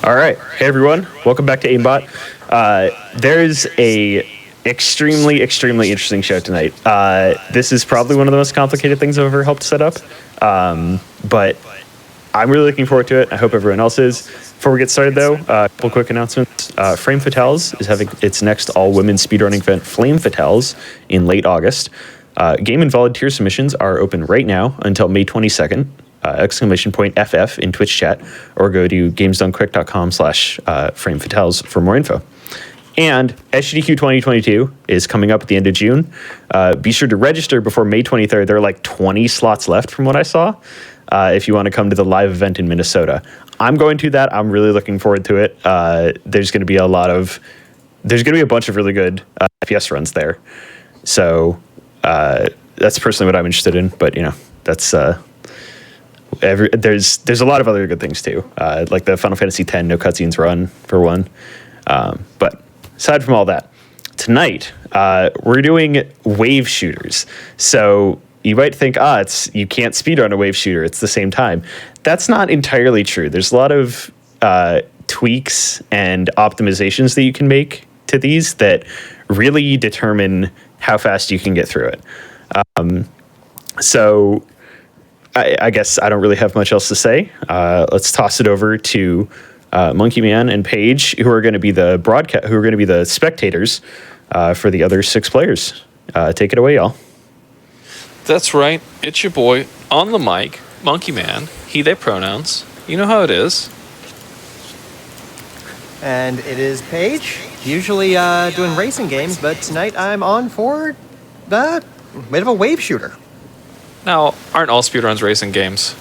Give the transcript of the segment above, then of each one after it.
All right. Hey, everyone. Welcome back to AIMBOT. There's a extremely interesting show tonight. This is probably one of the most complicated things I've ever helped set up. But I'm really looking forward to it. I hope everyone else is. Before we get started, though, a couple quick announcements. Frame Fatales is having its next all-women speedrunning event, Flame Fatales, in late August. Game and volunteer submissions are open right now until May 22nd. !FF in Twitch chat, or go to gamesdonequick.com/framefatales for more info. And SGDQ 2022 is coming up at the end of June. Be sure to register before May 23rd. There are like 20 slots left from what I saw. If you want to come to the live event in Minnesota, I'm going to that. I'm really looking forward to it. There's going to be a bunch of really good FPS runs there. So that's personally what I'm interested in. But that's there's a lot of other good things too, like the Final Fantasy X no cutscenes run for one. But aside from all that, tonight we're doing wave shooters. So you might think, you can't speedrun a wave shooter. It's the same time. That's not entirely true. There's a lot of tweaks and optimizations that you can make to these that really determine how fast you can get through it. So I guess I don't really have much else to say. Let's toss it over to Monkey Man and Paige, who are going to be the spectators for the other 6 players. Take it away, y'all. That's right. It's your boy on the mic, Monkey Man. He, they pronouns. You know how it is. And it is Paige. Usually doing racing games, but tonight I'm on for a bit of a wave shooter. Now, aren't all speedruns racing games?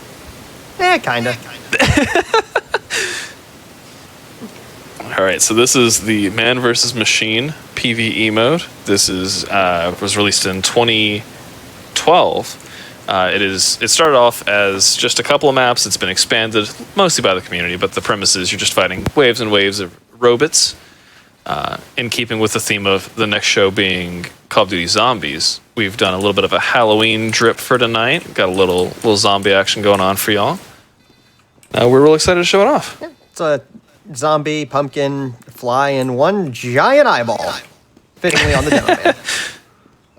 Kinda. All right, so this is the Man vs. Machine PvE mode. This was released in 2012. It started off as just a couple of maps. It's been expanded mostly by the community, but the premise is you're just fighting waves and waves of robots. In keeping with the theme of the next show being Call of Duty Zombies, we've done a little bit of a Halloween drip for tonight. Got a little zombie action going on for y'all. We're real excited to show it off. Yeah, it's a zombie, pumpkin, fly, and one giant eyeball. Fittingly on the demo man.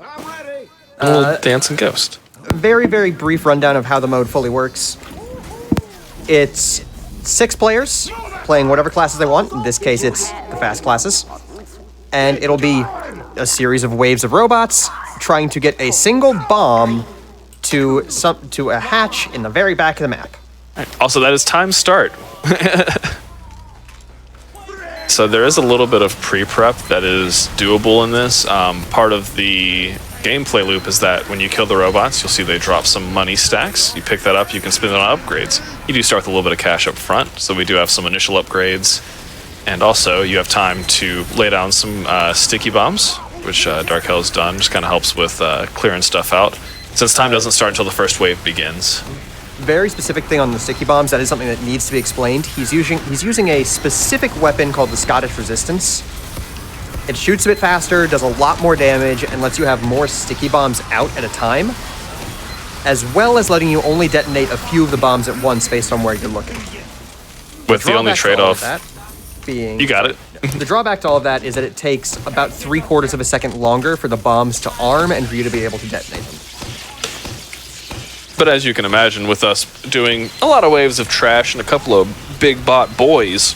I'm ready. A little dancing ghost. Very, very brief rundown of how the mode fully works. It's 6 players playing whatever classes they want. In this case, it's the fast classes. And it'll be a series of waves of robots trying to get a single bomb to a hatch in the very back of the map. Also, that is time start. So there is a little bit of pre-prep that is doable in this. Part of the gameplay loop is that when you kill the robots, you'll see they drop some money stacks. You pick that up, you can spend it on upgrades. You do start with a little bit of cash up front, so we do have some initial upgrades. And also, you have time to lay down some sticky bombs, which Dark Hell's done. Just kind of helps with clearing stuff out, since time doesn't start until the first wave begins. Very specific thing on the sticky bombs. That is something that needs to be explained. He's using a specific weapon called the Scottish Resistance. It shoots a bit faster, does a lot more damage, and lets you have more sticky bombs out at a time, as well as letting you only detonate a few of the bombs at once based on where you're looking. With the only trade-off being... You got it. The drawback to all of that is that it takes about 3/4 of a second longer for the bombs to arm and for you to be able to detonate them. But as you can imagine, with us doing a lot of waves of trash and a couple of big bot boys,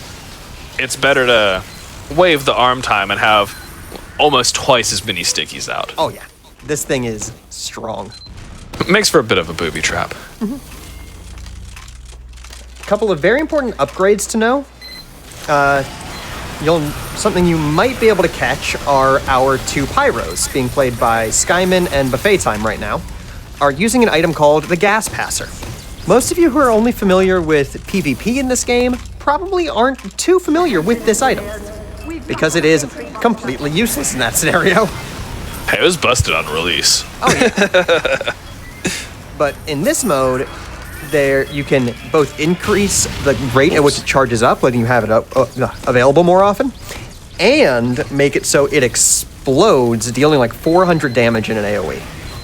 it's better to wave the arm time and have almost twice as many stickies out. Oh yeah, this thing is strong. Makes for a bit of a booby trap. Mm-hmm. A couple of very important upgrades to know. Something you might be able to catch are our 2 pyros, being played by Skyman and Buffet Time right now, are using an item called the Gas Passer. Most of you who are only familiar with PvP in this game probably aren't too familiar with this item, because it is completely useless in that scenario. Hey, it was busted on release. Oh yeah. But in this mode, you can both increase the rate at which it charges up, letting you have it available more often, and make it so it explodes, dealing like 400 damage in an AoE.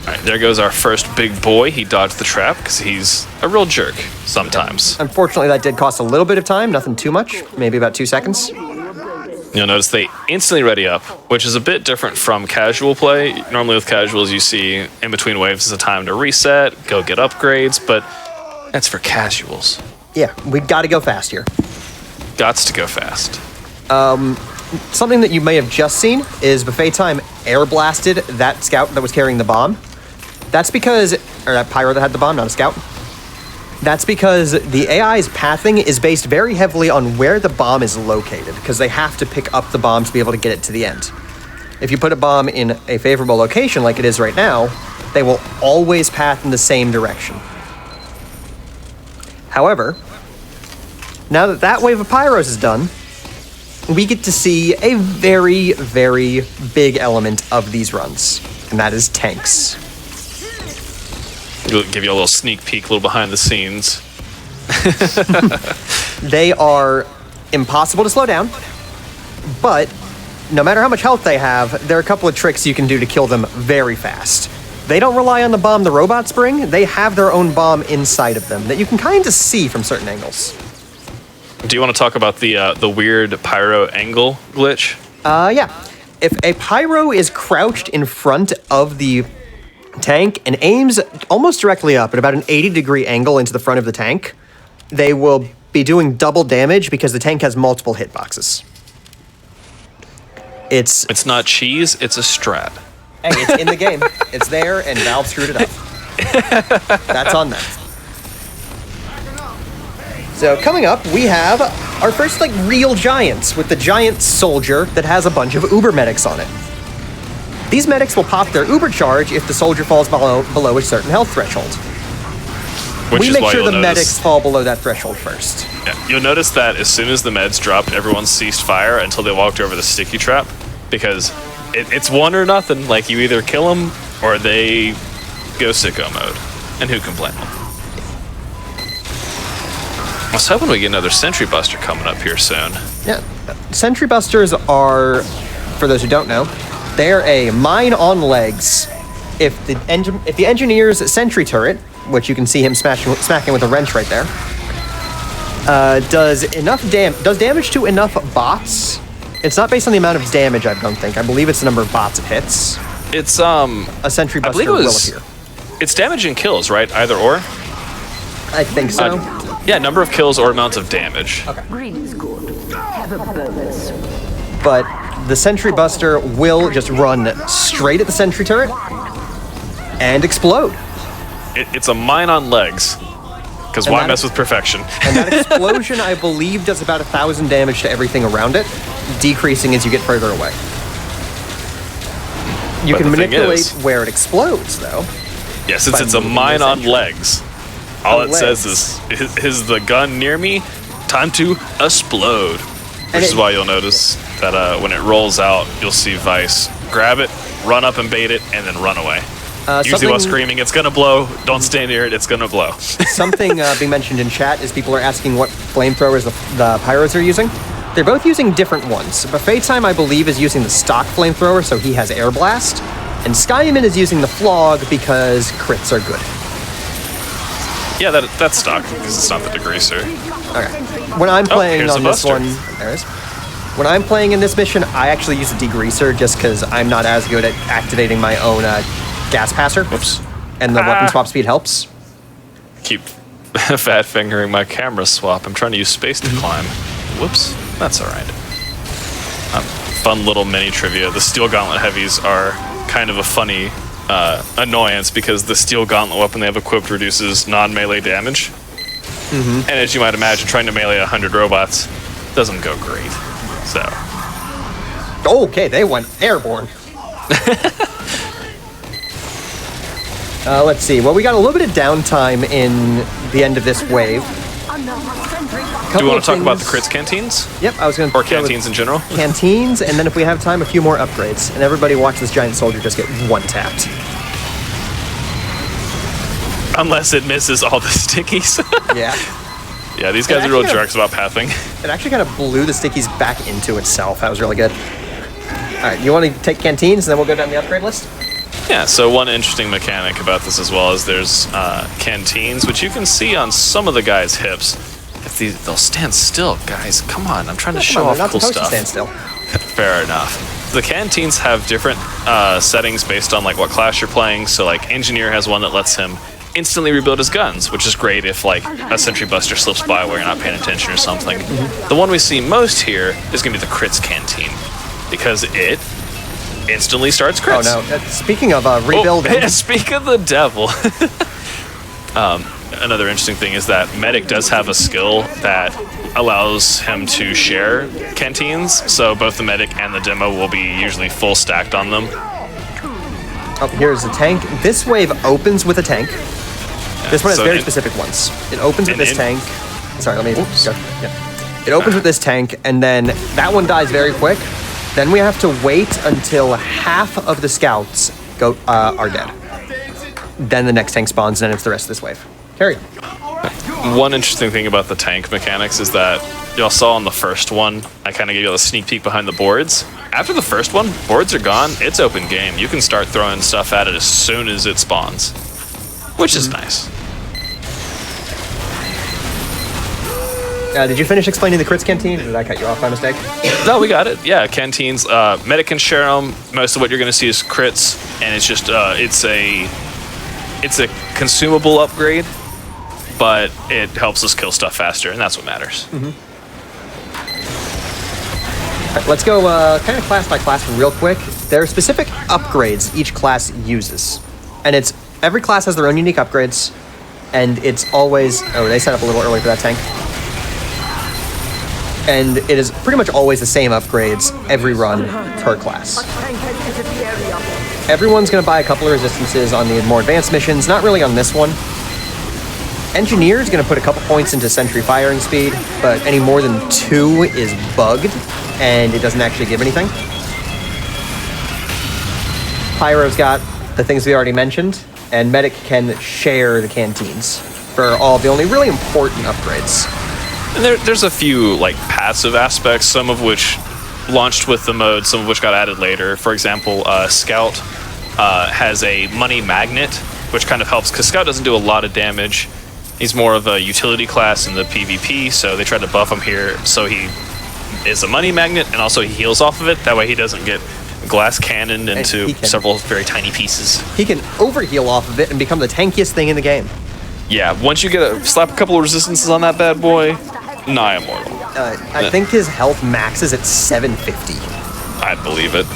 All right, there goes our first big boy. He dodged the trap because he's a real jerk sometimes. Unfortunately, that did cost a little bit of time, nothing too much, maybe about 2 seconds. You'll notice they instantly ready up, which is a bit different from casual play. Normally with casuals, you see in between waves is a time to reset, go get upgrades, but that's for casuals. Yeah, we gotta go fast here. Gots to go fast. Something that you may have just seen is Buffet Time air blasted that scout that was carrying the bomb. That's because, or that pyro that had the bomb, not a scout. That's because the AI's pathing is based very heavily on where the bomb is located, because they have to pick up the bomb to be able to get it to the end. If you put a bomb in a favorable location like it is right now, they will always path in the same direction. However, now that that wave of pyros is done, we get to see a very, very big element of these runs, and that is tanks. We'll give you a little sneak peek, a little behind the scenes. They are impossible to slow down, but no matter how much health they have, there are a couple of tricks you can do to kill them very fast. They don't rely on the bomb the robots bring, they have their own bomb inside of them that you can kind of see from certain angles. Do you want to talk about the weird pyro angle glitch? Yeah. If a pyro is crouched in front of the tank and aims almost directly up at about an 80-degree angle into the front of the tank, they will be doing double damage because the tank has multiple hitboxes. It's not cheese, it's a strat. Hey, it's in the game. It's there, and Valve screwed it up. That's on them. So coming up, we have our first real giants with the giant soldier that has a bunch of Uber medics on it. These medics will pop their Uber charge if the soldier falls below a certain health threshold. We make sure the medics fall below that threshold first. Yeah, you'll notice that as soon as the meds dropped, everyone ceased fire until they walked over the sticky trap, because it's one or nothing. Like, you either kill them or they go sicko mode, and who can blame them? I was hoping we get another Sentry Buster coming up here soon. Yeah, Sentry Busters are, for those who don't know, they're a mine on legs. If the engineer's sentry turret, which you can see him smacking with a wrench right there, does damage to enough bots. It's not based on the amount of damage, I don't think. I believe it's the number of bots it hits. It's a Sentry Buster will appear. It's damage and kills, right? Either or. I think so. Yeah, number of kills or amount of damage. Okay. Greetings, good. Have a bonus. But the Sentry Buster will just run straight at the sentry turret and explode. It's a mine on legs. Because why mess with perfection? And that explosion, I believe, does about 1,000 damage to everything around it, decreasing as you get further away. You can manipulate where it explodes, though. Yeah, since it's a mine on legs. All it says is the gun near me? Time to explode. Which is why you'll notice that when it rolls out, you'll see Vice grab it, run up and bait it, and then run away. Usually while screaming, it's gonna blow, don't stand near it, it's gonna blow. Something being mentioned in chat is people are asking what flamethrowers the pyros are using. They're both using different ones. Buffet Time, I believe, is using the stock flamethrower, so he has air blast. And Skyman is using the flog because crits are good. Yeah, that's stock, because it's not the degreaser. Okay. When I'm playing on this one, when I'm playing in this mission, I actually use a degreaser just because I'm not as good at activating my own gas passer. Whoops. And the weapon swap speed helps. Keep fat fingering my camera swap. I'm trying to use space to climb. Whoops. That's alright. Fun little mini trivia. The Steel Gauntlet Heavies are kind of a funny annoyance because the Steel Gauntlet weapon they have equipped reduces non-melee damage. And as you might imagine, trying to melee 100 robots doesn't go great. So. Okay, they went airborne. Let's see. Well, we got a little bit of downtime in the end of this wave. Do you want to talk about the crits canteens? Yep, I was going to. Or canteens in general? Canteens, and then if we have time, a few more upgrades. And everybody watch this giant soldier just get one-tapped. Unless it misses all the stickies. Yeah. Yeah, these guys are real jerks about pathing. It actually kind of blew the stickies back into itself. That was really good. All right, you want to take canteens, and then we'll go down the upgrade list? Yeah, so one interesting mechanic about this as well is there's canteens, which you can see on some of the guys' hips. If they'll stand still, guys. Come on, I'm trying to show off cool stuff. Stand still. Fair enough. The canteens have different settings based on like what class you're playing. So like Engineer has one that lets him instantly rebuild his guns, which is great if like a Sentry Buster slips by where you're not paying attention or something. The one we see most here is going to be the Crits Canteen, because it instantly starts crits. Oh no, speaking of rebuilding. Oh, speak of the devil. Another interesting thing is that Medic does have a skill that allows him to share canteens, so both the Medic and the Demo will be usually full stacked on them. Oh, here's a tank. This wave opens with a tank. This one has very specific ones. It opens with this tank. Sorry, let me go. Yeah. It opens with this tank, and then that one dies very quick. Then we have to wait until half of the scouts are dead. Then the next tank spawns, and then it's the rest of this wave. Carry. One interesting thing about the tank mechanics is that y'all saw on the first one, I kind of gave you a sneak peek behind the boards. After the first one, boards are gone. It's open game. You can start throwing stuff at it as soon as it spawns, which is nice. Did you finish explaining the Crits Canteen, or did I cut you off by mistake? No, we got it. Yeah, canteens. Medic can share them. Most of what you're going to see is crits, and it's just it's a consumable upgrade, but it helps us kill stuff faster, and that's what matters. Right, let's go kind of class by class real quick. There are specific upgrades each class uses, and it's every class has their own unique upgrades, and it's always they set up a little early for that tank. And it is pretty much always the same upgrades every run per class. Everyone's going to buy a couple of resistances on the more advanced missions, not really on this one. Engineer's going to put a couple points into sentry firing speed, but any more than 2 is bugged, and it doesn't actually give anything. Pyro's got the things we already mentioned, and Medic can share the canteens for all the only really important upgrades. And there's a few like passive aspects, some of which launched with the mode, some of which got added later. For example, Scout has a money magnet, which kind of helps, because Scout doesn't do a lot of damage. He's more of a utility class in the PvP, so they tried to buff him here so he is a money magnet, and also he heals off of it. That way he doesn't get glass cannoned into several very tiny pieces. He can overheal off of it and become the tankiest thing in the game. Yeah, once you slap a couple of resistances on that bad boy, nigh immortal. I think his health maxes at 750. I'd believe it.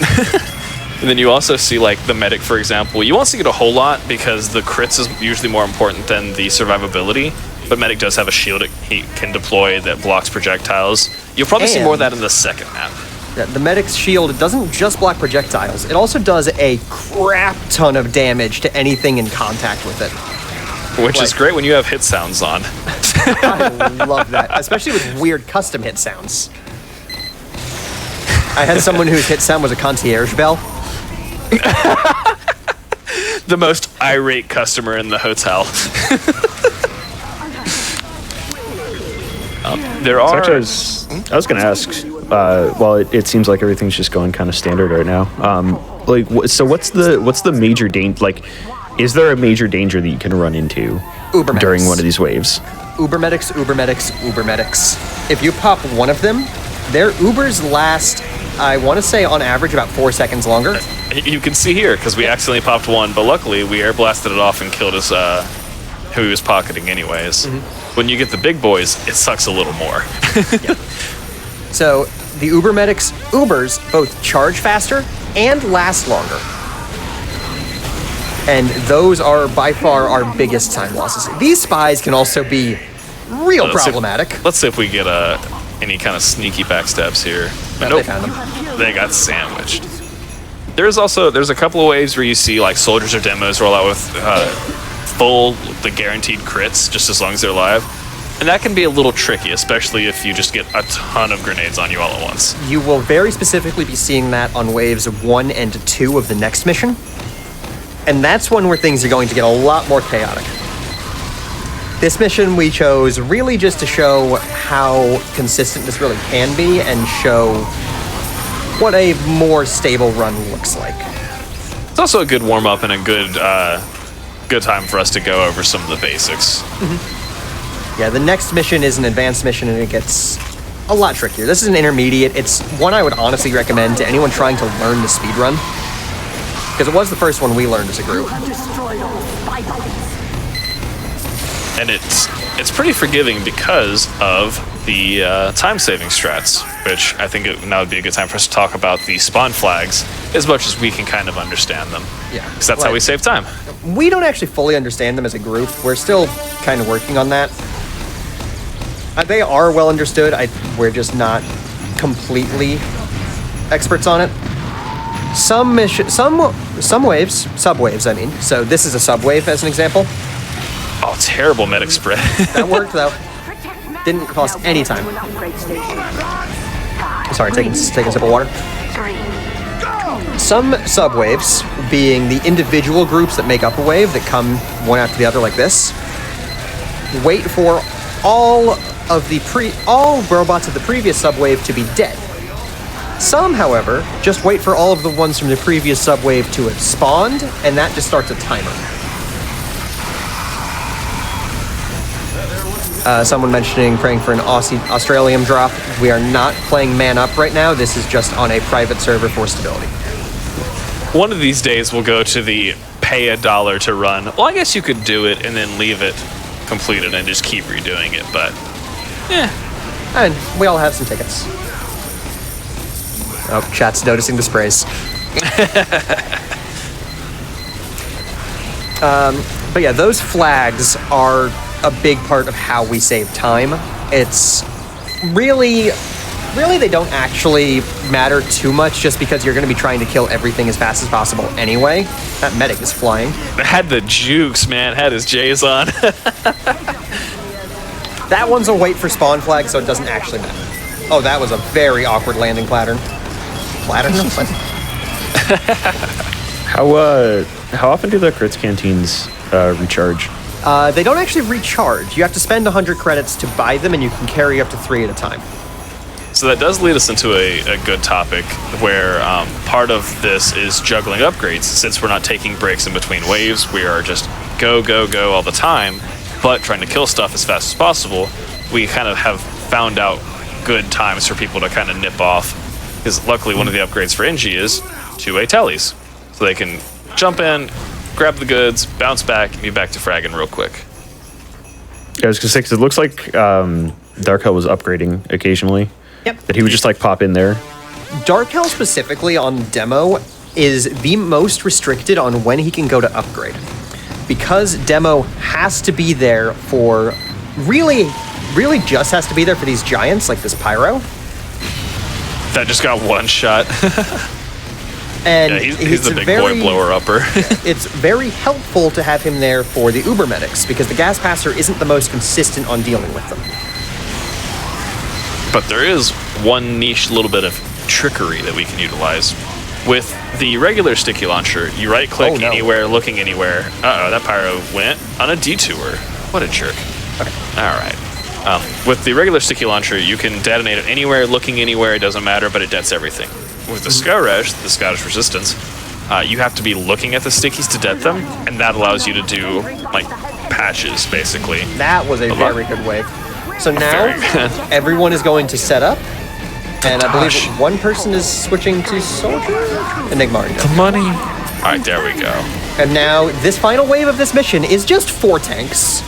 And then you also see like the Medic, for example. You won't see it a whole lot because the crits is usually more important than the survivability. But Medic does have a shield he can deploy that blocks projectiles. You'll probably see more of that in the second map. The Medic's shield doesn't just block projectiles. It also does a crap ton of damage to anything in contact with it. Which is great when you have hit sounds on. I love that, especially with weird custom hit sounds. I had someone whose hit sound was a concierge bell. The most irate customer in the hotel. There are. I was going to ask. Well, it seems like everything's just going kind of standard right now. So what's the major danger? Like, is there a major danger that you can run into during one of these waves? Ubermedics, Ubermedics, Ubermedics. If you pop one of them, their Ubers last, I want to say on average, about 4 seconds longer. You can see here, because we accidentally popped one, but luckily we air blasted it off and killed his, who he was pocketing anyways. When you get the big boys, it sucks a little more. So the Ubermedics, Ubers, both charge faster and last longer. And those are by far our biggest time losses. These spies can also be real problematic. Let's see if we get any kind of sneaky backstabs here. Nope. They found them. They got sandwiched. There's a couple of waves where you see like soldiers or demos roll out with the guaranteed crits just as long as they're alive. And that can be a little tricky, especially if you just get a ton of grenades on you all at once. You will very specifically be seeing that on waves 1 and 2 of the next mission. And that's one where things are going to get a lot more chaotic. This mission we chose really just to show how consistent this really can be and show what a more stable run looks like. also a good warm-up and a good time for us to go over some of the basics. Yeah, the next mission is an advanced mission, and it gets a lot trickier. This is an intermediate. It's one I would honestly recommend to anyone trying to learn the speedrun, because it was the first one we learned as a group. Destroyed all spy bodies. And it's pretty forgiving because of the time-saving strats, which I think now would be a good time for us to talk about the spawn flags as much as we can kind of understand them. Yeah, because that's how we save time. We don't actually fully understand them as a group. We're still kind of working on that. They are well understood. We're just not completely experts on it. Some waves, subwaves, I mean. So this is a subwave as an example. Oh, terrible medic spread. That worked though. Didn't cost any time. Sorry, taking a sip of water. Some subwaves, being the individual groups that make up a wave that come one after the other like this, wait for all robots of the previous subwave to be dead. Some, however, just wait for all of the ones from the previous subwave to have spawned, and that just starts a timer. Someone mentioning praying for an Australium drop. We are not playing Man Up right now. This is just on a private server for stability. One of these days we'll go to the pay $1 to run. Well, I guess you could do it and then leave it completed and just keep redoing it, but yeah. And we all have some tickets. Oh, chat's noticing the sprays. But yeah, those flags are a big part of how we save time. It's really they don't actually matter too much just because you're going to be trying to kill everything as fast as possible anyway. That medic is flying. Had the jukes, man. Had his J's on. That one's a wait for spawn flag, so it doesn't actually matter. Oh, that was a very awkward landing pattern. How often do the crits canteens recharge? They don't actually recharge. You have to spend 100 credits to buy them, and you can carry up to 3 at a time. So that does lead us into a good topic where part of this is juggling upgrades. Since we're not taking breaks in between waves, we are just go all the time, but trying to kill stuff as fast as possible. We kind of have found out good times for people to kind of nip off, because luckily one of the upgrades for NG is 2-way tellies. So they can jump in, grab the goods, bounce back, and be back to fragging real quick. Yeah, I was going to say, because it looks like Dark Hell was upgrading occasionally. Yep. That he would just like pop in there. Dark Hell specifically on demo is the most restricted on when he can go to upgrade. Because demo has to be there for really just has to be there for these giants like this pyro. That just got one shot. And yeah, he's the big boy blower upper. It's very helpful to have him there for the Uber medics because the gas passer isn't the most consistent on dealing with them. But there is one niche little bit of trickery that we can utilize. With the regular sticky launcher, you right-click anywhere, looking anywhere. Uh-oh, that pyro went on a detour. What a jerk. Okay. All right. With the regular sticky launcher, you can detonate it anywhere, looking anywhere, it doesn't matter, but it dets everything. With the Skoresh, the Scottish Resistance, you have to be looking at the stickies to det them, and that allows you to do, like, patches, basically. That was a very good wave. So now, everyone is going to set up, and I believe one person is switching to Soldier? Enigma. The money. All right, there we go. And now, this final wave of this mission is just 4 tanks.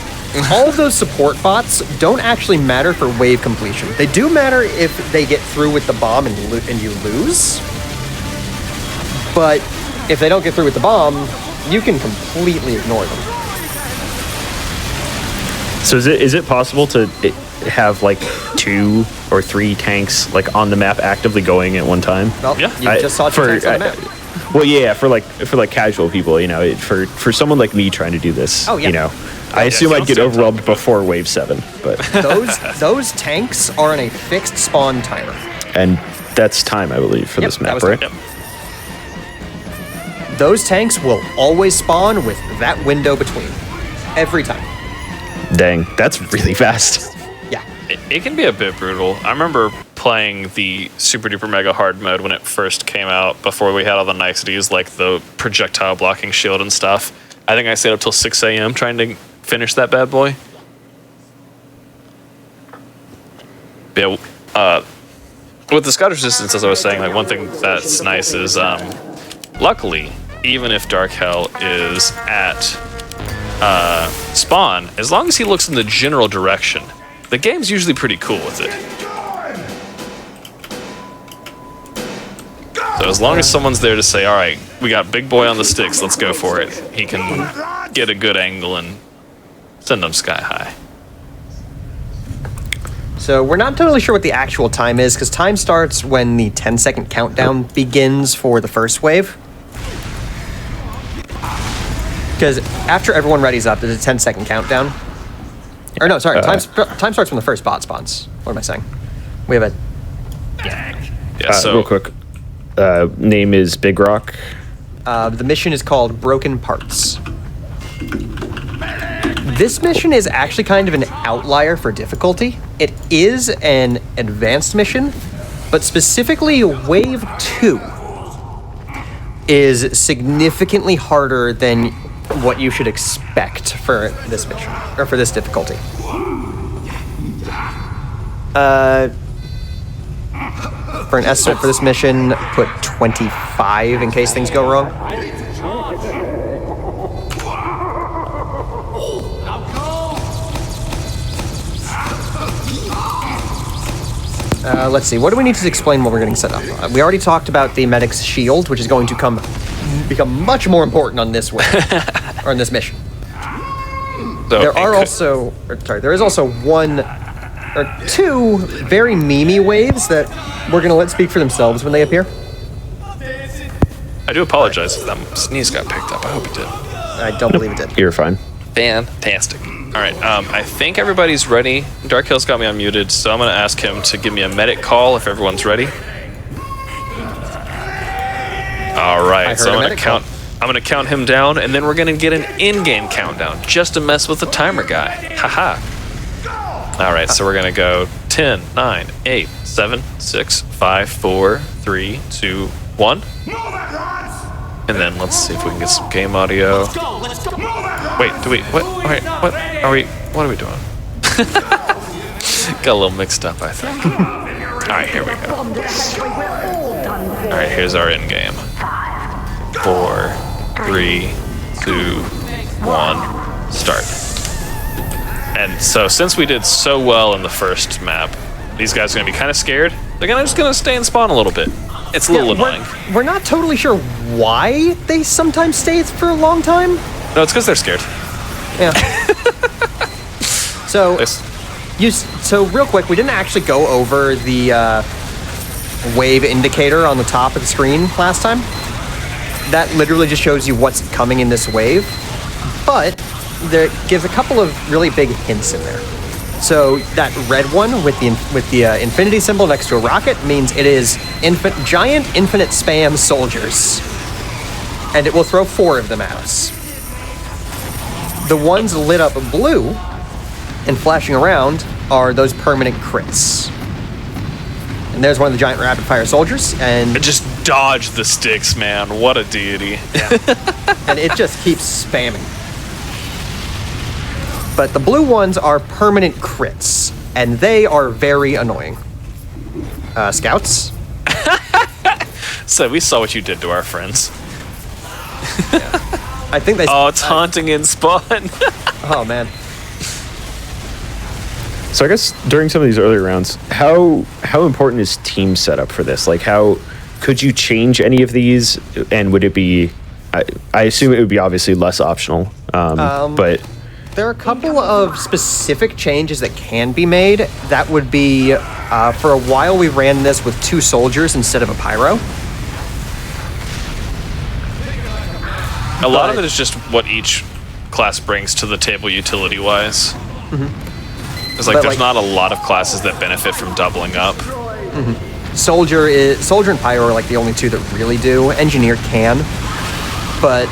All of those support bots don't actually matter for wave completion. They do matter if they get through with the bomb and you lose. But if they don't get through with the bomb, you can completely ignore them. So is it possible to have like 2 or 3 tanks like on the map actively going at one time? Well, yeah. you just saw 2 tanks on the map. Well, yeah, for casual people, you know, for someone like me trying to do this, oh, yeah. you know, I assume I'd get overwhelmed before wave 7, but those tanks are on a fixed spawn timer, and that's time, I believe, for this map, right? Yep. Those tanks will always spawn with that window between, every time. Dang, that's really fast. Yeah. It can be a bit brutal. I remember playing the super duper mega hard mode when it first came out, before we had all the niceties like the projectile blocking shield and stuff. I think I stayed up till 6 a.m. trying to finish that bad boy. Yeah, with the Scottish resistance, as I was saying, like one thing that's nice is, luckily, even if Dark Hell is at spawn, as long as he looks in the general direction, the game's usually pretty cool with it. So as long as someone's there to say, all right, we got big boy on the sticks, let's go for it, he can get a good angle and send them sky high. So we're not totally sure what the actual time is, because time starts when the 10-second countdown begins for the first wave. Because after everyone readies up, there's a 10-second countdown. Or no, sorry, time starts when the first bot spawns. What am I saying? We have a... Yeah, so real quick, name is Bigrocl. The mission is called Broken Parts. This mission is actually kind of an outlier for difficulty. It is an advanced mission, but specifically Wave 2 is significantly harder than what you should expect for this mission, or for this difficulty. For an estimate for this mission, put 25 in case things go wrong. Let's see, what do we need to explain what we're getting set up? We already talked about the medic's shield, which is going to become much more important on this way, or on this mission. So there is also one or two very memey waves that we're going to let speak for themselves when they appear. I do apologize if that sneeze got picked up. I hope it did. I don't believe it did. You're fine. Fantastic. All right, I think everybody's ready. Dark Hill's got me unmuted, so I'm going to ask him to give me a medic call if everyone's ready. All right, so I'm going to count him down, and then we're going to get an in-game countdown just to mess with the timer guy. Haha. All right, so we're going to go 10, 9, 8, 7, 6, 5, 4, 3, 2, 1. And then let's see if we can get some game audio. Wait, what? All right, what are we doing? Got a little mixed up, I think. All right, here we go. All right, here's our in game. 4, 3, 2, 1, start. And so since we did so well in the first map, these guys are gonna be kind of scared. They're just gonna stay and spawn a little bit. It's a little annoying. We're not totally sure why they sometimes stay for a long time. No, it's because they're scared. Yeah. So real quick, we didn't actually go over the wave indicator on the top of the screen last time. That literally just shows you what's coming in this wave, but there gives a couple of really big hints in there. So that red one with the infinity symbol next to a rocket means it is giant infinite spam soldiers, and it will throw 4 of them at us. The ones lit up blue and flashing around are those permanent crits. And there's one of the giant rapid fire soldiers, and Just dodge the sticks, man. What a deity. and it just keeps spamming. But the blue ones are permanent crits, and they are very annoying. Scouts? So we saw what you did to our friends. I think they... Oh, it's haunting in spawn. Oh, man. So I guess during some of these early rounds, how important is team setup for this? Like, how could you change any of these, and would it be? I assume it would be obviously less optional, but There are a couple of specific changes that can be made. That would be, for a while we ran this with 2 soldiers instead of a pyro. A lot of it is just what each class brings to the table utility-wise. It's like there's not a lot of classes that benefit from doubling up. Soldier and pyro are like the only 2 that really do. Engineer can, but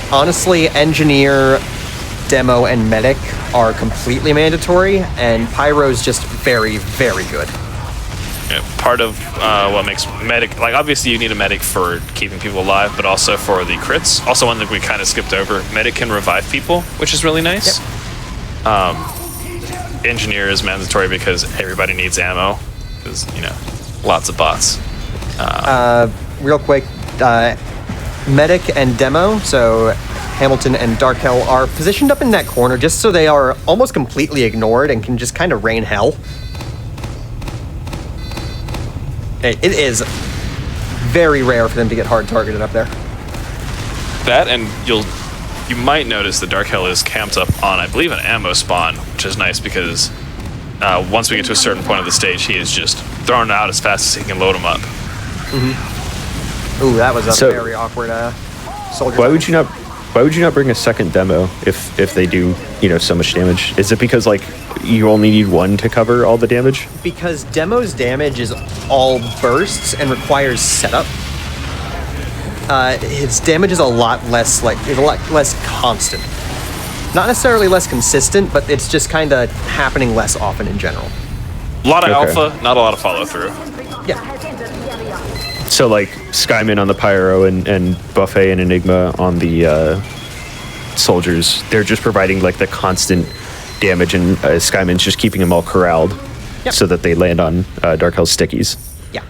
honestly, engineer, demo, and medic are completely mandatory, and pyro's just very, very good. part of what makes medic, like obviously you need a medic for keeping people alive, but also for the crits. Also, one thing we kind of skipped over, medic can revive people, which is really nice. Yep. Engineer is mandatory because everybody needs ammo, because, you know, lots of bots. Real quick, medic and demo, so Hamilton and Dark Hell are positioned up in that corner just so they are almost completely ignored and can just kind of rain hell. It is very rare for them to get hard targeted up there. That, and you might notice the Dark Hell is camped up on, I believe, an ammo spawn, which is nice because once we get to a certain point of the stage, he is just thrown out as fast as he can load them up. Mm-hmm. Ooh, that was a very awkward soldier. Why would you not bring a second demo if they do, you know, so much damage? Is it because like you only need one to cover all the damage? Because demo's damage is all bursts and requires setup. His damage is a lot less constant. Not necessarily less consistent, but it's just kind of happening less often in general. A lot of alpha, not a lot of follow through. Yeah. So like Skyman on the Pyro and Buffet and Enigma on the soldiers, they're just providing like the constant damage, and Skyman's just keeping them all corralled so that they land on Dark Hell's stickies. Yeah.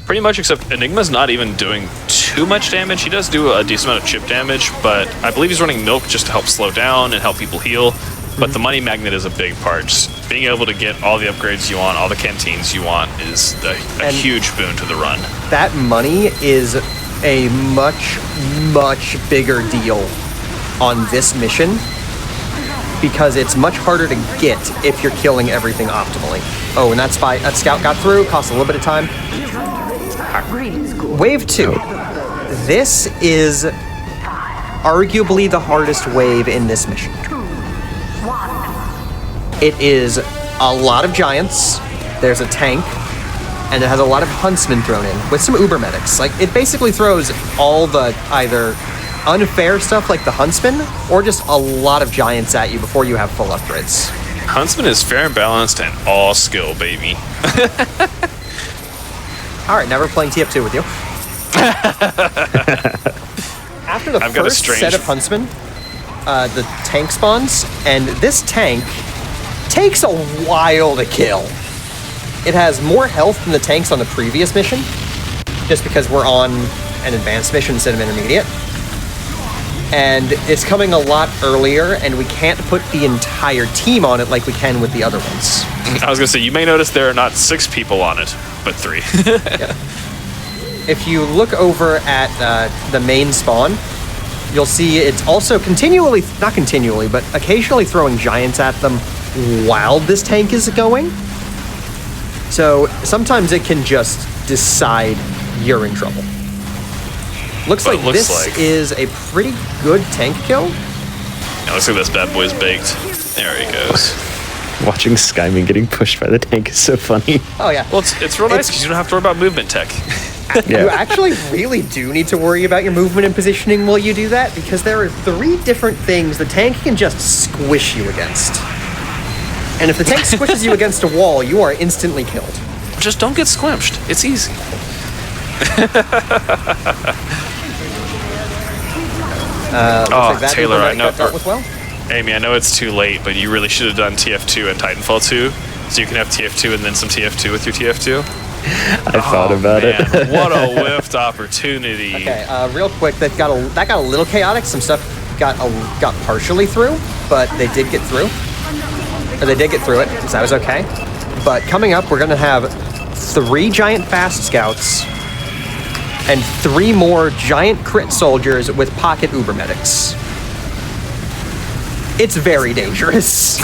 Pretty much, except Enigma's not even doing too much damage. He does do a decent amount of chip damage, but I believe he's running Milk just to help slow down and help people heal. But the money magnet is a big part. Just being able to get all the upgrades you want, all the canteens you want, is a huge boon to the run. That money is a much, much bigger deal on this mission because it's much harder to get if you're killing everything optimally. Oh, and that scout got through, cost a little bit of time. Wave 2. This is arguably the hardest wave in this mission. It is a lot of giants, there's a tank, and it has a lot of huntsmen thrown in, with some uber medics. Like, it basically throws all the either unfair stuff like the huntsman, or just a lot of giants at you before you have full upgrades. Huntsman is fair and balanced and all skill, baby. Alright, now we're playing TF2 with you. After the first set of huntsmen, the tank spawns, and this tank takes a while to kill. It has more health than the tanks on the previous mission, just because we're on an advanced mission instead of intermediate. And it's coming a lot earlier, and we can't put the entire team on it like we can with the other ones. I was gonna say, you may notice there are not 6 people on it, but 3. Yeah. If you look over at the main spawn, you'll see it's also not continually, but occasionally throwing giants at them while this tank is going. So sometimes it can just decide you're in trouble. Looks like this is a pretty good tank kill. Yeah, looks like this bad boy's baked. There he goes. Watching Skyman getting pushed by the tank is so funny. Oh yeah. Well, it's real nice because you don't have to worry about movement tech. You actually really do need to worry about your movement and positioning while you do that, because there are 3 different things the tank can just squish you against. And if the tank squishes you against a wall, you are instantly killed. Just don't get squished. It's easy. Looks like that Taylor, I know. got dealt with well. Amy, I know it's too late, but you really should have done TF2 and Titanfall 2, so you can have TF2 and then some TF2 with your TF2 I thought about it. What a whiffed opportunity. Okay, real quick, that got a little chaotic. Some stuff got partially through, but they did get through. Or they did get through it, so that was okay. But coming up, we're gonna have 3 giant fast scouts and 3 more giant crit soldiers with pocket uber medics. It's very dangerous.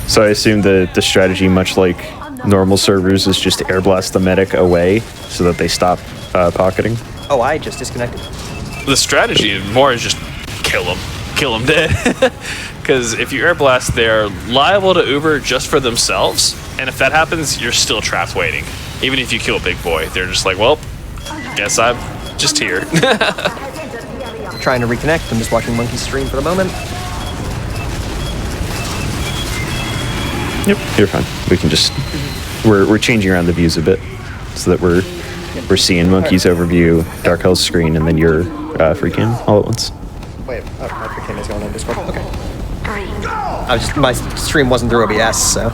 So I assume the strategy, much like normal servers, is just air blast the medic away so that they stop pocketing. Oh, I just disconnected. The strategy more is just kill them dead. Because if you air blast, they're liable to Uber just for themselves, and if that happens, you're still trapped waiting. Even if you kill Big Boy, they're just like, well, guess I'm just here. Trying to reconnect. I'm just watching Monkey's stream for the moment. Yep, you're fine. We can just we're changing around the views a bit so that we're seeing Monkey's overview, Dark Hell's screen, and then your freaking all at once. Wait, my freaking is going on Discord. Okay. My stream wasn't through OBS, so.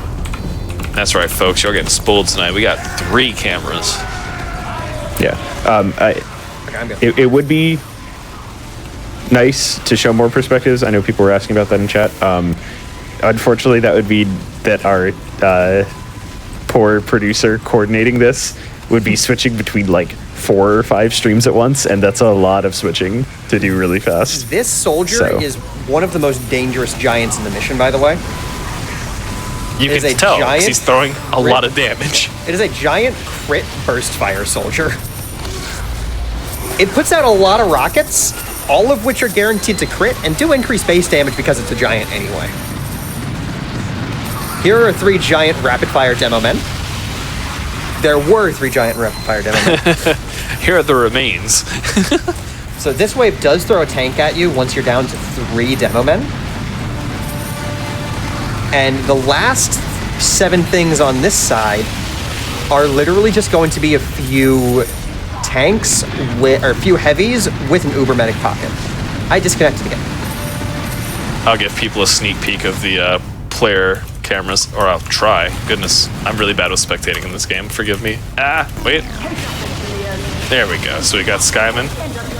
That's right, folks. You're getting spoiled tonight. We got 3 cameras. Yeah. Okay, I'm good. It would be nice to show more perspectives. I know people were asking about that in chat. Unfortunately, that would mean that our poor producer coordinating this would be switching between like 4 or 5 streams at once, and that's a lot of switching to do really fast. This soldier is one of the most dangerous giants in the mission, by the way. You can tell because he's throwing a lot of damage. It is a giant crit burst fire soldier. It puts out a lot of rockets, all of which are guaranteed to crit and do increase base damage because it's a giant anyway. Here are 3 giant rapid fire demo men. There were 3 giant rapid fire demo men. Here are the remains. So this wave does throw a tank at you once you're down to 3 demo men. And the last 7 things on this side are literally just going to be a few tanks or a few heavies with an uber medic pocket. I disconnected again. I'll give people a sneak peek of the player cameras, or I'll try. Goodness, I'm really bad with spectating in this game. Forgive me. Wait. There we go. So we got Skyman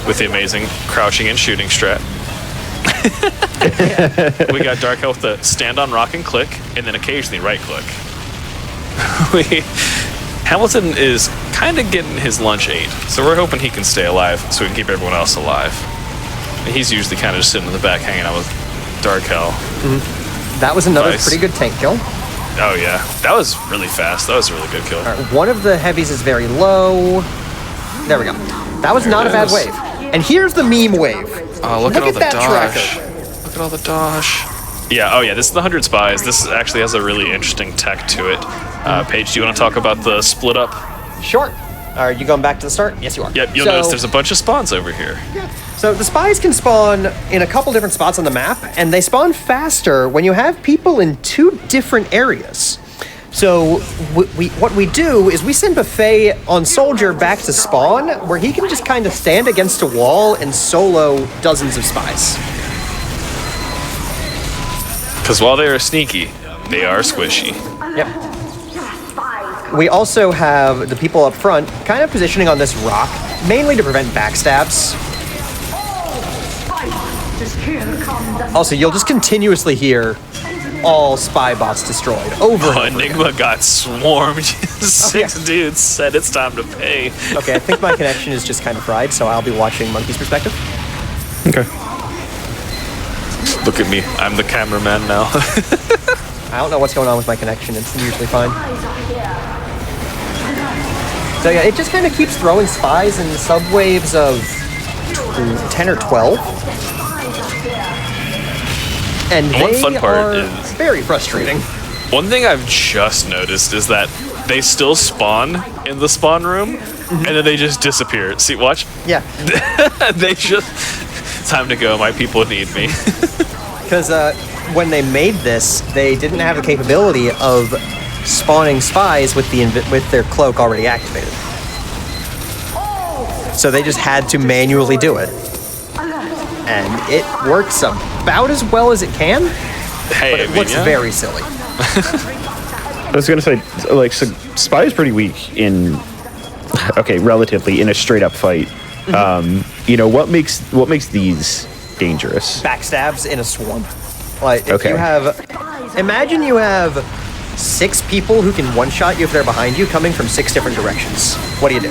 with the amazing crouching and shooting strat. We got Dark Hell with the stand on rock and click, and then occasionally right click. Hamilton is kind of getting his lunch ate, so we're hoping he can stay alive so we can keep everyone else alive. And he's usually kind of just sitting in the back hanging out with Dark Hell. That was another pretty good tank kill. Oh yeah, that was really fast. That was a really good kill. All right, one of the heavies is very low. There we go. That was not a bad wave. And here's the meme wave. Oh, look at all the that dosh. tracker. Look at all the dosh. Yeah, oh yeah, this is the 100 Spies. This actually has a really interesting tech to it. Paige, do you want to talk about the split up? Sure. Are you going back to the start? Yes, you are. Yep, you'll notice there's a bunch of spawns over here. So the spies can spawn in a couple different spots on the map, and they spawn faster when you have people in 2 different areas. So what we do is we send Buffet on Soldier back to spawn, where he can just kind of stand against a wall and solo dozens of spies. Because while they are sneaky, they are squishy. Yep. We also have the people up front kind of positioning on this rock, mainly to prevent backstabs. Also, you'll just continuously hear all spy bots destroyed over and over Enigma again. got swarmed. 6 dudes said it's time to pay. Okay, I think my connection is just kind of fried, so I'll be watching Monkey's perspective. Okay. Look at me. I'm the cameraman now. I don't know what's going on with my connection. It's usually fine. So yeah, it just kind of keeps throwing spies in subwaves of 10 or 12. And One they fun part are is- very frustrating. One thing I've just noticed is that they still spawn in the spawn room, and then they just disappear. See, watch. Yeah, They just... Time to go. My people need me. because when they made this, they didn't have the capability of spawning spies with their cloak already activated. So they just had to manually do it. And it works about as well as it can, Hey, but it looks very silly. I was gonna say, like, so Spy is pretty weak in, relatively in a straight up fight. What makes these dangerous? Backstabs in a swarm. Like, if Okay. you have... Imagine you have 6 people who can one-shot you if they're behind you, coming from 6 different directions. What do you do?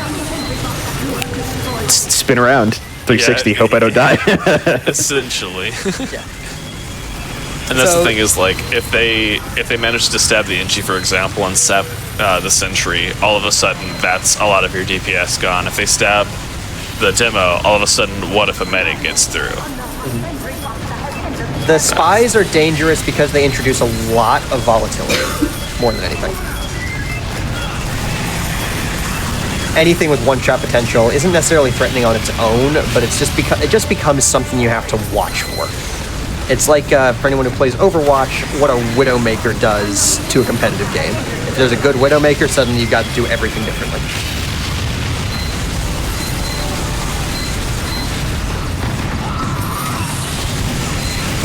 Spin around, 360. Yeah. Hope I don't die. Essentially. Yeah. And that's So- the thing is, like, if they manage to stab the Inchi, for example, and stab the Sentry, all of a sudden that's a lot of your DPS gone. If they stab the demo, all of a sudden, what if a medic gets through? The spies are dangerous because they introduce a lot of volatility, more than anything. Anything with one-shot potential isn't necessarily threatening on its own, but it just becomes something you have to watch for. It's like, for anyone who plays Overwatch, what a Widowmaker does to a competitive game. If there's a good Widowmaker, suddenly you've got to do everything differently.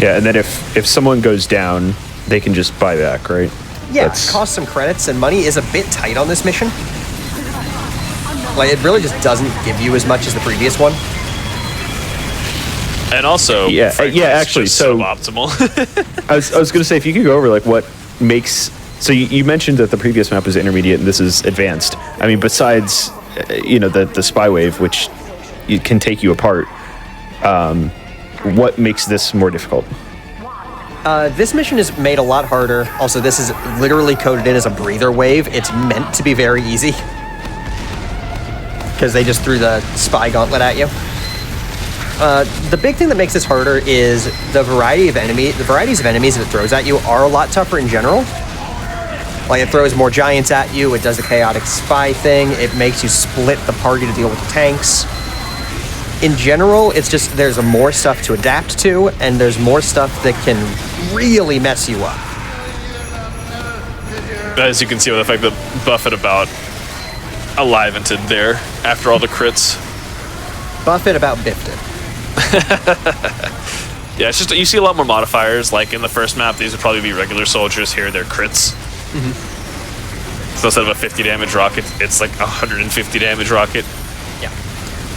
Yeah, and then if someone goes down, they can just buy back, right? Yeah, it costs some credits, and money is a bit tight on this mission. Like, it really just doesn't give you as much as the previous one. And also, frankly, actually, it's so suboptimal. I was going to say, if you could go over like what makes. So you mentioned that the previous map was intermediate and this is advanced. I mean, besides the spy wave, which can take you apart, what makes this more difficult? This mission is made a lot harder. Also, this is literally coded in as a breather wave. It's meant to be very easy because they just threw the spy gauntlet at you. The big thing that makes this harder is the varieties of enemies that it throws at you are a lot tougher in general. Like, it throws more giants at you, it does the chaotic spy thing, it makes you split the party to deal with the tanks. In general, it's just there's more stuff to adapt to, and there's more stuff that can really mess you up. As you can see with the fact that Buffett about alivented there after all the crits. Buffett about biffed it. Yeah, it's just you see a lot more modifiers. Like in the first map, these would probably be regular soldiers. Here, they're crits. Mm-hmm. So instead of a 50 damage rocket, it's like a 150 damage rocket. Yeah.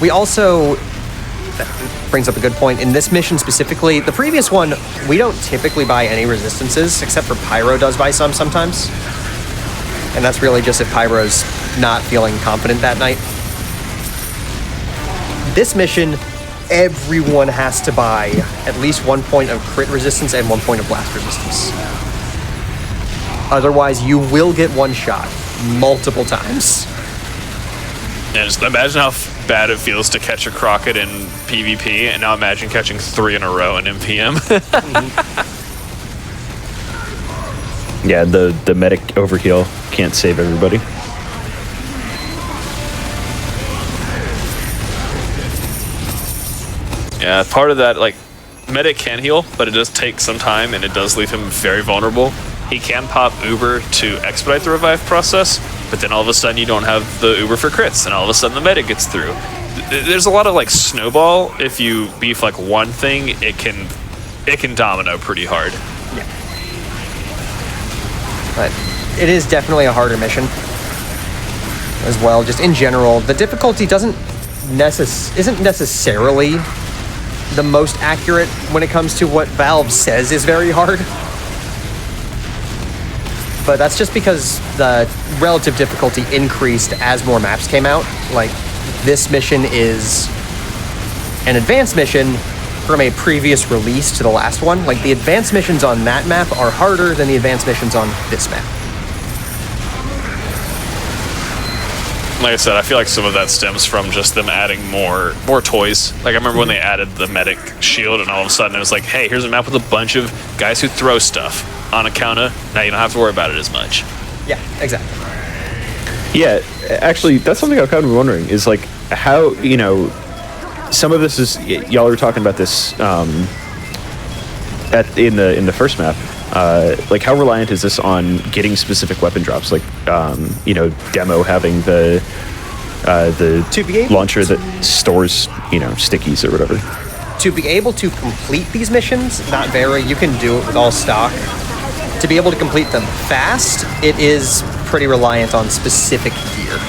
We also, that brings up a good point. In this mission specifically, the previous one, we don't typically buy any resistances, except for Pyro does buy some sometimes. And that's really just if Pyro's not feeling confident that night. This mission, everyone has to buy at least 1 point of crit resistance and 1 point of blast resistance. Otherwise, you will get one shot multiple times. Yeah, just imagine how bad it feels to catch a Crockett in PvP, and now imagine catching 3 in a row in MPM. Yeah, the medic overheal can't save everybody. Yeah, part of that, like, medic can heal, but it does take some time, and it does leave him very vulnerable. He can pop Uber to expedite the revive process, but then all of a sudden you don't have the Uber for crits, and all of a sudden the medic gets through. There's a lot of, like, snowball. If you beef, like, one thing, it can domino pretty hard. Yeah. But it is definitely a harder mission as well. Just in general, the difficulty isn't necessarily the most accurate when it comes to what Valve says is very hard. But that's just because the relative difficulty increased as more maps came out. Like, this mission is an advanced mission from a previous release to the last one. Like, the advanced missions on that map are harder than the advanced missions on this map. Like I said, I feel like some of that stems from just them adding more toys. Like, I remember when they added the medic shield, and all of a sudden it was like, hey, here's a map with a bunch of guys who throw stuff on a counter. Now you don't have to worry about it as much. Yeah, exactly. Yeah, actually, that's something I've kind of been wondering is like how, some of this is, y'all were talking about this in the first map. Like, how reliant is this on getting specific weapon drops? Like, Demo having the launcher that stores, stickies or whatever. To be able to complete these missions, not very, you can do it with all stock. To be able to complete them fast, it is pretty reliant on specific gear.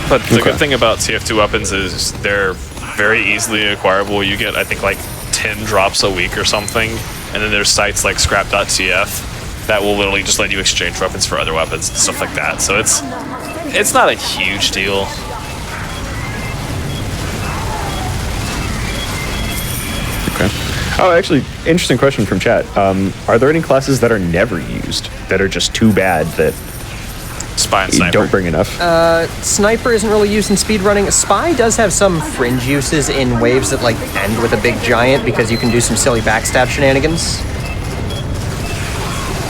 But the good thing about TF2 weapons is they're very easily acquirable. You get, I think, like 10 drops a week or something. And then there's sites like scrap.tf that will literally just let you exchange weapons for other weapons and stuff like that. So it's not a huge deal. Okay. Oh, actually, interesting question from chat. Are there any classes that are never used, that are just too bad that Spy and you Sniper don't bring enough? Sniper isn't really used in speedrunning. Spy does have some fringe uses in waves that, like, end with a big giant because you can do some silly backstab shenanigans.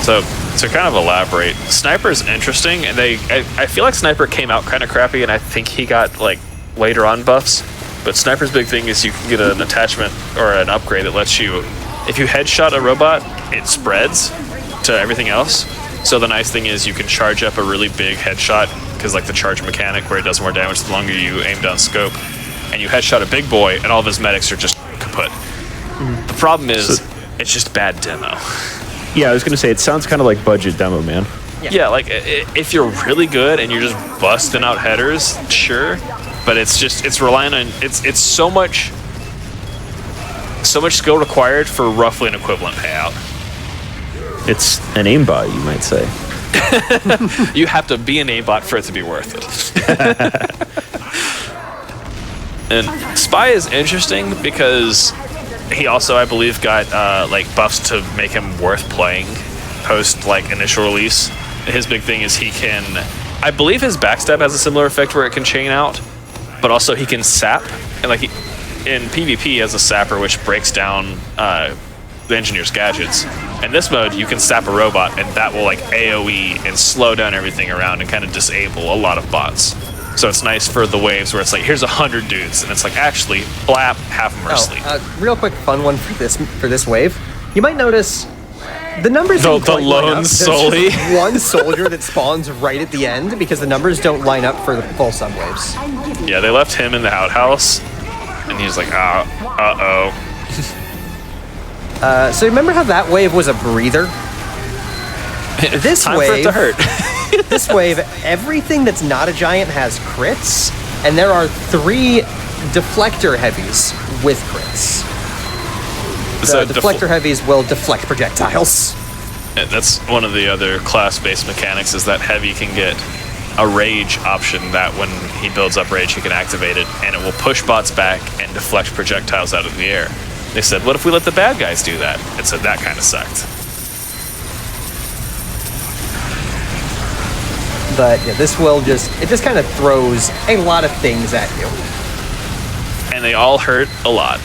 So to kind of elaborate, Sniper is interesting, and I feel like Sniper came out kind of crappy, and I think he got, like, later on buffs. But Sniper's big thing is you can get an attachment or an upgrade that lets you if you headshot a robot, it spreads to everything else. So the nice thing is you can charge up a really big headshot, because like the charge mechanic where it does more damage the longer you aim down scope, and you headshot a big boy and all of his medics are just kaput. The problem is it's just bad demo. Yeah, I was going to say, it sounds kind of like budget demo, man. Yeah, like if you're really good and you're just busting out headers, sure, but it's relying on it's so much skill required for roughly an equivalent payout. It's an aimbot, you might say. You have to be an aimbot for it to be worth it. And Spy is interesting because he also, I believe, got like buffs to make him worth playing post like initial release. His big thing is he can, I believe his backstab has a similar effect where it can chain out, but also he can sap, and like in PvP he has a sapper which breaks down the engineer's gadgets. In this mode you can sap a robot and that will like AoE and slow down everything around and kind of disable a lot of bots. So it's nice for the waves where it's like, here's 100 dudes, and it's like, actually, blap, half of them are asleep. Real quick fun one for this wave. You might notice the numbers don't quite line lone up. solely. There's just one soldier that spawns right at the end because the numbers don't line up for the full subwaves. Yeah, they left him in the outhouse, and he's like, uh-oh. So remember how that wave was a breather? This Time wave, for it to hurt. this wave, everything that's not a giant has crits, and there are 3 deflector heavies with crits. So The deflector heavies will deflect projectiles. that's one of the other class-based mechanics, is that heavy can get a rage option that when he builds up rage, he can activate it, and it will push bots back and deflect projectiles out of the air. They said, what if we let the bad guys do that? It said that kind of sucked. But yeah, this will just kind of throws a lot of things at you. And they all hurt a lot.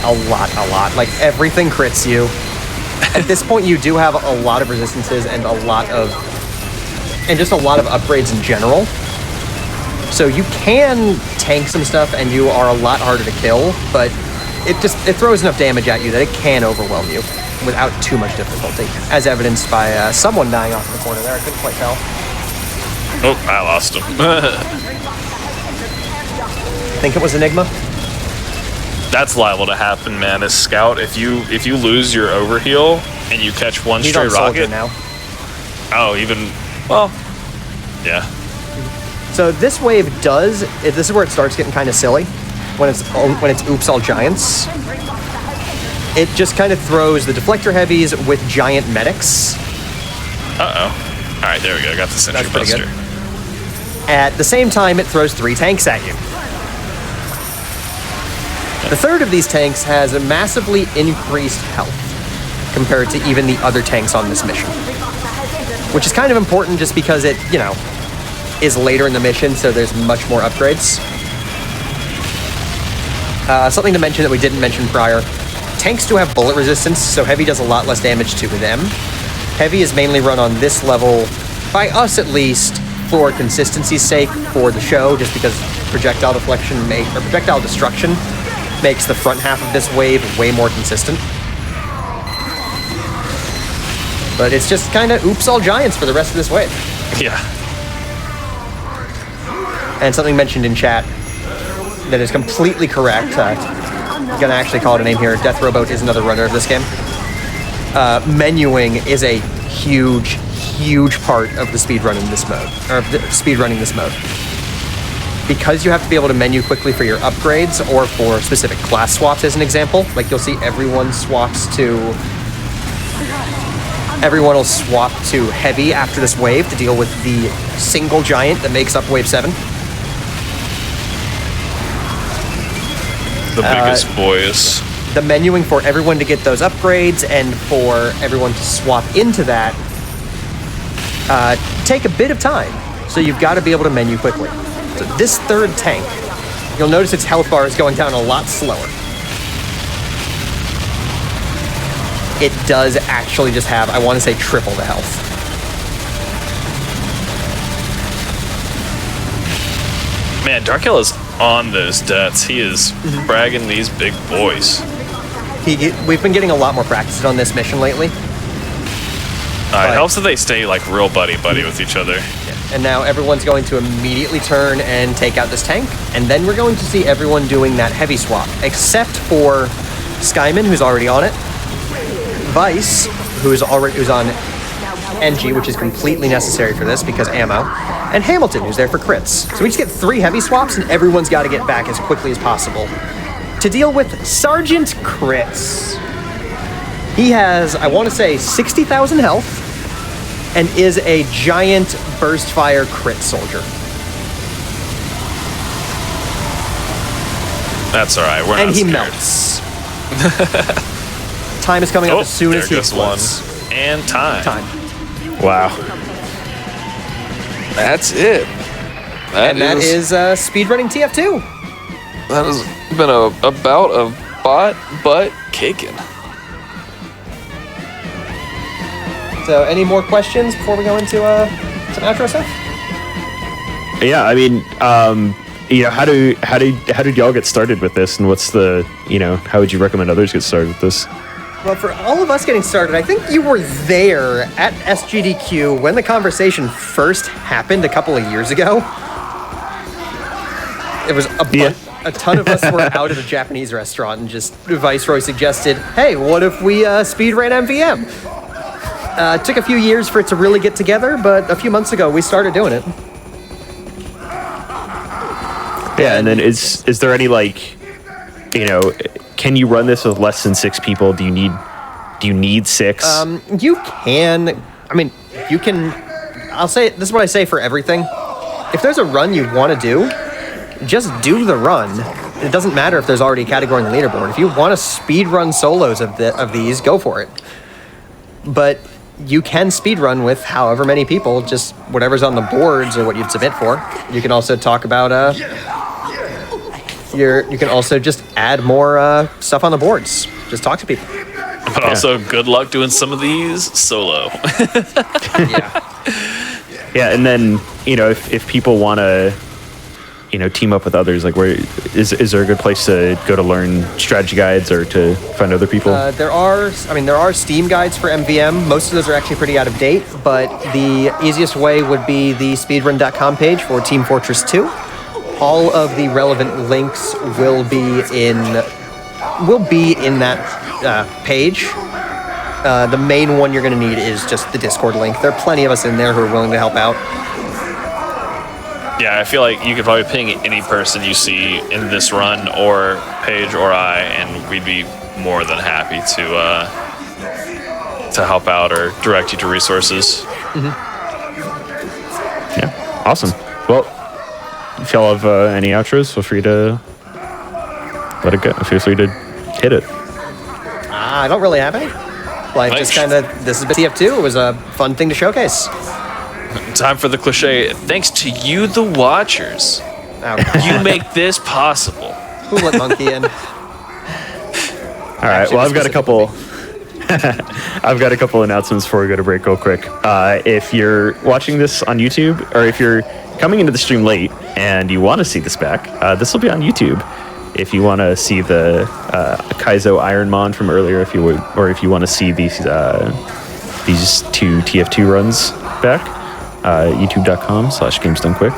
A lot. Like, everything crits you. At this point, you do have a lot of resistances and just a lot of upgrades in general. So you can tank some stuff and you are a lot harder to kill, but it throws enough damage at you that it can overwhelm you without too much difficulty, as evidenced by someone dying off in the corner there. I couldn't quite tell. Oh, I lost him. Think it was Enigma? That's liable to happen, man. As Scout, if you lose your overheal and you catch one He's stray on Soldier rocket now. Oh, yeah. So this wave does. This is where it starts getting kind of silly, when it's oops all giants. It just kind of throws the deflector heavies with giant medics. Uh-oh. All right, there we go. Got the Sentry That's pretty Buster. good. At the same time, it throws 3 tanks at you. The third of these tanks has a massively increased health compared to even the other tanks on this mission, which is kind of important just because it, is later in the mission, so there's much more upgrades. Something to mention that we didn't mention prior. Tanks do have bullet resistance, so Heavy does a lot less damage to them. Heavy is mainly run on this level, by us at least, for consistency's sake for the show, just because projectile destruction makes the front half of this wave way more consistent. But it's just kind of oops all giants for the rest of this wave. Yeah. And something mentioned in chat that is completely correct. I'm gonna actually call it a name here. Death Rowboat is another runner of this game. Menuing is a huge part of the speedrunning this mode. Because you have to be able to menu quickly for your upgrades or for specific class swaps, as an example. Like, you'll see everyone will swap to Heavy after this wave to deal with the single giant that makes up Wave 7. The biggest boys. The menuing for everyone to get those upgrades and for everyone to swap into that take a bit of time. So you've got to be able to menu quickly. So this third tank, you'll notice its health bar is going down a lot slower. It does actually just have, I want to say, triple the health. Man, Dark Hill is on those deaths. He is bragging these big boys. We've been getting a lot more practice on this mission lately. It helps that they stay like real buddy-buddy with each other. And now everyone's going to immediately turn and take out this tank. And then we're going to see everyone doing that heavy swap, except for Skyman, who's already on it, Vice, who's on NG, which is completely necessary for this because ammo, and Hamilton, who's there for crits. So we just get 3 heavy swaps, and everyone's got to get back as quickly as possible to deal with Sergeant Crits. He has, I want to say, 60,000 health and is a giant burst fire crit soldier. That's all right. We're not And he scared. melts. Time is coming up as soon as he there goes one. explodes. And time. Wow. That's it. That is speedrunning TF2. That has been a bout of butt kicking. So, any more questions before we go into some outro stuff? Yeah, I mean, how did y'all get started with this, and what's the, how would you recommend others get started with this? Well, for all of us getting started, I think you were there at SGDQ when the conversation first happened a couple of years ago. It was a ton of us were out at a Japanese restaurant, and just Viceroy suggested, hey, what if we speed ran MVM? It took a few years for it to really get together, but a few months ago we started doing it. Yeah, and then is there any can you run this with less than 6 people? Do you need 6? You can. I mean, you can. I'll say this is what I say for everything. If there's a run you want to do, just do the run. It doesn't matter if there's already a category on the leaderboard. If you want to speed run solos of these, go for it. But you can speed run with however many people, just whatever's on the boards or what you'd submit for. You can also talk about you can also just add more stuff on the boards. Just talk to people. But also, good luck doing some of these solo. Yeah, and then if people want to team up with others, like where is there a good place to go to learn strategy guides or to find other people? There are Steam guides for MVM. Most of those are actually pretty out of date, but the easiest way would be the speedrun.com page for Team Fortress 2. All of the relevant links will be in that page. The main one you're going to need is just the Discord link. There are plenty of us in there who are willing to help out. Yeah, I feel like you could probably ping any person you see in this run, or Paige or I, and we'd be more than happy to help out or direct you to resources. Yeah, awesome. Well, if y'all have any outros, feel free to let it go. Feel free to hit it. I don't really have any. Just kind of, this is TF2. It was a fun thing to showcase. Time for the cliche. Thanks to you, the watchers. You make this possible. Who let Monkey in? All right. Well, I've got a couple. I've got a couple announcements before we go to break real quick. If you're watching this on YouTube, or if you're coming into the stream late and you want to see this back, this will be on YouTube. If you want to see the Kaizo Ironmon from earlier, if you want to see these 2 TF2 runs back, youtube.com/GamesDoneQuick.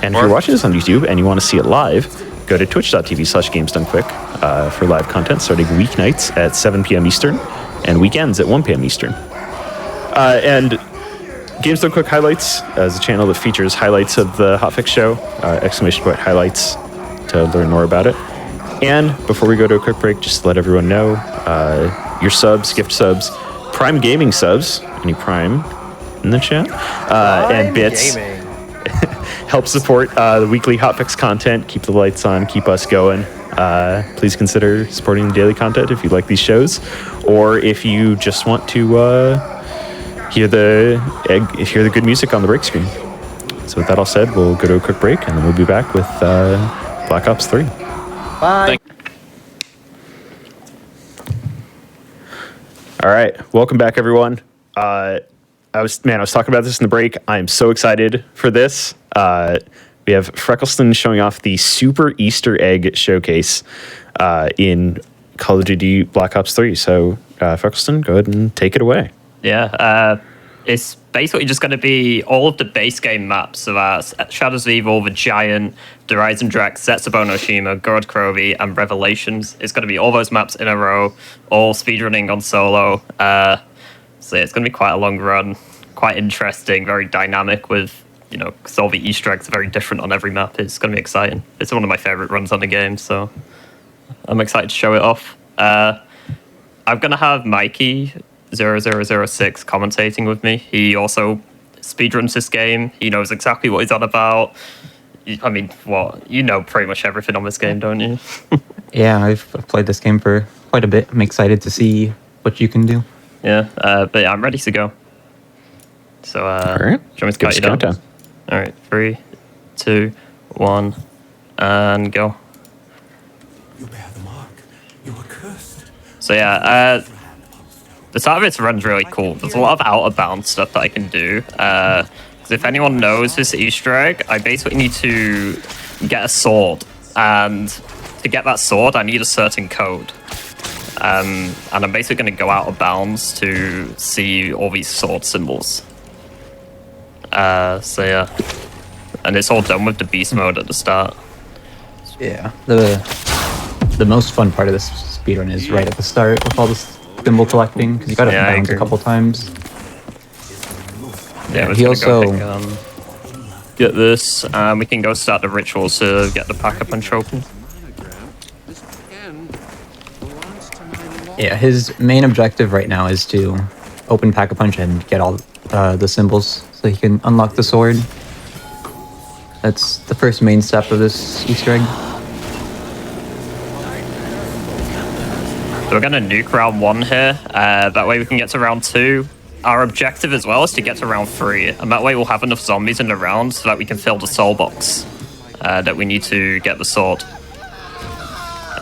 And if you're watching this on YouTube and you want to see it live, go to twitch.tv/GamesDoneQuick for live content starting weeknights at 7 p.m. Eastern and weekends at 1 p.m. Eastern. And Games Done Quick Highlights is a channel that features highlights of the HotFix show, ! Highlights, to learn more about it. And before we go to a quick break, just to let everyone know, your subs, gift subs, Prime Gaming subs, any Prime in the chat, and bits help support the weekly HotFix content, keep the lights on, keep us going. Please consider supporting the daily content if you like these shows, or if you just want to hear the good music on the break screen. So with that all said, we'll go to a quick break, and then we'll be back with Black Ops 3. Bye. All right, welcome back, everyone. I was talking about this in the break. I'm so excited for this. we have Freckleston showing off the Super Easter Egg Showcase in Call of Duty Black Ops 3. So, Freckleston, go ahead and take it away. Yeah, it's basically just going to be all of the base game maps. So that's Shadows of Evil, The Giant, The Rising Drax, Sets of Onoshima, Gorod Krovi, and Revelations. It's going to be all those maps in a row, all speedrunning on solo. So yeah, it's going to be quite a long run, quite interesting, very dynamic with, you know, because all the Easter eggs are very different on every map. It's going to be exciting. It's one of my favorite runs on the game, so I'm excited to show it off. I'm going to have Mikey 0006 commentating with me. He also speedruns this game. He knows exactly what he's on about. I mean, what? You know pretty much everything on this game, don't you? Yeah, I've played this game for quite a bit. I'm excited to see what you can do. Yeah, but yeah, I'm ready to go. So, All right. do you want me to Give count us you a down? countdown. All right, 3, 2, 1, and go. You bear the mark. You are cursed. So yeah, the start of this run's really cool. There's a lot of out of bounds stuff that I can do. Because if anyone knows this Easter egg, I basically need to get a sword, and to get that sword, I need a certain code. And I'm basically going to go out of bounds to see all these sword symbols. So yeah, and it's all done with the beast mode at the start. Yeah. The most fun part of this speedrun is right at the start with all this symbol collecting, because you got to Yeah, I bounce a agree. couple times. Yeah, we're he just gonna also- go pick, get this, and we can go start the rituals to get the pack-a-punch open. Yeah, his main objective right now is to open Pack-a-Punch and get all the symbols so he can unlock the sword. That's the first main step of this Easter egg. So we're gonna nuke round 1 here. That way we can get to round 2. Our objective as well is to get to round 3, and that way we'll have enough zombies in the round so that we can fill the soul box that we need to get the sword.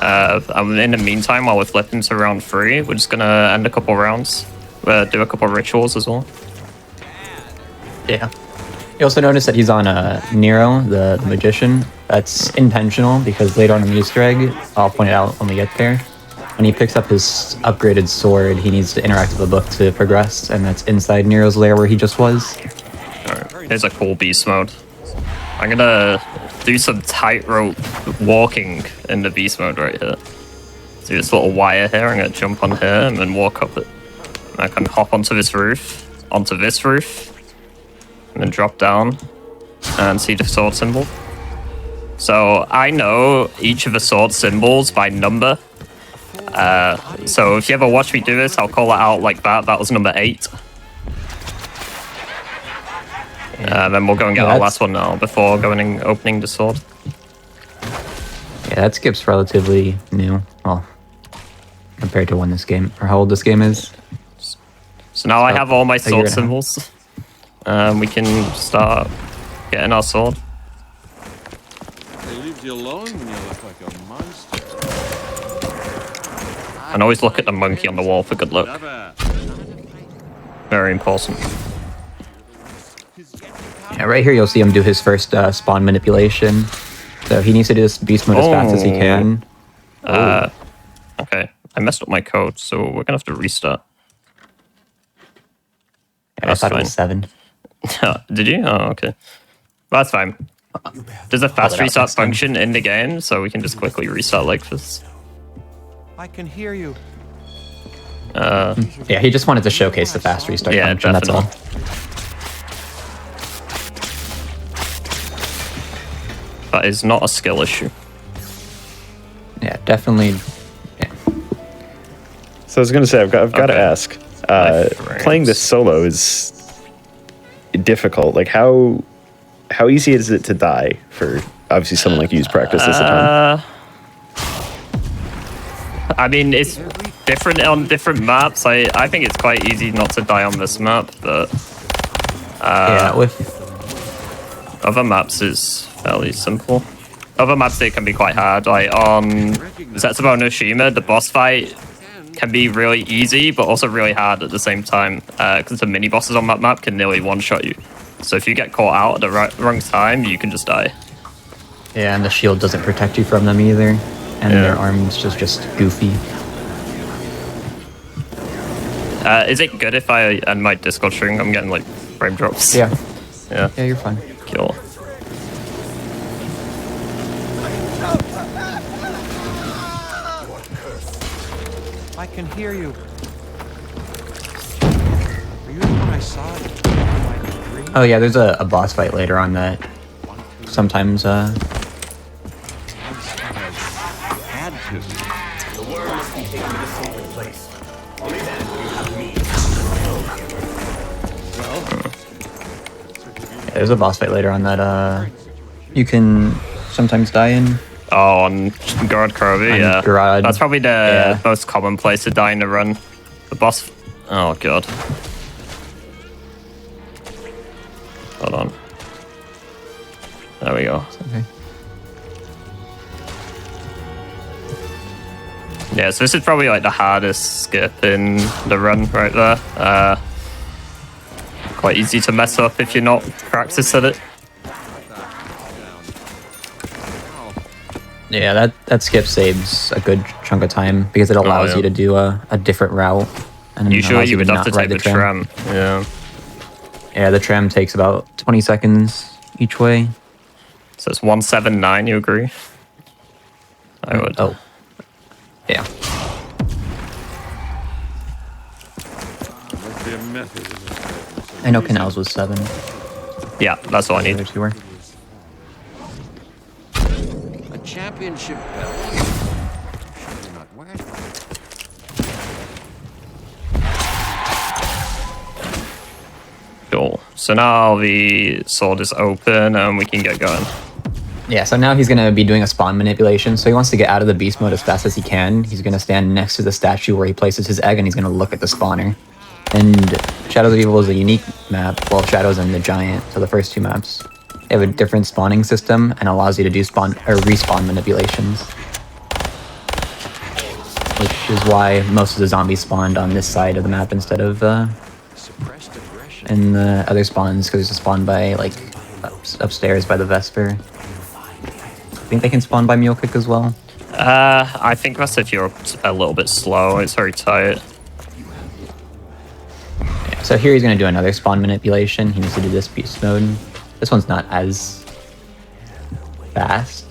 And in the meantime, while we're flipping to round 3, we're just gonna end a couple rounds, do a couple rituals as well. Yeah. You also notice that he's on Nero, the magician. That's intentional because later on in the Easter egg, I'll point it out when we get there. When he picks up his upgraded sword, he needs to interact with the book to progress, and that's inside Nero's lair where he just was. Alright, here's a cool beast mode. I'm gonna do some tightrope walking in the beast mode right here. So this little wire here, I'm gonna jump on here and then walk up it. And I can hop onto this roof, and then drop down and see the sword symbol. So I know each of the sword symbols by number. So if you ever watch me do this, I'll call it out like that. That was number 8. Then we'll go and get our last one now before going and opening the sword. Yeah, that skip's relatively new. Well, compared to when this game, or how old this game is. So now I have all my year sword and a half. symbols. We can start getting our sword. They leave you alone when you look like a monster. And always look at the monkey on the wall for good luck. Never. Very important. Yeah, right here you'll see him do his first spawn manipulation. So he needs to do this beast mode as fast as he can. Okay, I messed up my code, so we're gonna have to restart. Yeah, I thought it was 7. Did you? Oh, okay. That's fine. There's a fast it out restart next time. function in the game, so we can just quickly restart like this. I can hear you. Yeah, he just wanted to showcase the fast restart Yeah, function, that's all. That is not a skill issue. Yeah, definitely. Yeah. So I was going to say, I've got to Okay. ask. My friends. Playing this solo is difficult. Like, how easy is it to die for obviously someone like you's practiced this a ton? I mean, it's different on different maps. I think it's quite easy not to die on this map, but Yeah, with other maps is fairly simple. Other maps, they can be quite hard. Like on Setsubo no Shima, the boss fight can be really easy, but also really hard at the same time. Because the mini bosses on that map can nearly one-shot you. So if you get caught out at the wrong time, you can just die. Yeah, and the shield doesn't protect you from them either. And their arms just goofy. Is it good if I end my Discord stream? I'm getting like frame drops. Yeah. Yeah. Yeah, you're fine. Cool. I can hear you. Are you the one I saw? Oh yeah, there's a boss fight later on that sometimes Had to. The worm must be taken to the sacred place. Only then will you have me. yeah, there's a boss fight later on that you can sometimes die in. Oh, on Guard Kirby, On yeah. Garage, That's probably the yeah. most common place to die in the run. The boss. Oh god. Hold on. There we go. Okay. Yeah, so this is probably like the hardest skip in the run right there. Quite easy to mess up if you're not practiced at it. Yeah, that skip saves a good chunk of time because it allows yeah. you to do a different route. And Usually allows you would to have to not ride take the tram. Yeah. Yeah, the tram takes about 20 seconds each way. So it's 179, you agree? I would. Oh. Yeah. Must be a method in this. I know Canals was 7. Yeah, that's all I The other need. 2 were. A championship belt. Surely not wearing it. Cool. So now the sword is open and we can get going. Yeah, so now he's going to be doing a spawn manipulation. So he wants to get out of the beast mode as fast as he can. He's going to stand next to the statue where he places his egg and he's going to look at the spawner. And Shadows of Evil is a unique map. Well, Shadows and the Giant, so the first 2 maps. They have a different spawning system and allows you to do spawn or respawn manipulations. Which is why most of the zombies spawned on this side of the map instead of Suppressed aggression. in the other spawns, because there's a spawn by like upstairs by the Vesper. I think they can spawn by Mule Kick as well. I think that's if you're a little bit slow. It's very tight. Yeah, so here he's going to do another spawn manipulation. He needs to do this beast mode. This one's not as fast.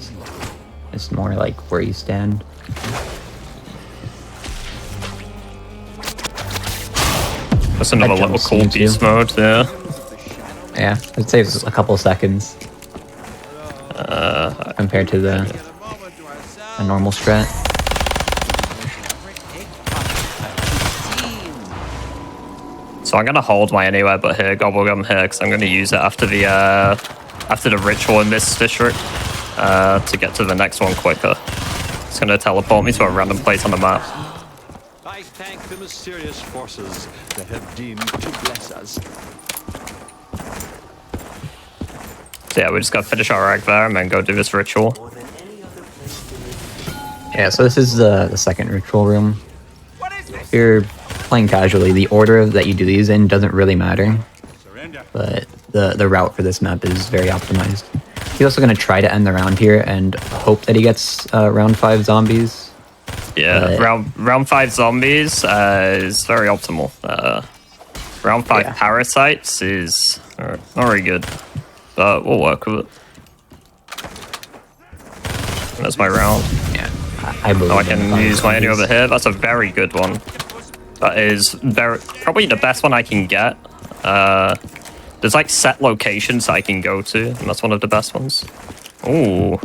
It's more like where you stand. That's another That little jumps cool into. beast mode, yeah. Yeah, it saves a couple seconds compared to the a normal strat. So I'm gonna hold my anywhere but here, Gobblegum here, because I'm gonna use it after the ritual in this district to get to the next one quicker. It's gonna teleport me to a random place on the map. I thank the mysterious forces that have deemed to bless us. So yeah, we just gotta finish our egg there and then go do this ritual. Yeah, so this is the second ritual room. If you're playing casually, the order that you do these in doesn't really matter. But the route for this map is very optimized. He's also going to try to end the round here and hope that he gets round 5 zombies. Yeah, round 5 zombies is very optimal. Round 5 Yeah. parasites is not very good, but we'll work with it. That's my round. Yeah, I believe Oh, I in can 5 use my any zombies. over here. That's a very good one. That is probably the best one I can get. There's like set locations I can go to, and that's one of the best ones. Ooh.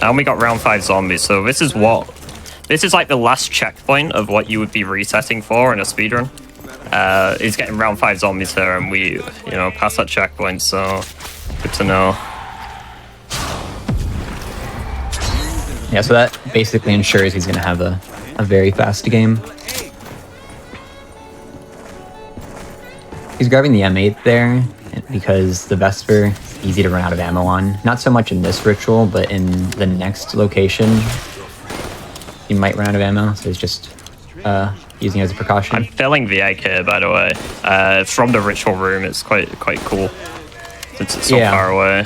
And we got round 5 zombies, so this is like the last checkpoint of what you would be resetting for in a speedrun. Is getting round 5 zombies here, and we, pass that checkpoint, so good to know. Yeah, so that basically ensures he's going to have a very fast game. He's grabbing the M8 there because the Vesper is easy to run out of ammo on. Not so much in this ritual, but in the next location, he might run out of ammo, so he's just using it as a precaution. I'm filling the egg here, by the way. From the ritual room, it's quite cool since it's so far away.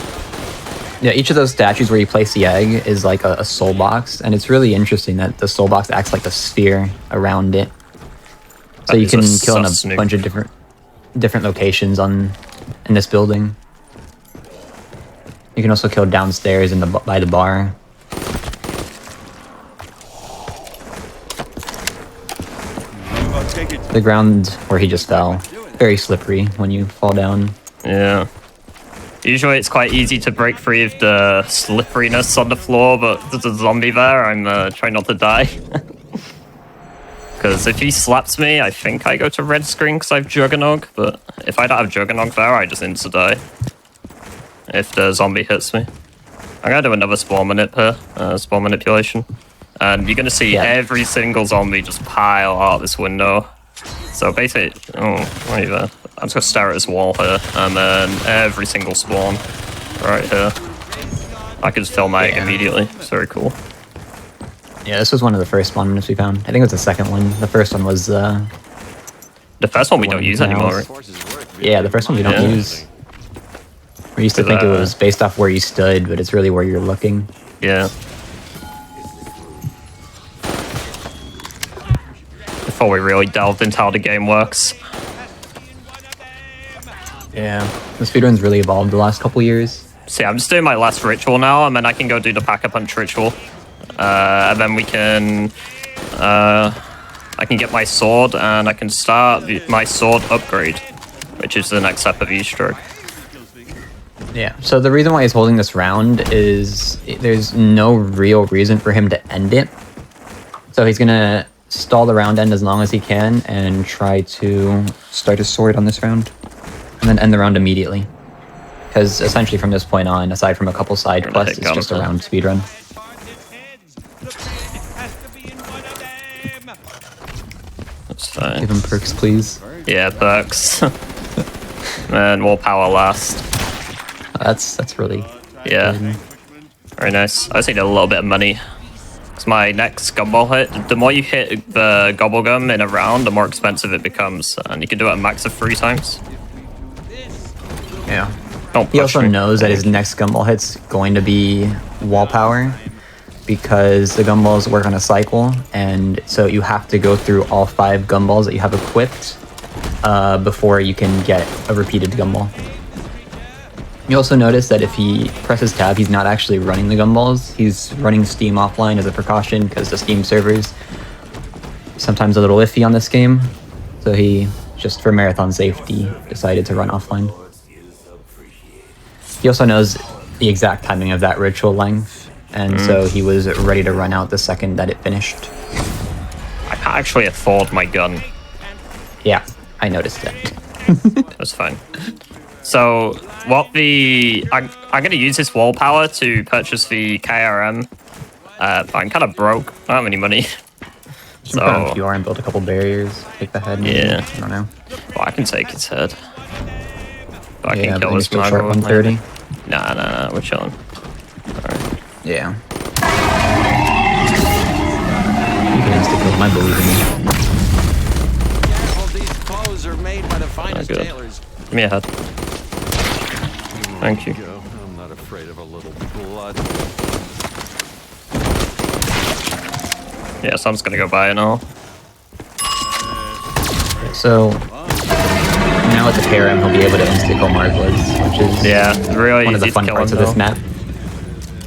Yeah, each of those statues where you place the egg is like a soul box, and it's really interesting that the soul box acts like a sphere around it. So That you is can a kill in a sus nuke. bunch of different locations in this building. You can also kill downstairs by the bar. The ground where he just fell, very slippery when you fall down. Yeah. Usually it's quite easy to break free of the slipperiness on the floor, but there's a zombie there. I'm trying not to die. Because if he slaps me, I think I go to red screen because I have Juggernog, but if I don't have Juggernog there, I just insta-die. If the zombie hits me. I'm going to do another spawn manip here, spawn manipulation. And you're going to see every single zombie just pile out this window. So basically, I'm just going to stare at this wall here, and then every single spawn right here. I can just film my egg immediately. It's very cool. Yeah, this was one of the first spawn we found. I think it was the second one. The first one was the first one we don't use anymore. Right? Yeah, the first one we don't use. We used to think it was based off where you stood, but it's really where you're looking. Yeah. Before we really delved into how the game works. Yeah, the speedrun's really evolved the last couple years. So yeah, I'm just doing my last ritual now, and then I can go do the Pack-a-Punch ritual. And then we can... I can get my sword, and I can start my sword upgrade, which is the next step of Easter egg. Yeah, so the reason why he's holding this round is there's no real reason for him to end it. So he's gonna stall the round end as long as he can and try to start his sword on this round. And then end the round immediately. Because essentially from this point on, aside from a couple side quests, it's just a round speedrun. That's fine. Give him perks, please. Yeah, perks. And more power last. That's really good. Very nice. I just need a little bit of money. Because my next gumball hit, the more you hit the gobble gum in a round, the more expensive it becomes. And you can do it a max of 3 times. Yeah. Don't He also me. knows that his next gumball hit's going to be wall power. Because the gumballs work on a cycle, and so you have to go through all 5 gumballs that you have equipped before you can get a repeated gumball. You also notice that if he presses tab, he's not actually running the gumballs. He's running Steam offline as a precaution because the Steam servers sometimes a little iffy on this game. So he, just for marathon safety, decided to run offline. He also knows the exact timing of that ritual length, and so he was ready to run out the second that it finished. I can't actually afford my gun. Yeah, I noticed that. That's fine. So, I'm going to use this wall power to purchase the KRM. But I'm kind of broke. I don't have any money. So, put on QR and build a couple barriers. Take the head. Yeah. I don't know. Well, I can take his head. But I Yeah, can kill but his still short mago. 130. Nah, we're chilling. Alright. Yeah. You can insta-kill him, I believe in you. These clothes are made by the finest good. tailors. Give me a head. Thank you. I'm not afraid of a little blood. Yeah, so I'm just gonna go buy it now. So, now with the KRM, he'll be able to insta-kill Marblets, which is really one of the easy to fun kill parts him, of this though. map.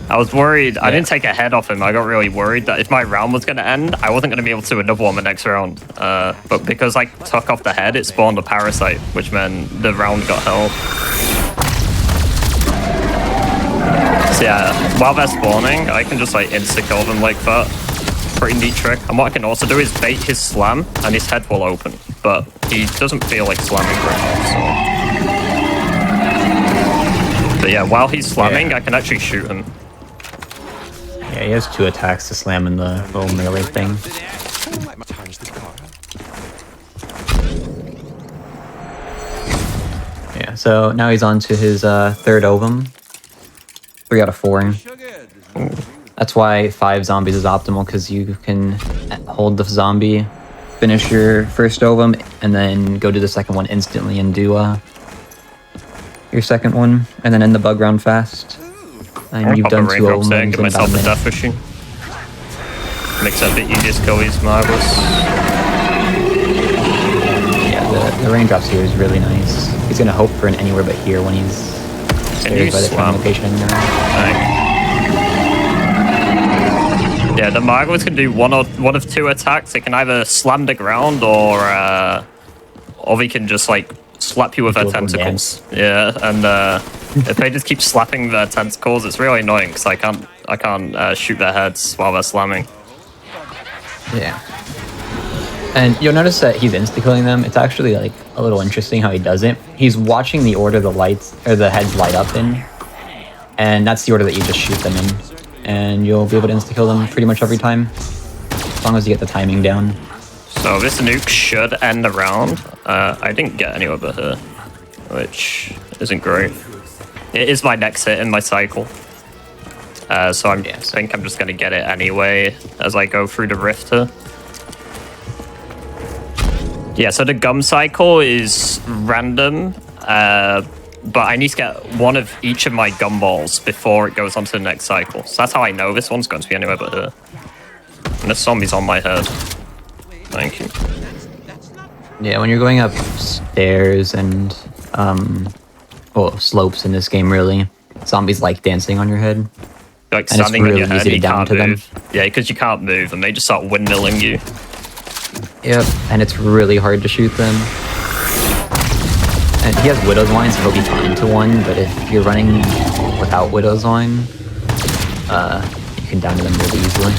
I was worried. I didn't take a head off him. I got really worried that if my round was going to end, I wasn't going to be able to do another one the next round. But because I took off the head, it spawned a parasite, which meant the round got held. So yeah, while they're spawning, I can just like insta-kill them like that. Pretty neat trick. And what I can also do is bait his slam, and his head will open. But he doesn't feel like slamming for enough, so... But yeah, while he's slamming, I can actually shoot him. Yeah, he has 2 attacks to slam in the little melee thing. Yeah, so now he's on to his 3rd ovum. 3 out of 4. That's why 5 zombies is optimal, because you can hold the zombie, finish your first ovum, and then go to the second one instantly and do your second one, and then end the bug round fast. And you've done 2 raindrops there and omens get in about myself a a minute. death machine. Makes it a bit easier to kill these marbles. Yeah, the raindrops here is really nice. He's gonna hope for an anywhere but here when he's scared by the turn location in there. Yeah, the marbles can do one of 2 attacks. They can either slam the ground or they can just like slap you with their tentacles. Yeah, and if they just keep slapping their tentacles, it's really annoying because I can't shoot their heads while they're slamming. Yeah. And you'll notice that he's insta-killing them. It's actually like a little interesting how he does it. He's watching the order the lights or the heads light up in, and that's the order that you just shoot them in, and you'll be able to insta-kill them pretty much every time, as long as you get the timing down. So this nuke should end the round. I didn't get anywhere but her, which isn't great. It is my next hit in my cycle. So I think I'm just going to get it anyway as I go through the rift here. Yeah, so the gum cycle is random, but I need to get one of each of my gumballs before it goes on to the next cycle. So that's how I know this one's going to be anywhere but her. And the zombie's on my head. Thank you. Yeah, when you're going up stairs and, well, slopes in this game, really, zombies like dancing on your head. Like and standing it's really on your head, easy to you down can't to move. them. Yeah, because you can't move, and they just start windmilling you. Yep, and it's really hard to shoot them. And he has Widow's Line, so he'll be fine to one, but if you're running without Widow's Line, you can down to them really easily.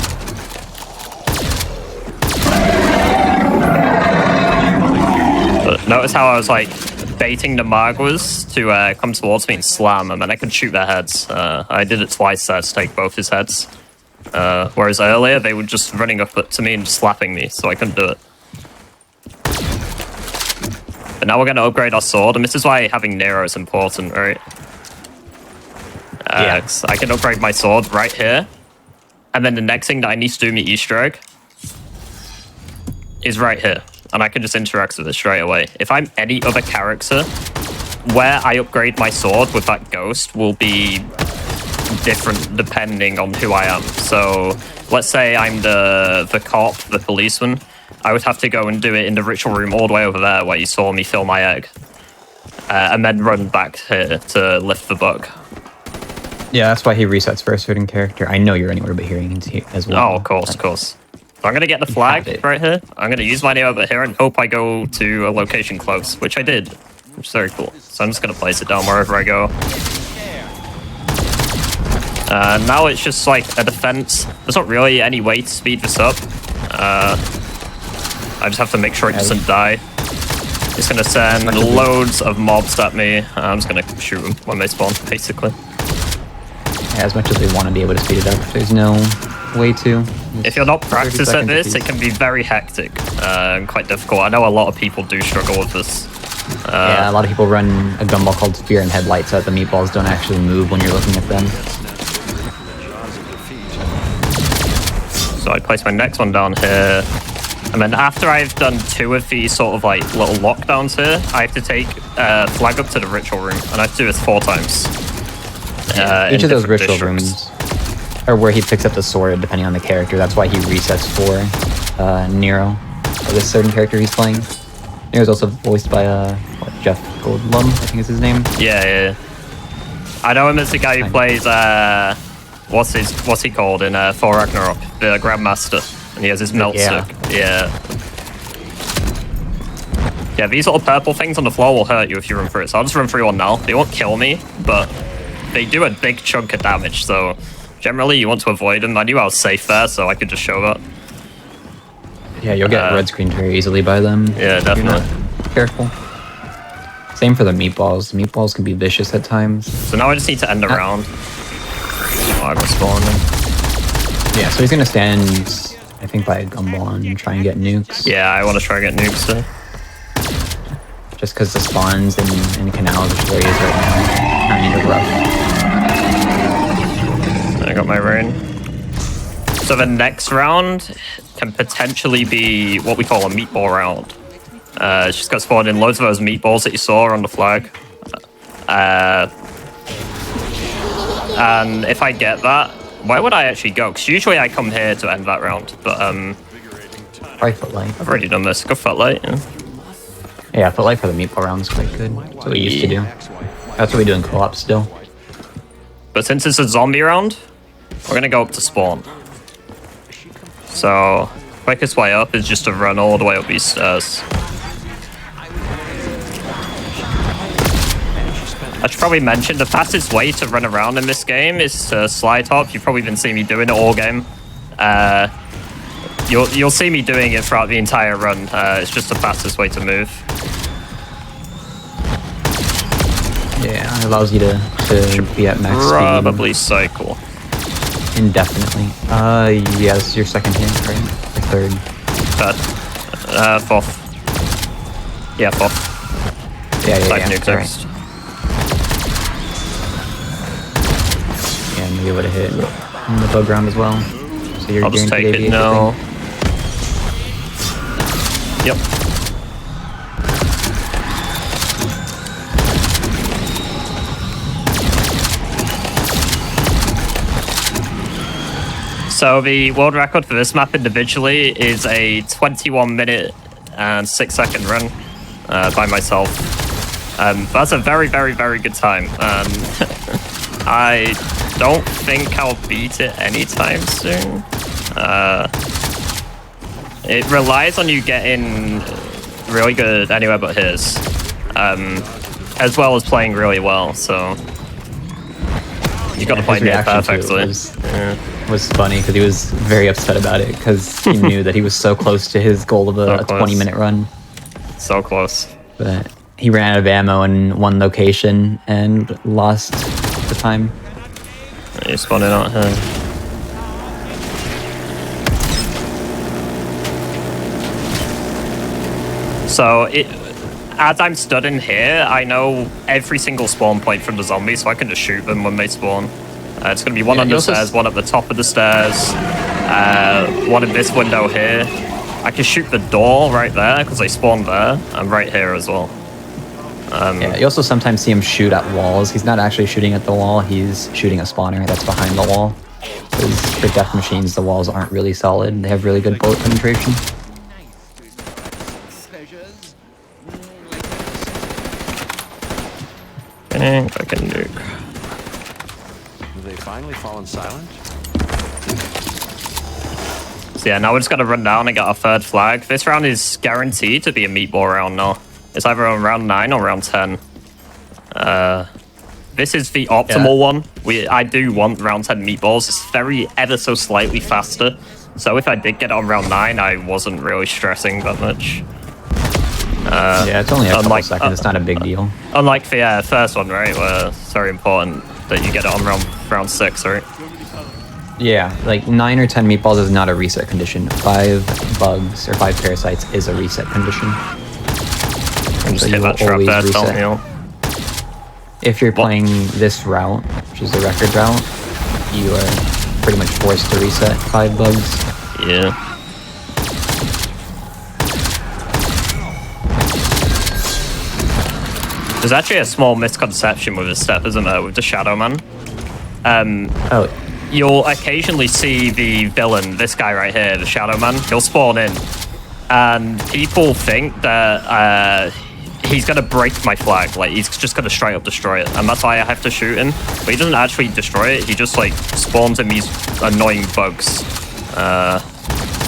But notice how I was like baiting the Magwas to come towards me and slam them, and I could shoot their heads. I did it twice to take both his heads. Whereas earlier, they were just running up to me and slapping me, so I couldn't do it. But now we're going to upgrade our sword, and this is why having Nero is important, right? Yeah. 'Cause I can upgrade my sword right here, and then the next thing that I need to do in the Easter egg is right here, and I can just interact with it straight away. If I'm any other character, where I upgrade my sword with that ghost will be different depending on who I am. So let's say I'm the cop, the policeman. I would have to go and do it in the ritual room all the way over there where you saw me fill my egg. And then run back here to lift the bug. Yeah, that's why he resets for a certain character. I know you're anywhere but here as well. Oh, of course, of course. So I'm going to get the flag right here. I'm going to use my name over here and hope I go to a location close, which I did, which is very cool. So I'm just going to place it down wherever I go. Now it's just like a defense. There's not really any way to speed this up. I just have to make sure it doesn't die. It's going to send loads of mobs at me. I'm just going to shoot them when they spawn, basically. Yeah, as much as we want to be able to speed it up, there's no way to. If you're not practiced at this, it can be very hectic and quite difficult. I know a lot of people do struggle with this. Yeah, a lot of people run a gumball called Spear and Headlight so that the meatballs don't actually move when you're looking at them. So I place my next one down here. And then after I've done 2 of these sort of like little lockdowns here, I have to take flag up to the ritual room. And I have to do this 4 times. Each of those ritual rooms are where he picks up the sword depending on the character. That's why he resets for Nero, or this certain character he's playing. Nero's also voiced by Jeff Goldblum, I think is his name. Yeah. I know him as the guy who plays what's he called in Thor Ragnarok, the Grandmaster, and he has his melt stick. Yeah, these little purple things on the floor will hurt you if you run through it. So I'll just run through one now. They won't kill me, but they do a big chunk of damage. So generally, you want to avoid them. I knew I was safe there, so I could just show that. Yeah, you'll get red screened very easily by them. Yeah, definitely. Careful. Same for the meatballs. The meatballs can be vicious at times. So now I just need to end the round. Oh, I was spawning. Yeah, so he's gonna stand, I think, by a gumball and try and get nukes. Yeah, I want to try and get nukes too. Just because the spawns in canals, which is where he is right now, kind of rough. I got my rain. So the next round can potentially be what we call a meatball round. It's just got spawned in loads of those meatballs that you saw on the flag. And if I get that, where would I actually go? Because usually I come here to end that round, but Probably Footlight. I've already done this. Go Footlight. Yeah. Yeah, Footlight for the meatball round is quite good. That's what we used to do. That's what we do in co-op still. But since it's a zombie round, we're gonna go up to spawn. So quickest way up is just to run all the way up these stairs. I should probably mention the fastest way to run around in this game is to slide hop. You've probably been seeing me doing it all game. You'll see me doing it throughout the entire run. It's just the fastest way to move. Yeah, it allows you to be at max Probably cycle. speed indefinitely. Yeah, this is your second hit, right? Or third? Third. Fourth. Yeah, fourth. Yeah, Side nuke that's right. next. Yeah, and you would have hit in the bug round as well. So you're I'll just take guaranteed it 88, I now. think. Yep. So the world record for this map individually is a 21-minute and 6-second run by myself. That's a very, very, very good time. I don't think I'll beat it anytime soon. It relies on you getting really good anywhere but his, as well as playing really well. So you got to play near perfectly. Was funny because he was very upset about it because he knew that he was so close to his goal of a 20-minute run. So close. But he ran out of ammo in one location and lost the time. You're spawning out here. So as I'm stood in here, I know every single spawn point from the zombies, so I can just shoot them when they spawn. It's going to be one on the stairs, one at the top of the stairs, one in this window here. I can shoot the door right there because they spawned there, and right here as well. Yeah, you also sometimes see him shoot at walls. He's not actually shooting at the wall, he's shooting a spawner that's behind the wall. Because for death machines, the walls aren't really solid. They have really good bullet penetration. I can nuke. Have they finally fallen silent? So yeah, now we're just going to run down and get our third flag. This round is guaranteed to be a meatball round now. It's either on round 9 or round 10. This is the optimal one. I do want round 10 meatballs. It's very ever so slightly faster. So if I did get it on round 9, I wasn't really stressing that much. Yeah, it's only a couple seconds. It's not a big deal. Unlike the first one, right? Where it's very important that you get it on round 6, right? Yeah, like 9 or 10 meatballs is not a reset condition. 5 bugs or 5 parasites is a reset condition. Just hit that trap there, tell me. If you're playing this route, which is the record route, you are pretty much forced to reset 5 bugs. Yeah. There's actually a small misconception with this step, isn't there, with the Shadow Man? You'll occasionally see the villain, this guy right here, the Shadow Man. He'll spawn in, and people think that he's gonna break my flag. Like, he's just gonna straight up destroy it, and that's why I have to shoot him. But he doesn't actually destroy it. He just like spawns in these annoying bugs that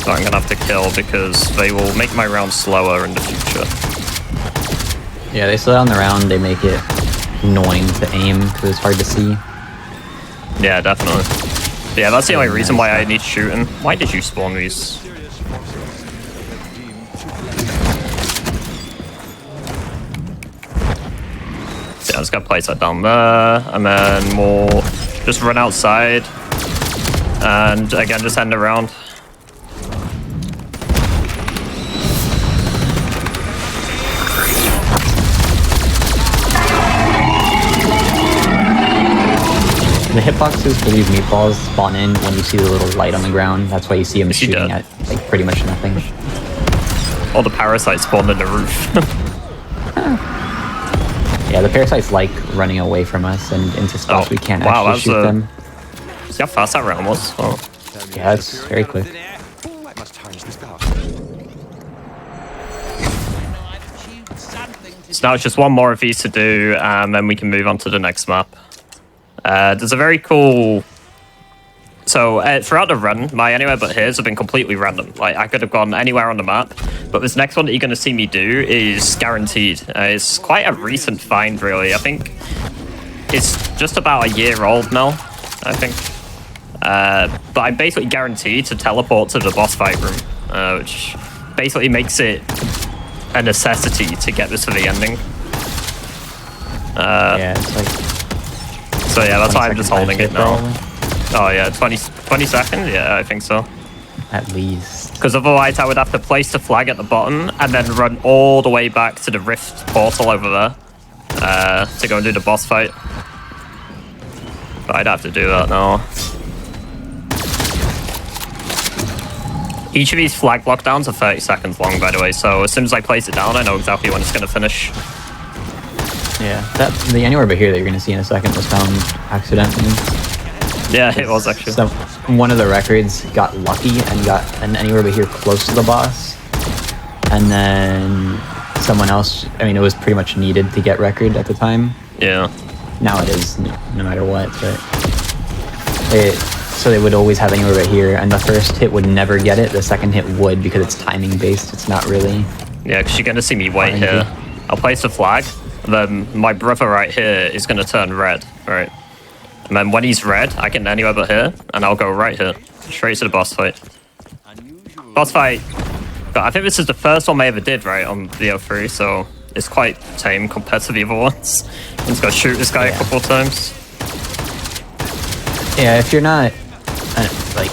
I'm gonna have to kill because they will make my round slower in the future. Yeah, they slow down the round. They make it annoying to aim because it's hard to see. Yeah, definitely. Yeah, that's the only reason why I need to shoot him. Why did you spawn these? Yeah, I just gotta place that down there, and then we'll just run outside, and again, just end around. The hitboxes for these meatballs spawn in when you see the little light on the ground. That's why you see them shooting at like pretty much nothing. All the parasites spawned in the roof. Yeah, the parasites like running away from us and into spots we can't actually shoot them. See how fast that round was? Oh. Yeah, it's very quick. I must harness this power. So now it's just one more of these to do, and then we can move on to the next map. There's a very cool... So throughout the run, my anywhere but here's have been completely random. Like I could have gone anywhere on the map, but this next one that you're going to see me do is guaranteed. It's quite a recent find, really. I think it's just about a year old now, I think. But I'm basically guaranteed to teleport to the boss fight room, which basically makes it a necessity to get this to the ending. Yeah, it's like... So yeah, that's why I'm just holding it now. Probably. Oh yeah, 20 seconds? Yeah, I think so. At least. Because otherwise I would have to place the flag at the bottom and then run all the way back to the rift portal over there to go and do the boss fight. But I'd have to do that now. Each of these flag blockdowns are 30 seconds long, by the way, so as soon as I place it down, I know exactly when it's going to finish. Yeah, the anywhere but here that you're going to see in a second was found accidentally. Yeah, it was actually. So one of the records got lucky and got an anywhere but here close to the boss. And then someone else, I mean, it was pretty much needed to get record at the time. Yeah. Now it is, no matter what, but... So they would always have anywhere but here, and the first hit would never get it, the second hit would, because it's timing based, it's not really... Yeah, because you're going to see me wait here. I'll place the flag, then my brother right here is going to turn red, right? And then when he's red, I can anywhere but here, and I'll go right here, straight to the boss fight. Boss fight, but I think this is the first one I ever did, right, on VO3, so it's quite tame compared to the other ones. I'm just going to shoot this guy a couple of times. Yeah, if you're not, like,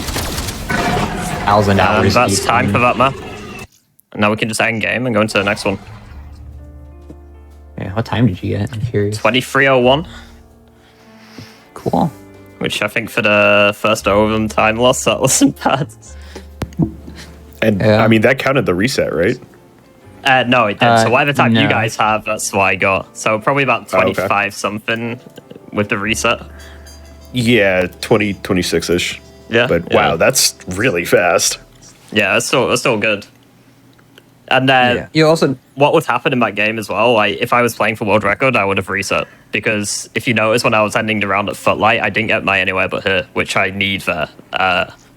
thousand hours that's deep, time for that map. And now we can just end game and go into the next one. Yeah, what time did you get? I'm curious. 23:01. Cool. Which I think for the first overm time loss, that wasn't bad. And I mean, that counted the reset, right? No, it did. So whatever time no. you guys have, that's what I got. So probably about 25 something with the reset. Yeah, 26-ish. Yeah. But wow, that's really fast. Yeah, that's still good. And then You also... what would happen in that game as well, like if I was playing for world record, I would have reset. Because if you notice, when I was ending the round at Footlight, I didn't get my anywhere but here, which I need there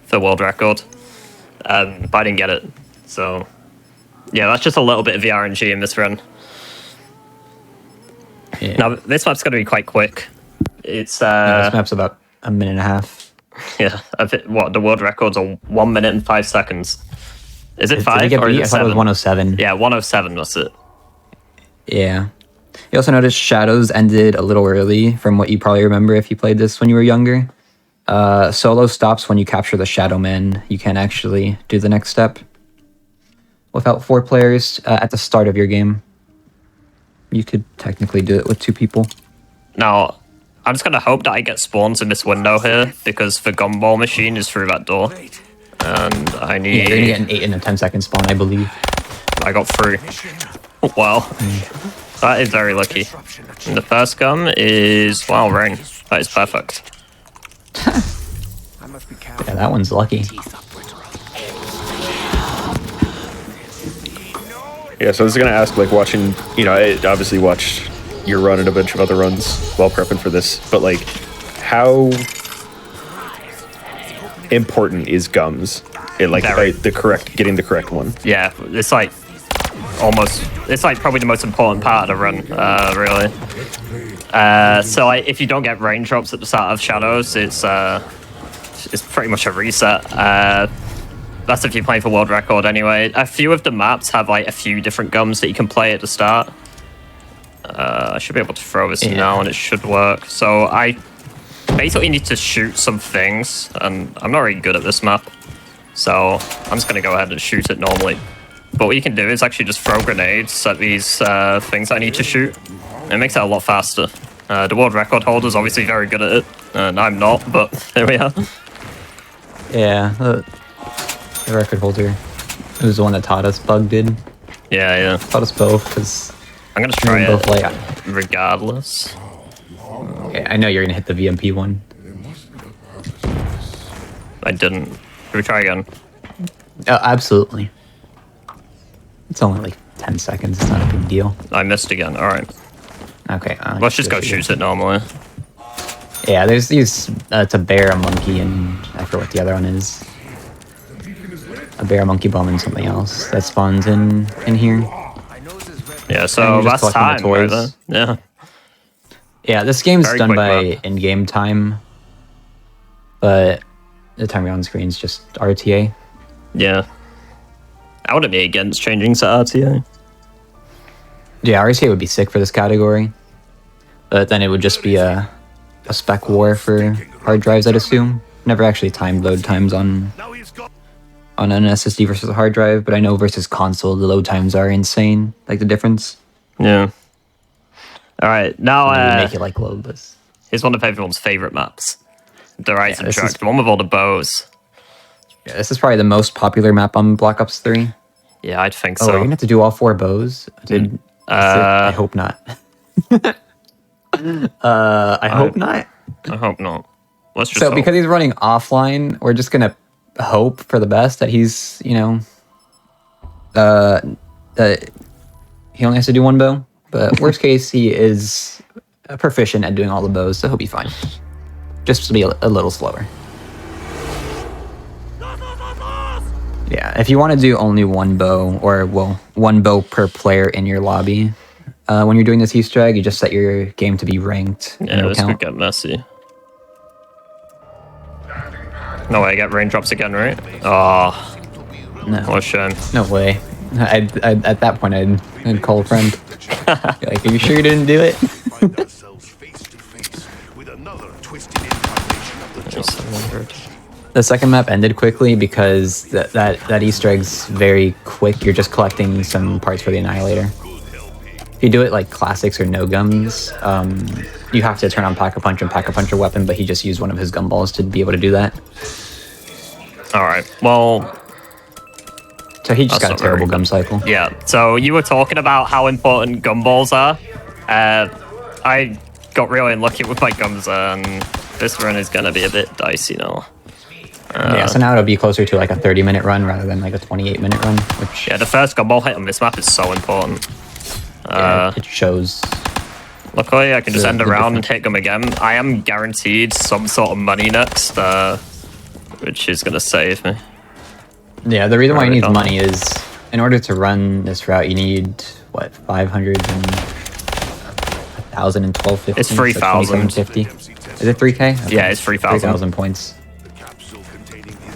for world record. But I didn't get it. So yeah, that's just a little bit of the RNG in this run. Yeah. Now this map's going to be quite quick. It's this map's about a minute and a half. Yeah, what the world record's on 1 minute and 5 seconds. Is it 5 Did or is I it thought it 7? was 107. Yeah, 107. That's it. Yeah. You also noticed Shadows ended a little early from what you probably remember if you played this when you were younger. Solo stops when you capture the Shadow Man. You can actually do the next step without 4 players at the start of your game. You could technically do it with 2 people. Now, I'm just going to hope that I get spawns in this window here, because the gumball machine is through that door. And I need... Yeah, you're going to get an 8 and a 10-second spawn, I believe. I got 3. Wow. That is very lucky. And the first gun is... Wow, rain. That is perfect. Yeah, that one's lucky. Yeah, so I was going to ask, like, watching, you know, I obviously watched your run and a bunch of other runs while prepping for this, but, like, how important is gums in, like, getting the correct one? Yeah, it's like it's like probably the most important part of the run, really. So like, if you don't get raindrops at the start of Shadows, it's pretty much a reset. That's if you're playing for world record anyway. A few of the maps have like a few different gums that you can play at the start. I should be able to throw this now and it should work. So I basically need to shoot some things, and I'm not really good at this map. So I'm just going to go ahead and shoot it normally. But what you can do is actually just throw grenades at these things I need to shoot. It makes it a lot faster. The world record holder is obviously very good at it, and I'm not, but there we are. Yeah, the record holder. It was the one that taught us. Bug did. Yeah. Taught us both, because I'm gonna try both it like. regardless. Okay, I know you're gonna hit the VMP one. I didn't. Can we try again? Oh, absolutely. It's only like 10 seconds. It's not a big deal. I missed again. All right. Okay. Let's just go shoot it normally. Yeah, there's these. It's a bear, a monkey, and I forget what the other one is. A bear, a monkey bomb, and something else that spawns in here. Yeah. So And you're just last time, collecting the right toys. then. Yeah. Yeah, this game's Very done quick by map. in-game time, but the time you're on screen is just RTA. Yeah. I wouldn't be against changing to RTA. Yeah, RTA would be sick for this category, but then it would just be a spec war for hard drives, I'd assume. Never actually timed load times on an SSD versus a hard drive, but I know versus console, the load times are insane, like the difference. Yeah. All right. Now, And they would make it like loadless. here's one of everyone's favorite maps. The Rise and this Track, is- the one with all the bows. Yeah, this is probably the most popular map on Black Ops 3. Yeah, I'd think Oh, so. you're gonna have to do all 4 bows? I hope not. I hope not. I hope not. Let's just So hope. because he's running offline, we're just gonna hope for the best that he's, he only has to do 1 bow. But worst case, he is proficient at doing all the bows, so he'll be fine. Just to be a little slower. Yeah, if you want to do only 1 bow, or well, 1 bow per player in your lobby, when you're doing this Easter egg, you just set your game to be ranked. Yeah, no this count. could get messy. No way, I get raindrops again, right? Oh, No. what a shame. No way. At that point, I'd call a friend. Be like, are you sure you didn't do it? Find ourselves face to face with another twisted incarnation of the Just jungle. 700. The second map ended quickly because that Easter egg's very quick. You're just collecting some parts for the Annihilator. If you do it like classics or no gums, you have to turn on Pack-a-Punch and Pack-a-Punch a weapon, but he just used one of his gumballs to be able to do that. All right. Well, So he just That's got a not very terrible good. gum cycle. yeah. So you were talking about how important gumballs are. I got really unlucky with my gums, and this run is gonna be a bit dicey now. Yeah, so now it'll be closer to like a 30-minute run rather than like a 28-minute run, which Yeah, the first gumball hit on this map is so important. it shows. Luckily, I can just The- end the around and difference. hit them again. I am guaranteed some sort of money next, which is gonna save me. Yeah, the reason why you Already need done. money is in order to run this route, you need what 500 and 1,000 and 1250. It's 3,000. 750. Is it 3K? Okay. Yeah, it's 3,000. 3,000 points.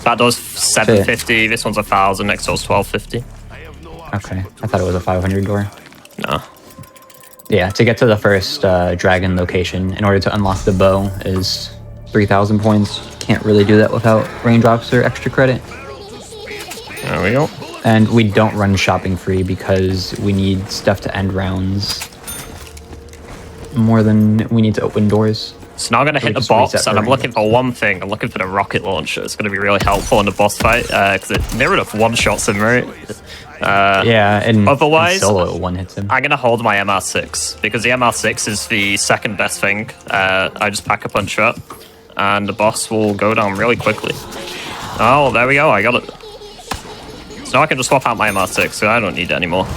That does 750. This one's 1,000. Next door's 1250. Okay, I thought it was a 500 door. No. Yeah, to get to the first dragon location, in order to unlock the bow, is 3,000 points. Can't really do that without raindrops or extra credit. There we go. And we don't run shopping free because we need stuff to end rounds more than we need to open doors. So now I'm gonna hit the just box, reset and the I'm looking for one thing. I'm looking for the rocket launcher. It's gonna be really helpful in the boss fight because it near enough one-shots him, right? Yeah, and Otherwise, and solo one hits him. I'm gonna hold my MR6 because the MR6 is the second best thing. I just pack a punch up, and the boss will go down really quickly. Oh, there we go. I got it. So now I can just swap out my MR6, so I don't need it anymore.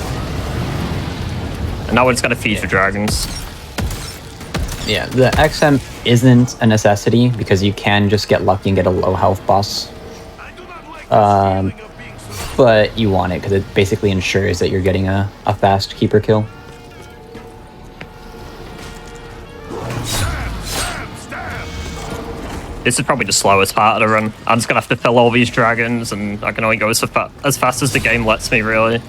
And now we're just gonna feed for dragons. Yeah, the XM isn't a necessity because you can just get lucky and get a low health boss. But you want it because it basically ensures that you're getting a fast keeper kill. This is probably the slowest part of the run. I'm just gonna have to fill all these dragons, and I can only go as fast as the game lets me, really.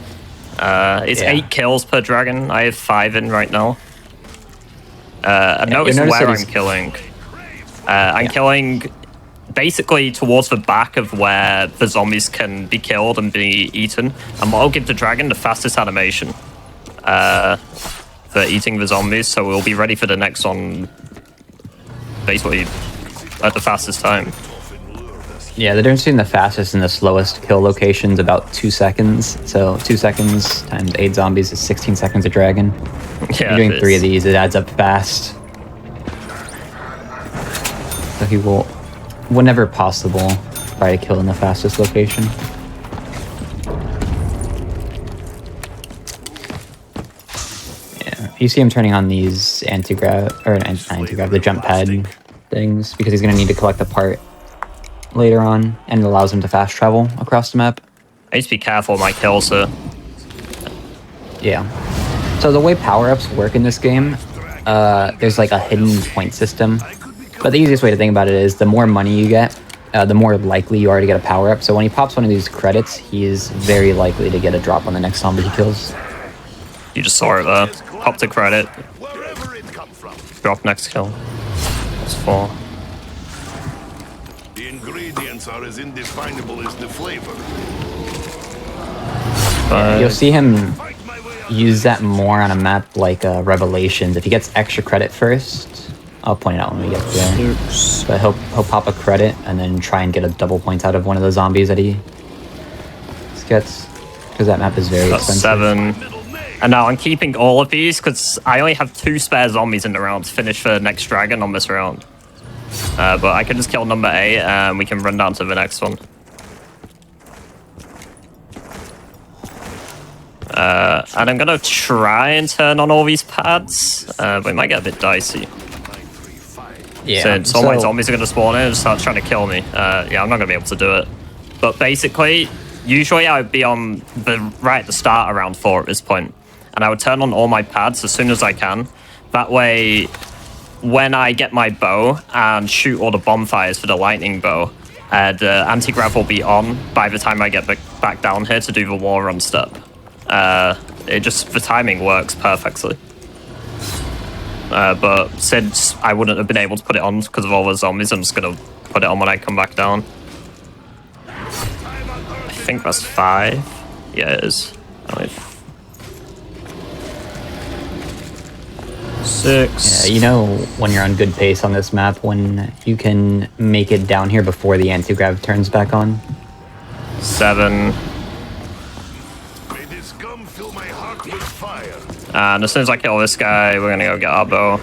It's Yeah. 8 kills per dragon. I have 5 in right now. And notice notice where that I'm he's- killing. I'm killing basically towards the back of where the zombies can be killed and be eaten. And I'll give the dragon the fastest animation for eating the zombies, so we'll be ready for the next one basically at the fastest time. Yeah, the difference between the fastest and the slowest kill location is about 2 seconds. So 2 seconds times 8 zombies is 16 seconds a dragon. Yeah, You're doing 3 of these, it adds up fast. So he will, whenever possible, try to kill in the fastest location. Yeah, you see him turning on these anti-grav, or not anti-grav, the jump pad things, because he's going to need to collect the part later on, and it allows him to fast travel across the map. I need to be careful with my kills, sir. Yeah. So the way power-ups work in this game, there's like a hidden point system. But the easiest way to think about it is the more money you get, the more likely you are to get a power-up. So when he pops one of these credits, he is very likely to get a drop on the next zombie he kills. You just saw it there. Popped a credit. Drop next kill. That's 4. The ingredients are as indefinable as the flavor. You'll see him use that more on a map like Revelations. If he gets extra credit first, I'll point it out when we get there. But he'll pop a credit and then try and get a double point out of one of the zombies that he gets, because that map is very expensive. 7. And now I'm keeping all of these because I only have 2 spare zombies in the round to finish the next dragon on this round. But I can just kill number 8 and we can run down to the next one. And I'm gonna try and turn on all these pads, but it might get a bit dicey. Yeah. Since all my zombies are gonna spawn in and start trying to kill me. Yeah, I'm not gonna be able to do it. But basically, usually I would be on right at the start around 4 at this point, and I would turn on all my pads as soon as I can. That way, when I get my bow and shoot all the bonfires for the lightning bow, the anti-grav will be on by the time I get back down here to do the wall run step. The timing works perfectly. But since I wouldn't have been able to put it on because of all the zombies, I'm just gonna put it on when I come back down. I think that's 5. Yeah, it is. 6. Yeah, you know when you're on good pace on this map, when you can make it down here before the anti-grav turns back on. 7. And as soon as I kill this guy, we're gonna go get our bow.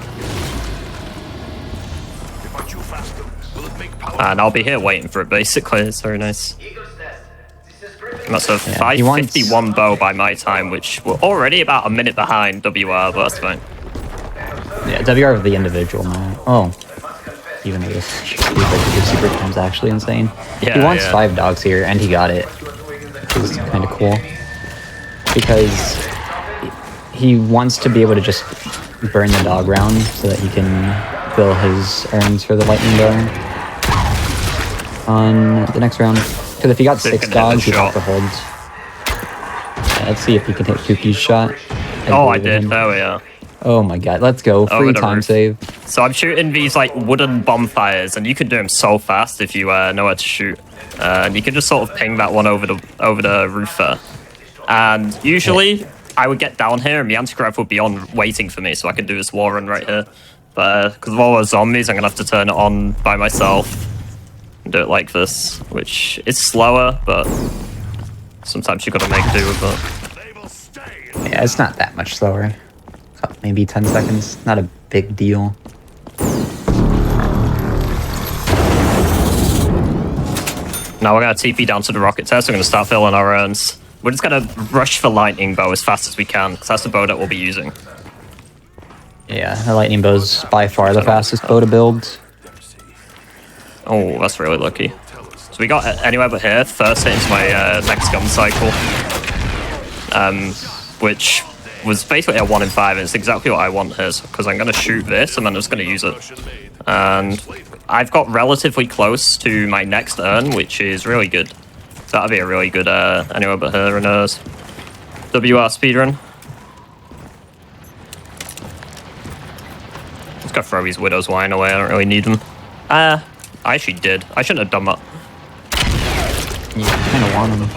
And I'll be here waiting for it, basically. It's very nice. And that's a 551 bow by my time, which we're already about a minute behind WR, but that's fine. Yeah, WR of the individual now. Oh. Even though this super time's actually insane. Yeah, he wants 5 dogs here, and he got it. Which is kind of cool. Because he wants to be able to just burn the dog round so that he can fill his urns for the lightning bow on the next round. Because if he got 6 dogs, he'd have to hold. Yeah, let's see if he can hit Kuki's shot. Oh, I did. There we are. Oh my god, let's go. Free time save. So I'm shooting these like wooden bonfires, and you can do them so fast if you know where to shoot. And you can just sort of ping that one over the roof there. And usually I would get down here and the anti-grav would be on waiting for me so I could do this wall run right here. But because of all those zombies, I'm going to have to turn it on by myself and do it like this, which is slower, but sometimes you've got to make do with it. Yeah, it's not that much slower. Maybe 10 seconds. Not a big deal. Now we're going to TP down to the rocket test. We're going to start filling our urns. We're just going to rush for lightning bow as fast as we can, because that's the bow that we'll be using. Yeah, the lightning bow's by far the fastest bow to build. Oh, that's really lucky. So we got anywhere but here. First hit into my next gun cycle. Which was basically a 1 in 5, and it's exactly what I want here, because I'm going to shoot this, and then I'm just going to use it. And I've got relatively close to my next urn, which is really good. So that'll be a really good anywhere but here and WR speedrun. Just gotta throw these Widow's Wine away, I don't really need them. I actually did. I shouldn't have done that. Yeah, I kind of want them.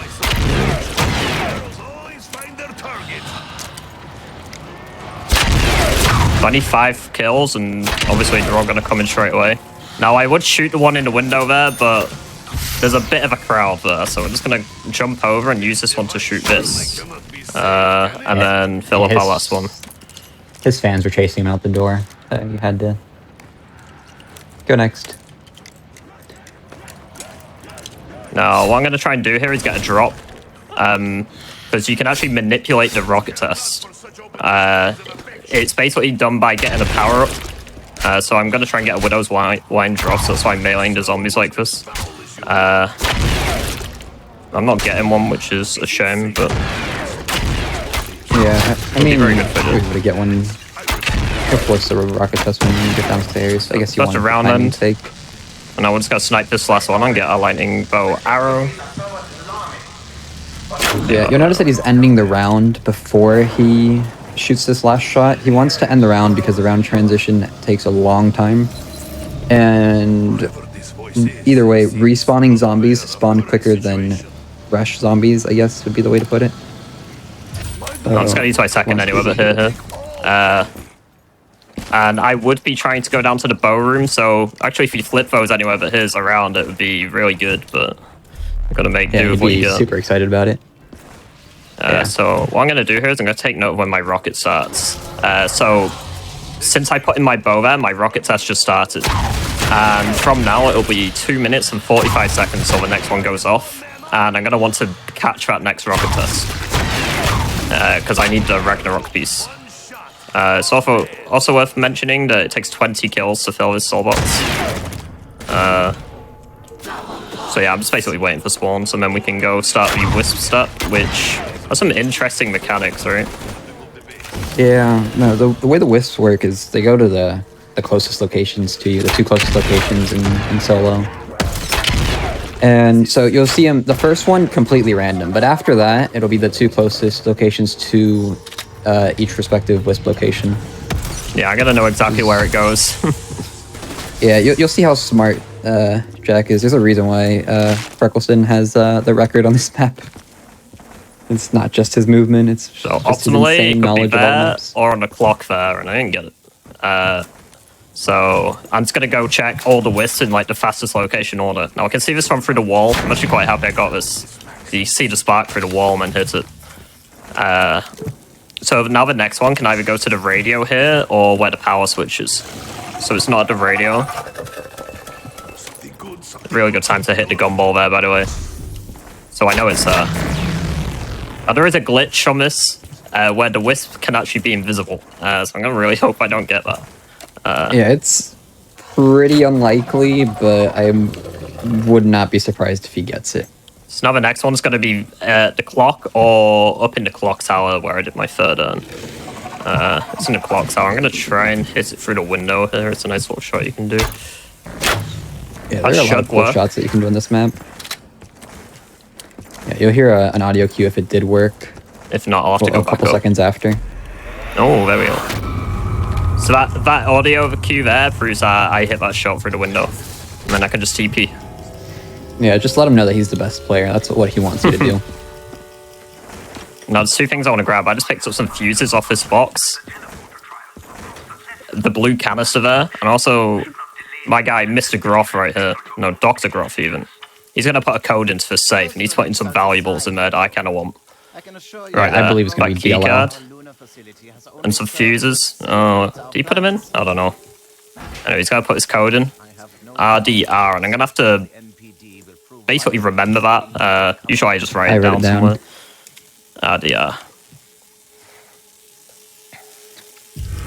I need 5 kills, and obviously they're all gonna come in straight away. Now I would shoot the one in the window there, but There's a bit of a crowd there, so we're just gonna jump over and use this one to shoot this. And then fill up our last one. His fans were chasing him out the door. You had to go next. Now, what I'm going to try and do here is get a drop. Because you can actually manipulate the rocket test. It's basically done by getting a power-up. So I'm going to try and get a Widow's Wine drop, so that's why I'm meleeing the zombies like this. I'm not getting one, which is a shame, but... Yeah, I mean, very good for we're able to get one. Of course, the rocket test when you get downstairs. I guess you want around to them. take. And I'm just going to snipe this last one and get a lightning bow arrow. Yeah, you'll notice that he's ending the round before he shoots this last shot. He wants to end the round because the round transition takes a long time. And either way, respawning zombies spawn quicker than rush zombies, I guess would be the way to put it. I'm just going to use my second anyway, but here. And I would be trying to go down to the bow room, so actually if you flip those anywhere but his around, it would be really good, but I'm going to make do with what you got. Super excited about it. So what I'm going to do here is I'm going to take note of when my rocket starts. So since I put in my bow there, my rocket test just started. And from now, it'll be 2 minutes and 45 seconds till the next one goes off. And I'm going to want to catch that next rocket test. Because I need the Ragnarok piece. It's also worth mentioning that it takes 20 kills to fill this soul box. So yeah, I'm just basically waiting for spawns, and then we can go start the Wisp step, which has some interesting mechanics, right? Yeah, no, the way the Wisps work is they go to the closest locations to you, the 2 closest locations in solo. And so you'll see them, the first one completely random, but after that, it'll be the 2 closest locations to each respective Wisp location. Yeah, I'm gonna know exactly where it goes. Yeah, you'll see how smart Jack is. There's a reason why Freckleston has the record on this map. It's not just his movement, it's So just his optimally, insane it could be knowledge about there maps. or on the clock there, and I didn't get it. So I'm just gonna go check all the wisps in like the fastest location order. Now I can see this one through the wall. I'm actually quite happy I got this. You see the spark through the wall and then hit it. So now the next one can either go to the radio here or where the power switch is. So it's not the radio. Really good time to hit the gumball there, by the way. So I know it's there. There is a glitch on this where the wisp can actually be invisible. So I'm gonna really hope I don't get that. Yeah, it's pretty unlikely, but I would not be surprised if he gets it. So now the next one's going to be the clock or up in the clock tower where I did my third urn. It's in the clock tower. I'm going to try and hit it through the window here. It's a nice little shot you can do. Yeah, there are a lot of cool shots that you can do in this map. Yeah, you'll hear an audio cue if it did work. If not, I'll have to go a couple back up. seconds after. Oh, there we go. So that audio cue there proves that I hit that shot through the window. And then I can just TP. Yeah, just let him know that he's the best player. That's what he wants you to do. Now, there's 2 things I want to grab. I just picked up some fuses off this box. The blue canister there. And also, my guy, Mr. Groff right here. No, Dr. Groff even. He's going to put a code into the safe, and he's putting some valuables in there that I kind of want. Right there. I believe it's going to be key DLL. card. And some fuses. Oh, did he put them in? I don't know. Anyway, he's going to put his code in. RDR, and I'm going to have to basically remember that. Usually I just write it down somewhere. RDR.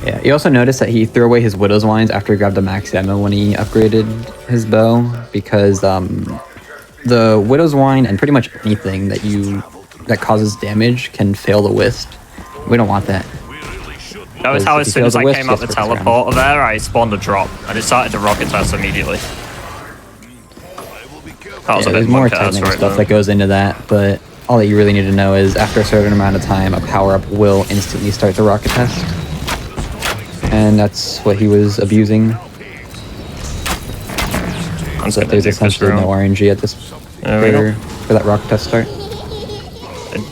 Yeah, you also notice that he threw away his Widow's Wines after he grabbed the max ammo when he upgraded his bow, because the Widow's Wine and pretty much anything that causes damage can fail the Wisp. We don't want that. Notice how as soon as I came out the teleporter there, I spawned a drop, and it started to rocket test immediately. That was a bit there's more technical stuff that goes into that, but all that you really need to know is after a certain amount of time, a power-up will instantly start the rocket test. And that's what he was abusing. So there's essentially no RNG at this for that rocket test start.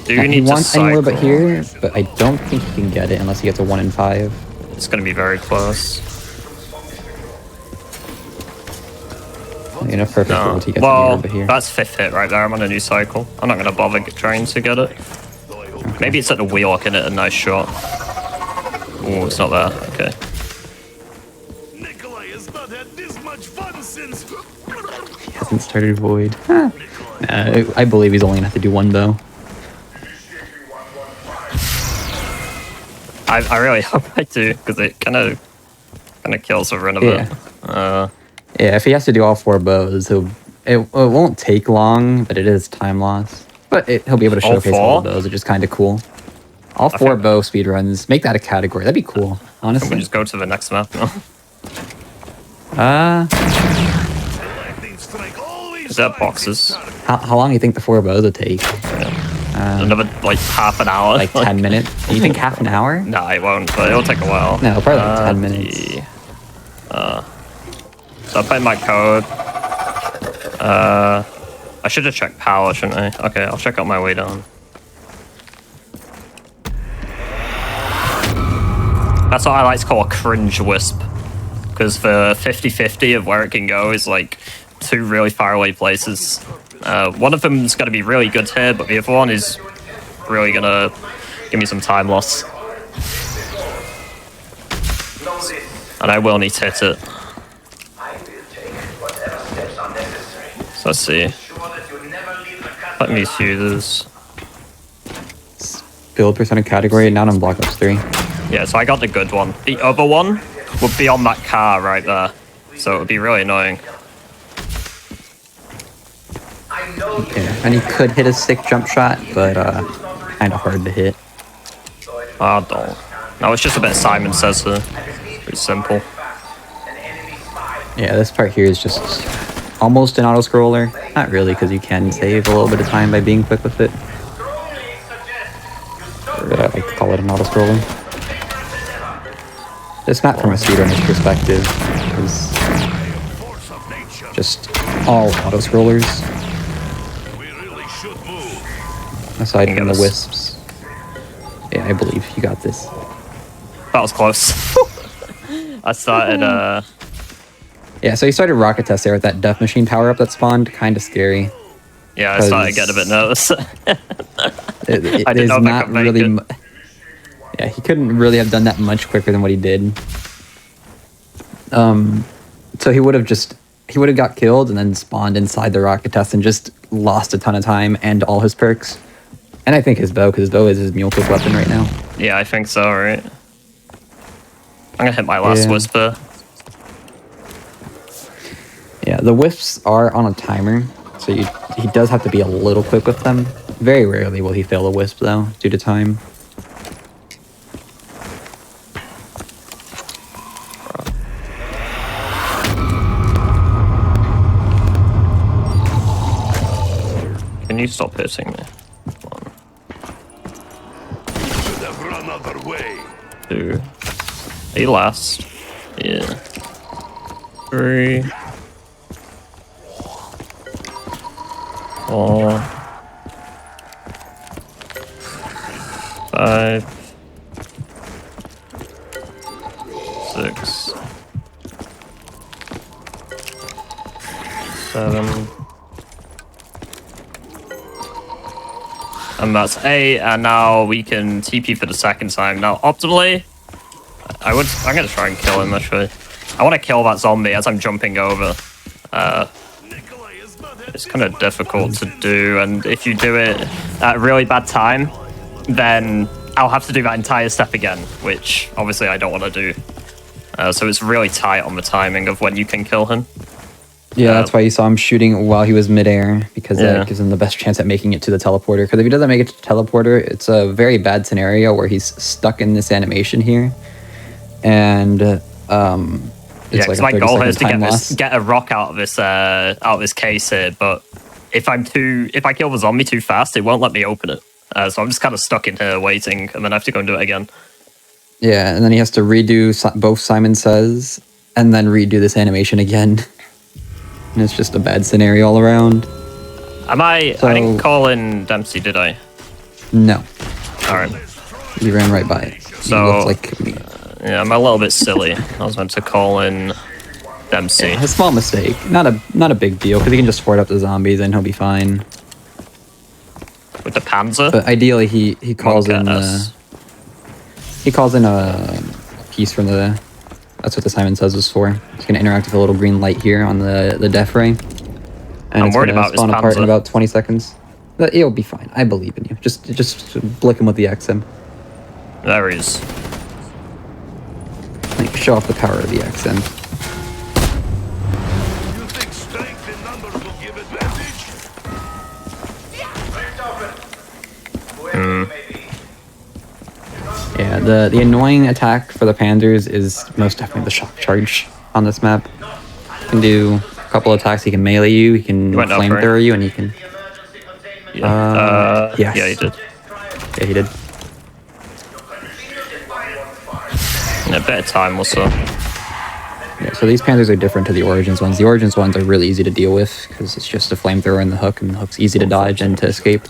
He wants anywhere but here, but I don't think he can get it unless he gets a 1 in 5. It's going to be very close. You know, perfect No. ult. He gets Well, over here. that's 5th hit right there. I'm on a new cycle. I'm not going to bother trying to get it. Maybe it's at the wheel. I can hit a nice shot. Oh, it's not there. Okay. Nikolai has not had this much fun since. Hasn't started Void. Huh. I believe he's only gonna have to do one though. I really hope I do, because it kind of kills the run of it. Yeah, if he has to do all 4 bows, it won't take long, but it is time loss. But he'll be able to showcase all the bows, which is kind of cool. All 4 bow speedruns. Make that a category. That'd be cool, honestly. Can we just go to the next map now? Is that boxes? How long do you think the 4 bows would take? Another, like, half an hour? Like 10 minutes? Do you think half an hour? No, it won't, but it'll take a while. No, probably like 10 minutes. So I put in my code. I should have checked power, shouldn't I? Okay, I'll check out my way down. That's what I like to call a cringe wisp. Because the 50-50 of where it can go is like 2 really far away places. One of them is going to be really good here, but the other one is really going to give me some time loss. And I will need to hit it. So let's see. Let me see this. Build percentage category, now I'm block ups 3. Yeah, so I got the good one. The other one would be on that car right there. So it would be really annoying. Okay, and he could hit a sick jump shot, but kind of hard to hit. I don't. No, it's just a bit Simon Says here. Pretty simple. Yeah, this part here is just almost an auto-scroller. Not really, because you can save a little bit of time by being quick with it. But I like to call it an auto-scroller. This map from a speedrunner's perspective is just all auto-scrollers. Aside from the wisps. Yeah, I believe you got this. That was close. I started, Yeah, so you started rocket test there with that death machine power-up that spawned. Kind of scary. Yeah, I started getting a bit nervous. It I didn't is know if I not could make really... it. Yeah, he couldn't really have done that much quicker than what he did. So he would have got killed and then spawned inside the rocket test and just lost a ton of time and all his perks. And I think his bow, because his bow is his mule kick weapon right now. Yeah, I think so, right? I'm gonna hit my last whisper. Yeah, the wisps are on a timer, so he does have to be a little quick with them. Very rarely will he fail a wisp, though, due to time. Can you stop hitting me? 1. Should have run other way. 2. He last. Yeah. 3. 4. 5. 6. 7. And that's 8, and now we can TP for the second time. Now, optimally, I'm gonna try and kill him, actually. I want to kill that zombie as I'm jumping over. It's kind of difficult to do, and if you do it at a really bad time, then I'll have to do that entire step again, which obviously I don't want to do. So it's really tight on the timing of when you can kill him. Yeah, that's why you saw him shooting while he was midair, because that gives him the best chance at making it to the teleporter. Because if he doesn't make it to the teleporter, it's a very bad scenario where he's stuck in this animation here. And it's like my goal here is to get a rock out of this case here, but if I kill the zombie too fast, it won't let me open it. So I'm just kind of stuck in here waiting, and then I have to go and do it again. Yeah, and then he has to redo both Simon Says, and then redo this animation again. And it's just a bad scenario all around. I didn't call in Dempsey, did I? No. Alright. You ran right by it. So, you looked like me. Yeah, I'm a little bit silly. I was meant to call in MC. A small mistake. Not a big deal, because he can just fort up the zombies and he'll be fine. With the Panzer? But ideally, he calls in a piece from the. That's what the Simon Says is for. He's gonna interact with a little green light here on the death ray, and it's gonna spawn apart in about 20 seconds. But it'll be fine. I believe in you. Just blick him with the XM. There he is. Like, show off the power of the XM. You think strength in numbers will give advantage? Yeah, the annoying attack for the Panzers is most definitely the shock charge on this map. He can do a couple attacks. He can melee you, he can flamethrower you, and he can. Yeah. Yes. Yeah, he did. Yeah, he did. In a better time also. Yeah, so these Panzers are different to the Origins ones. The Origins ones are really easy to deal with because it's just a flamethrower and the hook's easy to dodge and to escape.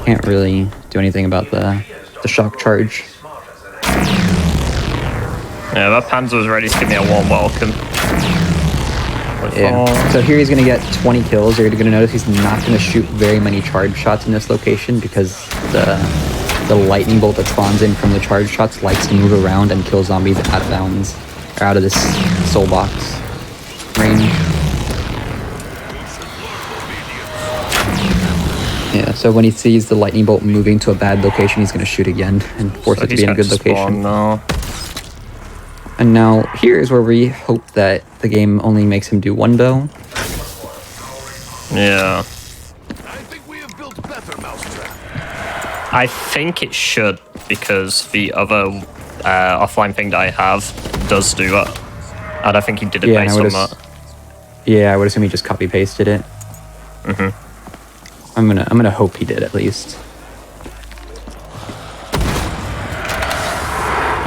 Can't really do anything about the shock charge. Yeah, that Panzer was ready to give me a warm welcome. Yeah. So here he's going to get 20 kills. You're going to notice he's not going to shoot very many charge shots in this location because the lightning bolt that spawns in from the charge shots likes to move around and kill zombies out of bounds, or out of this soul box range. Yeah, so when he sees the lightning bolt moving to a bad location, he's going to shoot again and force it to be in a good location. And now here's where we hope that the game only makes him do one bow. Yeah. I think we have built better mousetrap. I think it should, because the other offline thing that I have does do that. And I think he did it based on that. Yeah, I would assume he just copy pasted it. I'm gonna hope he did at least.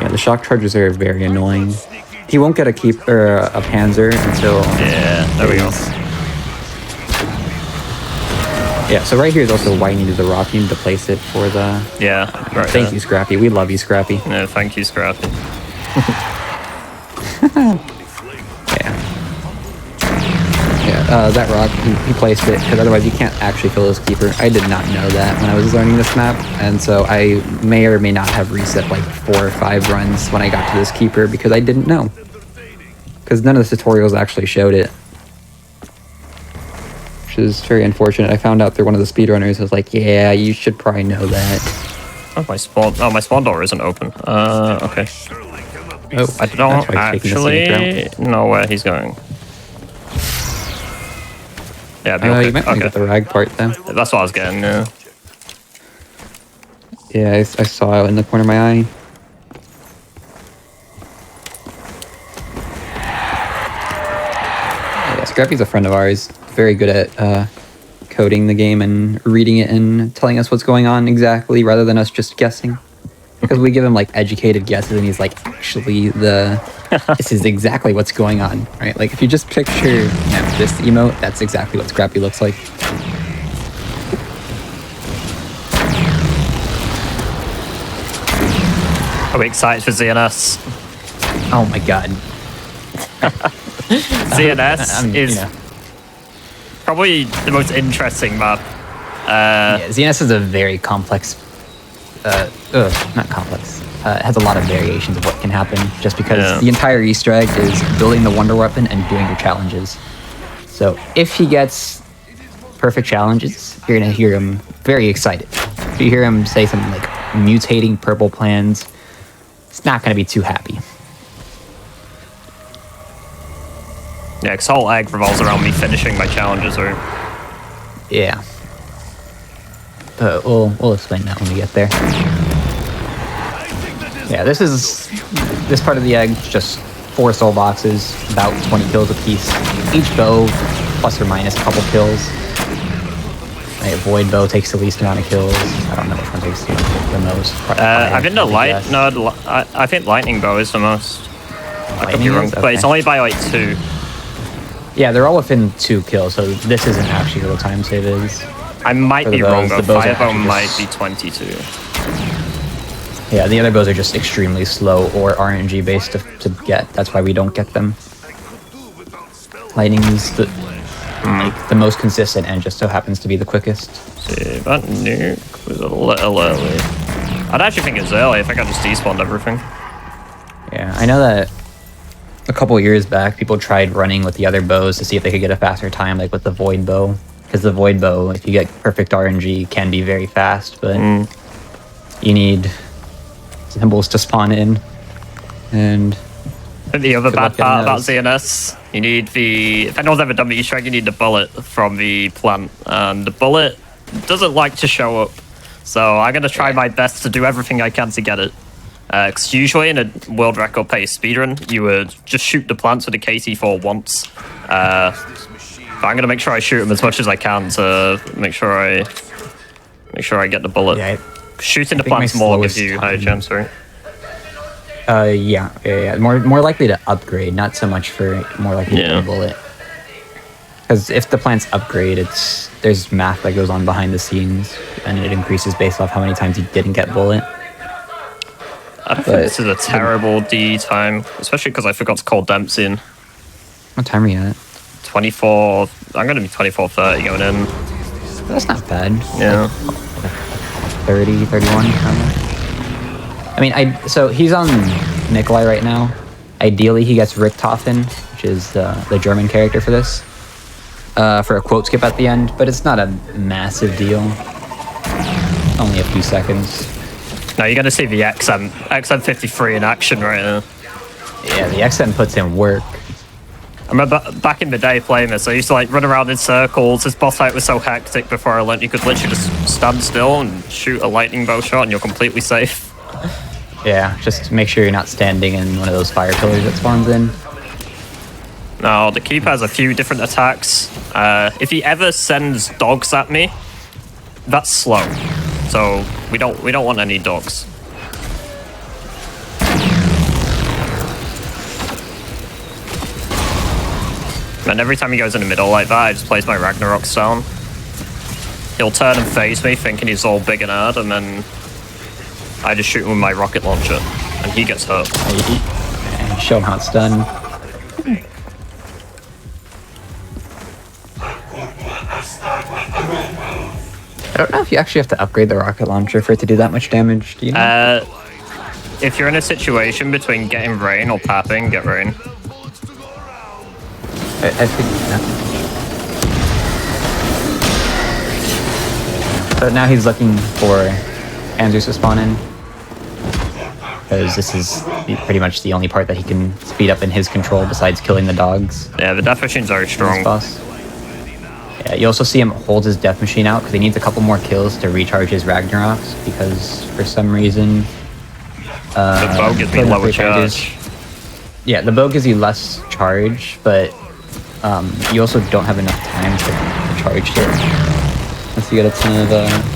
Yeah, the shock charges are very annoying. He won't get a Panzer until. Yeah, there we go. Yeah, so right here is also why you needed the rock. You need to place it for the. Yeah, right. Thank you, Scrappy. We love you, Scrappy. No, thank you, Scrappy. Yeah, that rock, he placed it, because otherwise you can't actually kill this keeper. I did not know that when I was learning this map, and so I may or may not have reset like 4 or 5 runs when I got to this keeper, because I didn't know. Because none of the tutorials actually showed it. Which is very unfortunate. I found out through one of the speedrunners who was like, yeah, you should probably know that. Oh, my spawn door isn't open. Okay. Oh, I don't actually know where he's going. Yeah, okay. You might want to get the rag part then. That's what I was getting, yeah. Yeah, I saw it in the corner of my eye. Yeah, Scrappy's a friend of ours. Very good at coding the game and reading it and telling us what's going on exactly, rather than us just guessing. Because we give him like educated guesses and he's like, actually this is exactly what's going on, right? Like if you just picture this emote, that's exactly what Scrappy looks like. Are we excited for ZNS? Oh my god. ZNS is probably the most interesting map. Yeah, ZNS is a very complex not complex. It has a lot of variations of what can happen, just because the entire Easter egg is building the wonder weapon and doing your challenges. So if he gets perfect challenges, you're gonna hear him very excited. If you hear him say something like mutating purple plans, it's not gonna be too happy. Yeah, because whole egg revolves around me finishing my challenges, or yeah. But we'll explain that when we get there. Yeah, this part of the egg, just 4 soul boxes, about 20 kills apiece. Each bow, plus or minus a couple kills. Right, void bow takes the least amount of kills. I don't know which one takes the most. I think I think lightning bow is the most. I could be wrong, but it's only by like 2. Yeah, they're all within 2 kills, so this isn't actually what the time save is. I might be wrong, but Firebow might be 22. Yeah, the other bows are just extremely slow or RNG based to get. That's why we don't get them. Lightning's the most consistent and just so happens to be the quickest. See, that nuke was a little early. I'd actually think it's early. I think I just despawned everything. Yeah, I know that a couple years back, people tried running with the other bows to see if they could get a faster time, like with the Void Bow. Because the Void Bow, if you get perfect RNG, can be very fast, but you need symbols to spawn in. And the other bad part about ZNS, you need the... If anyone's ever done the Easter egg, you need the bullet from the plant. And the bullet doesn't like to show up. So I'm going to try my best to do everything I can to get it. Because usually in a world record pace speedrun, you would just shoot the plants with a KC4 once. But I'm going to make sure I shoot them as much as I can to make sure I get the bullet. Yeah, Shooting the plants more gives you higher chance, right? Yeah. More likely to upgrade, not so much for more likely to get a bullet. Because if the plants upgrade, there's math that goes on behind the scenes, and it increases based off how many times you didn't get bullet. I think this is a terrible D time, especially because I forgot to call Dempsey in. What time are you at? 24. I'm going to be 24:30 going in. That's not bad. Yeah. 30, 31. I mean, so he's on Nikolai right now. Ideally, he gets Richthofen, which is the German character for this, for a quote skip at the end, but it's not a massive deal. Only a few seconds. Now you're going to see the XM53 in action right now. Yeah, the XM puts in work. I remember back in the day playing this, I used to like run around in circles. This boss fight was so hectic before I learned you could literally just stand still and shoot a lightning bow shot and you're completely safe. Yeah, just make sure you're not standing in one of those fire pillars that spawns in. Now, the Keeper has a few different attacks. If he ever sends dogs at me, that's slow. So we don't want any dogs. And every time he goes in the middle like that, I just place my Ragnaroks down. He'll turn and face me, thinking he's all big and hard, and then I just shoot him with my rocket launcher, and he gets hurt. Show him how it's done. I don't know if you actually have to upgrade the rocket launcher for it to do that much damage. Do you know? If you're in a situation between getting rain or papping, get rain. I think so now he's looking for Andrews to spawn in, because this is pretty much the only part that he can speed up in his control besides killing the dogs. Yeah, the death machine's very strong. Yeah, you also see him hold his death machine out because he needs a couple more kills to recharge his Ragnaroks, because for some reason the bow gives me lower charge. Yeah, the bow gives you less charge, but you also don't have enough time to charge it once you get a ton of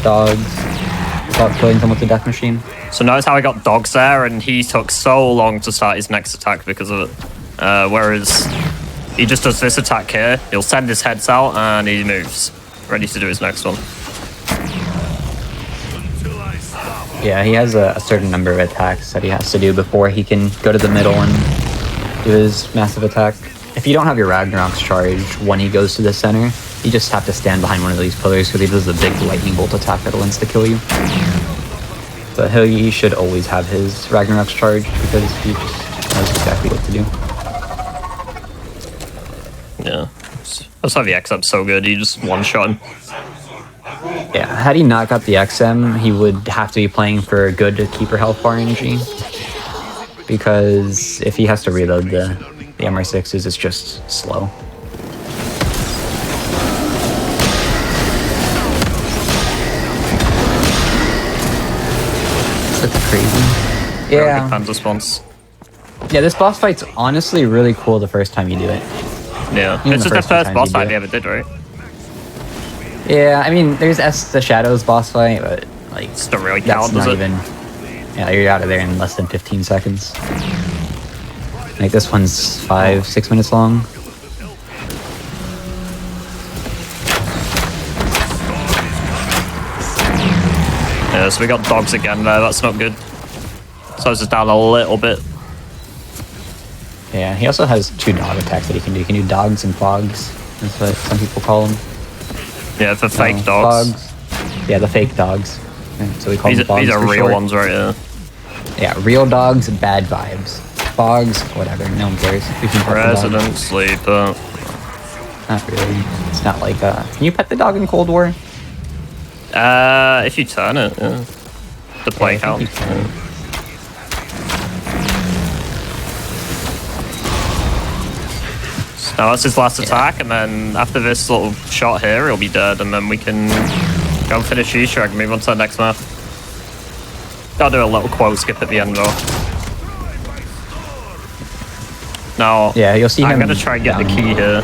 dogs without killing them with the death machine. So notice how I got dogs there, and he took so long to start his next attack because of it. Whereas he just does this attack here, he'll send his heads out, and he moves, ready to do his next one. Yeah, he has a certain number of attacks that he has to do before he can go to the middle and do his massive attack. If you don't have your Ragnarok's charged when he goes to the center, you just have to stand behind one of these pillars because he does a big lightning bolt attack that'll insta-kill you. But he should always have his Ragnarok's charged because he just knows exactly what to do. Yeah. That's why the XM's so good, he just one-shot him. Yeah, had he not got the XM, he would have to be playing for good keeper health RNG. Because if he has to reload the MR6s, it's just slow. That's crazy. Yeah. Really response. Yeah, this boss fight's honestly really cool the first time you do it. Yeah, this is the first boss fight we ever did, right? Yeah, I mean, there's the Shadows boss fight, but like, it's not really count, does it? Yeah, you're out of there in less than 15 seconds. Like this one's 5-6 minutes long. Yeah, so we got dogs again there, that's not good. So it's just down a little bit. Yeah, he also has 2 dog attacks that he can do. He can do dogs and fogs. That's what some people call them. Yeah, the fake dogs. Fogs. Yeah, the fake dogs. Yeah, so we call These them fogs. these are for real short. ones right here. Yeah, real dogs, bad vibes. Fogs, whatever. No one cares. We can pet the dog. Resident sleeper. Not really. It's not like Can you pet the dog in Cold War? If you turn it, yeah. The play count. Now that's his last attack, and then after this little shot here, he'll be dead, and then we can go and finish Easter egg and move on to the next map. Gotta do a little quote skip at the end though. Now, Yeah, you'll see I'm him gonna try and get the down. key here.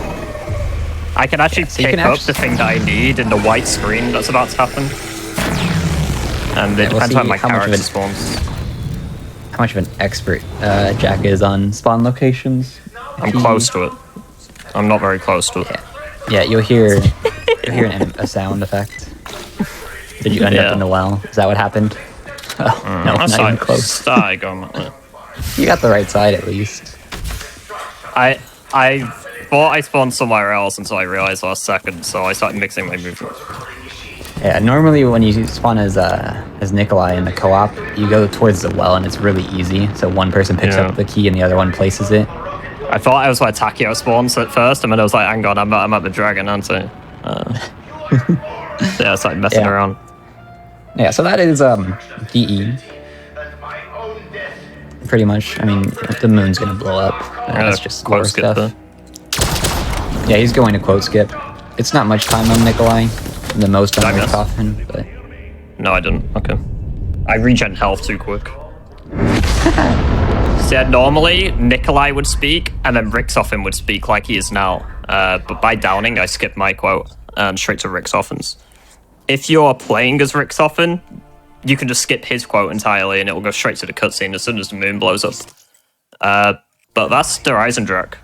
I can actually so you pick can up actually- the thing that I need in the white screen that's about to happen. And it Yeah, we'll depends see on my how much of character it- spawns. How much of an expert Jack is on spawn locations. I'm close to it. I'm not very close to it. Yeah, you'll hear a sound effect. Did you end up in the well? Is that what happened? Oh, no, That's not even like close. You got the right side at least. I thought I spawned somewhere else until I realized last second, so I started mixing my movement. Yeah, normally when you spawn as Nikolai in the co-op, you go towards the well and it's really easy. So one person picks up the key and the other one places it. I thought I was where Takio spawns at first, and then I was like, hang on, I'm at the dragon, aren't I? Yeah, I started messing around. Yeah, so that is DE. Pretty much. I mean, the moon's gonna blow up. That's just quote lore skip stuff. there. Yeah, he's going to quote skip. It's not much time on Nikolai. The most on miss? Coffin, but No, I didn't. Okay. I regen health too quick. So yeah, normally Nikolai would speak, and then Rixoffin would speak like he is now. But by downing, I skipped my quote and straight to Rixoffin's. If you're playing as Rixoffin, you can just skip his quote entirely, and it will go straight to the cutscene as soon as the moon blows up. But that's the Reisendrak.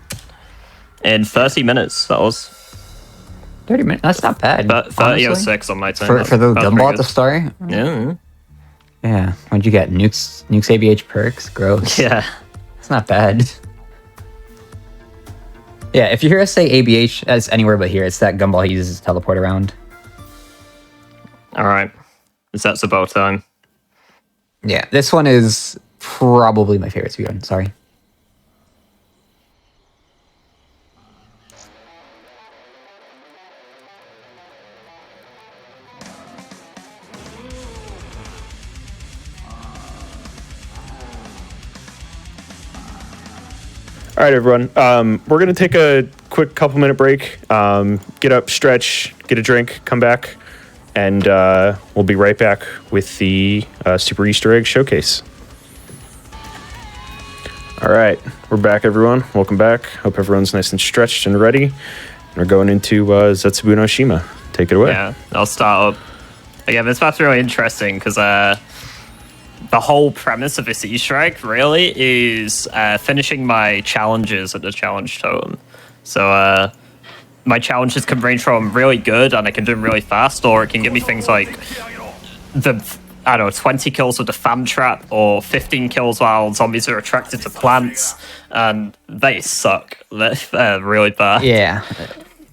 In 30 minutes, that was. 30 minutes? That's not bad. But 30:06 on my time. For the That was gumball pretty at the good. start? Yeah. Yeah. What'd you get? Nukes ABH perks? Gross. Yeah. It's not bad. Yeah, if you hear us say ABH as anywhere but here, it's that gumball he uses to teleport around. Alright. That's about time. Yeah, this one is probably my favorite speedrun. Sorry. All right, everyone. We're going to take a quick couple-minute break, get up, stretch, get a drink, come back, and we'll be right back with the Super Easter Egg Showcase. All right, we're back, everyone. Welcome back. Hope everyone's nice and stretched and ready. We're going into Zetsubu no Shima. Take it away. Yeah, I'll start up. Again, this map's really interesting because the whole premise of this Easter egg really is finishing my challenges at the challenge totem. So my challenges can range from really good and I can do them really fast, or it can give me things like 20 kills with the fam trap, or 15 kills while zombies are attracted to plants, and they suck. They're really bad. Yeah.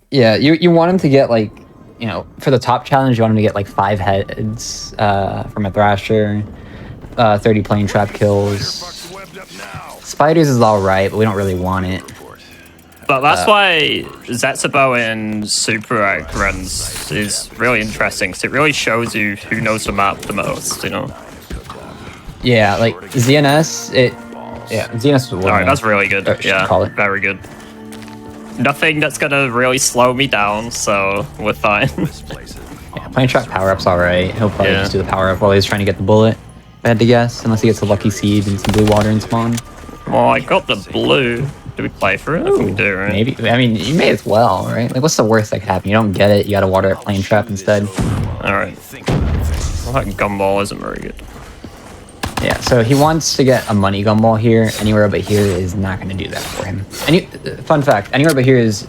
Yeah, you want him to get, like, you know, for the top challenge, you want him to get, like, 5 heads from a Thrasher, 30 plane trap kills. Spiders is alright, but we don't really want it. But that's why Zetsubo in Super Egg runs is really interesting, because it really shows you who knows the map the most, you know? Yeah, like, ZNS, ZNS was Alright, that's really good. Yeah, call it. very good. Nothing that's gonna really slow me down, so we're fine. Yeah, plane trap power-up's alright. He'll probably just do the power-up while he's trying to get the bullet. I had to guess, unless he gets a lucky seed and some blue water and spawn. Well, I got the blue. Do we play for it? I think we do, right? Maybe. I mean, you may as well, right? Like, what's the worst that could happen? You don't get it, you gotta water it plane trap instead. Alright. Well, that gumball isn't very good. Yeah, so he wants to get a money gumball here. Anywhere but here is not going to do that for him. Fun fact, anywhere but here is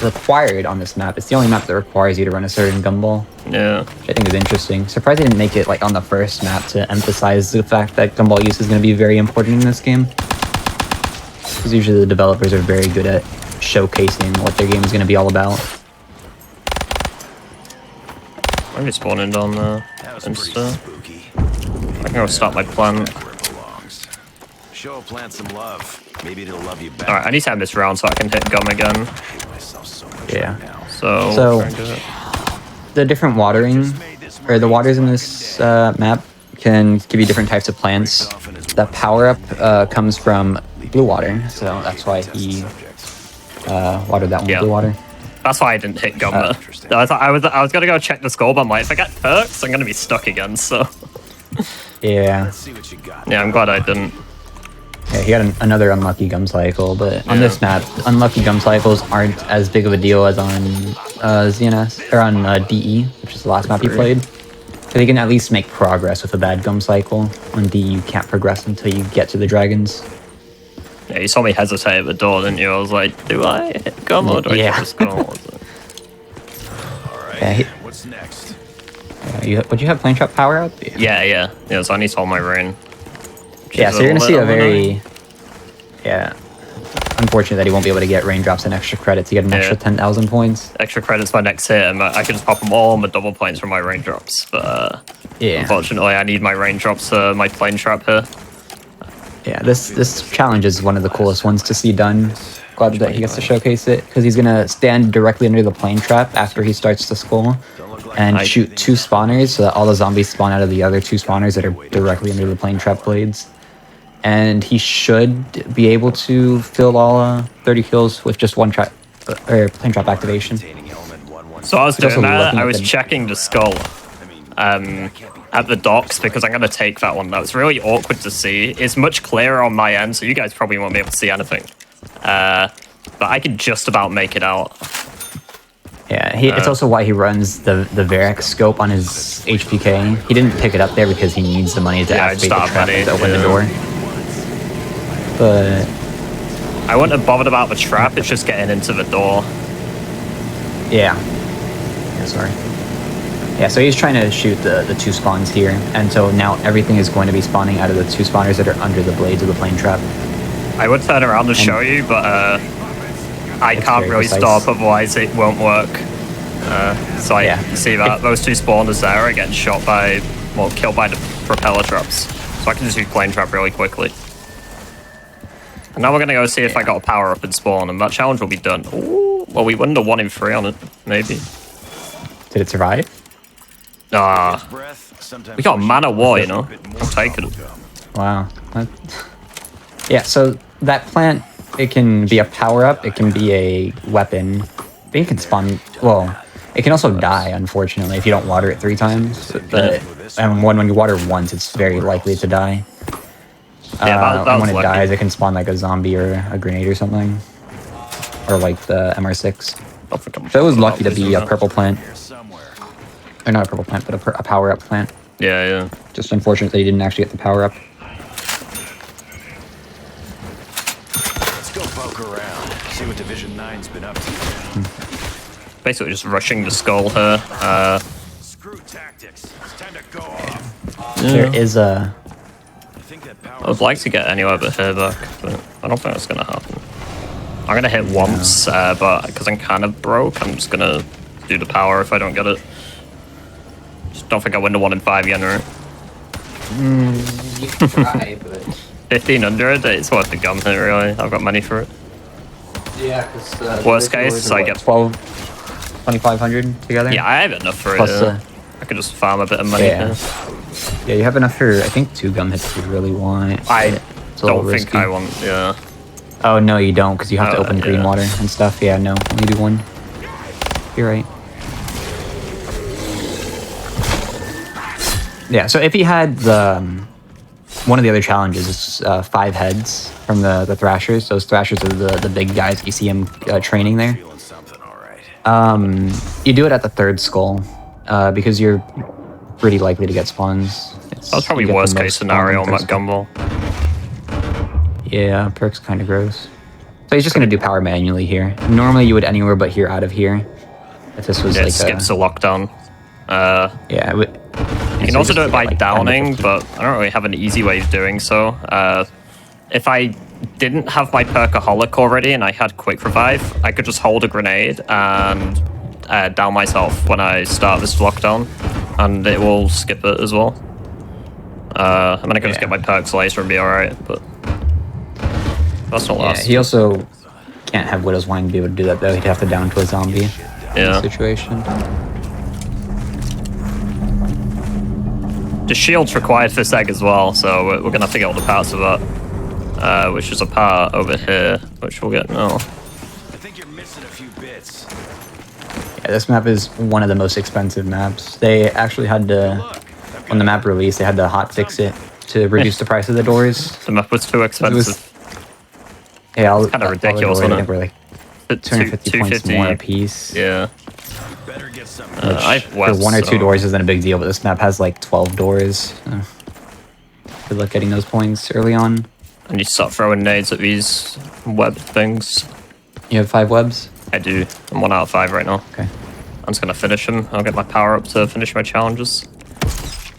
required on this map. It's the only map that requires you to run a certain gumball. Yeah. Which I think is interesting. Surprised they didn't make it like on the first map to emphasize the fact that gumball use is going to be very important in this game. because usually the developers are very good at showcasing what their game is going to be all about. I'm just spawning down there. Insta. I can go start my plant. Show a plant some love. Maybe it'll love you back. Alright, I need to end this round so I can hit gum again. Yeah. So the different watering, or the waters in this map can give you different types of plants. That power up comes from blue water, so that's why he watered that one with blue water. That's why I didn't hit gum there. I was gonna go check the score, but I'm like, if I get perks, I'm gonna be stuck again, so. Yeah. Yeah, I'm glad I didn't. Yeah, he got another unlucky gum cycle, but on this map, unlucky gum cycles aren't as big of a deal as on ZNS, or on DE, which is the last map he played. So you can at least make progress with a bad gum cycle. On DE, you can't progress until you get to the dragons. Yeah, you saw me hesitate at the door, didn't you? I was like, do I hit gum or do I hit the score? Yeah, What's next? would you have plane trap power up? Yeah, so I need to hold my rain. Yeah, so you're gonna see a very, unfortunate that he won't be able to get raindrops and extra credits. You get an extra 10,000 points. Extra credits my next hit, and I can just pop them all on the double points from my raindrops. But unfortunately, I need my raindrops, my plane trap here. Yeah, this challenge is one of the coolest ones to see done. Glad that he gets to showcase it, because he's gonna stand directly under the plane trap after he starts the skull, and shoot 2 spawners so that all the zombies spawn out of the other 2 spawners that are directly under the plane trap blades. And he should be able to fill all 30 kills with just one trap or plane trap activation. So I was doing that. I was checking the skull at the docks because I'm gonna take that one. That was really awkward to see. It's much clearer on my end, so you guys probably won't be able to see anything. But I can just about make it out. Yeah, it's also why he runs the Varrock scope on his HPK. He didn't pick it up there because he needs the money to activate the trap to open the door. But I wouldn't have bothered about the trap, it's just getting into the door. Yeah, sorry. Yeah, so he's trying to shoot the 2 spawns here, and so now everything is going to be spawning out of the 2 spawners that are under the blades of the plane trap. I would turn around and show you, but I can't really stop, otherwise it won't work. So you see that those 2 spawners there are getting shot by, well, killed by the propeller traps. So I can just use plane trap really quickly. And now we're gonna go see if I got a power up and spawn, and that challenge will be done. Ooh, well, we won the 1 in 3 on it, maybe. Did it survive? We got a Man of War, you know. I'm taking it. Wow. Yeah, so that plant, it can be a power up, it can be a weapon. It can spawn. Well, it can also die, unfortunately, if you don't water it 3 times. But and when you water once, it's very likely to die. And when it dies, it can spawn like a zombie or a grenade or something, or like the MR6. So it was lucky to be a purple plant, or not a purple plant, but a power up plant. Yeah. Just unfortunate that he didn't actually get the power up. Let's go poke around. See what Division 9's been up to. Basically, just rushing the skull here. Screw tactics. It's time to go off. There is a. I would like to get anywhere but here back, but I don't think that's gonna happen. I'm gonna hit once, but because I'm kind of broke, I'm just gonna do the power if I don't get it. Just don't think I win the 1 in 5 yen, right? You can try, but 1500, it's worth the gum here, really. I've got money for it. Yeah, because worst case, I get 2,500 together. Yeah, I have enough for plus, it. I could just farm a bit of money here. Yeah, you have enough for, I think, 2 gum hits if you really want. I don't think I want, Oh, no, you don't, because you have to open green water and stuff. Yeah, no, only do 1. You're right. Yeah, so if he had the, one of the other challenges is 5 heads from the Thrashers. Those Thrashers are the big guys. You see him training there. You do it at the 3rd skull, because you're pretty likely to get spawns. That's probably worst case scenario on that gumball. Yeah, perk's kind of gross. So he's just going to do power manually here. Normally you would anywhere but here out of here. If this was like skips a lockdown. Yeah. You can also do it by downing, but I don't really have an easy way of doing so. If I didn't have my Perkaholic already and I had Quick Revive, I could just hold a grenade and down myself when I start this lockdown, and it will skip it as well. I mean, I can just get my perks later and be alright, but that's not last. He also can't have Widow's Wine to be able to do that, though. He'd have to down to a zombie situation. The shield's required for this egg as well, so we're gonna have to get all the parts of that. Which is a part over here, which we'll get now. I think you're missing a few bits. Yeah, this map is one of the most expensive maps. They actually had to, when the map released, they had to hotfix it to reduce the price of the doors. The map was too expensive. Yeah, it's kind of ridiculous, wasn't it? We're like 250 points more a piece. Yeah. Better get some. For 1 or 2 doors isn't a big deal, but this map has like 12 doors. Good luck getting those points early on. And you start throwing nades at these web things. You have 5 webs? I do. I'm 1 out of 5 right now. Okay. I'm just gonna finish them. I'll get my power up to finish my challenges.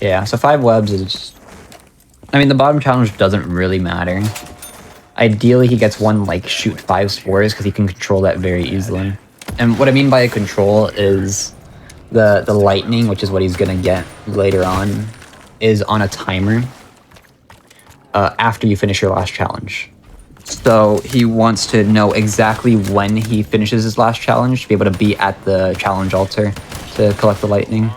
Yeah, so 5 webs is... I mean, the bottom challenge doesn't really matter. Ideally, he gets one, like, shoot 5 spores, because he can control that very easily. And what I mean by a control is the lightning, which is what he's gonna get later on, is on a timer. After you finish your last challenge. So he wants to know exactly when he finishes his last challenge to be able to be at the challenge altar to collect the lightning.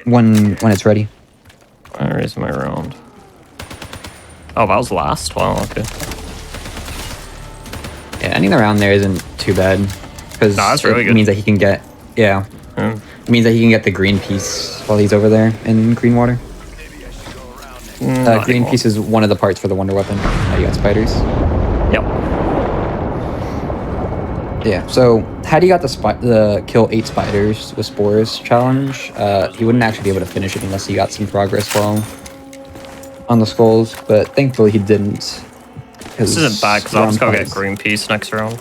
When it's ready. Where is my round? Oh, that was last? Wow, okay. Yeah, any around there isn't too bad. Because that's really it good. means that he can get... Yeah. It means that he can get the green piece while he's over there in green water. Green piece is one of the parts for the wonder weapon. You got spiders. Yep. Yeah. So had he got the kill 8 spiders with spores challenge, he wouldn't actually be able to finish it unless he got some progress while on the skulls. But thankfully he didn't. This isn't bad because I'll just go get green piece next round.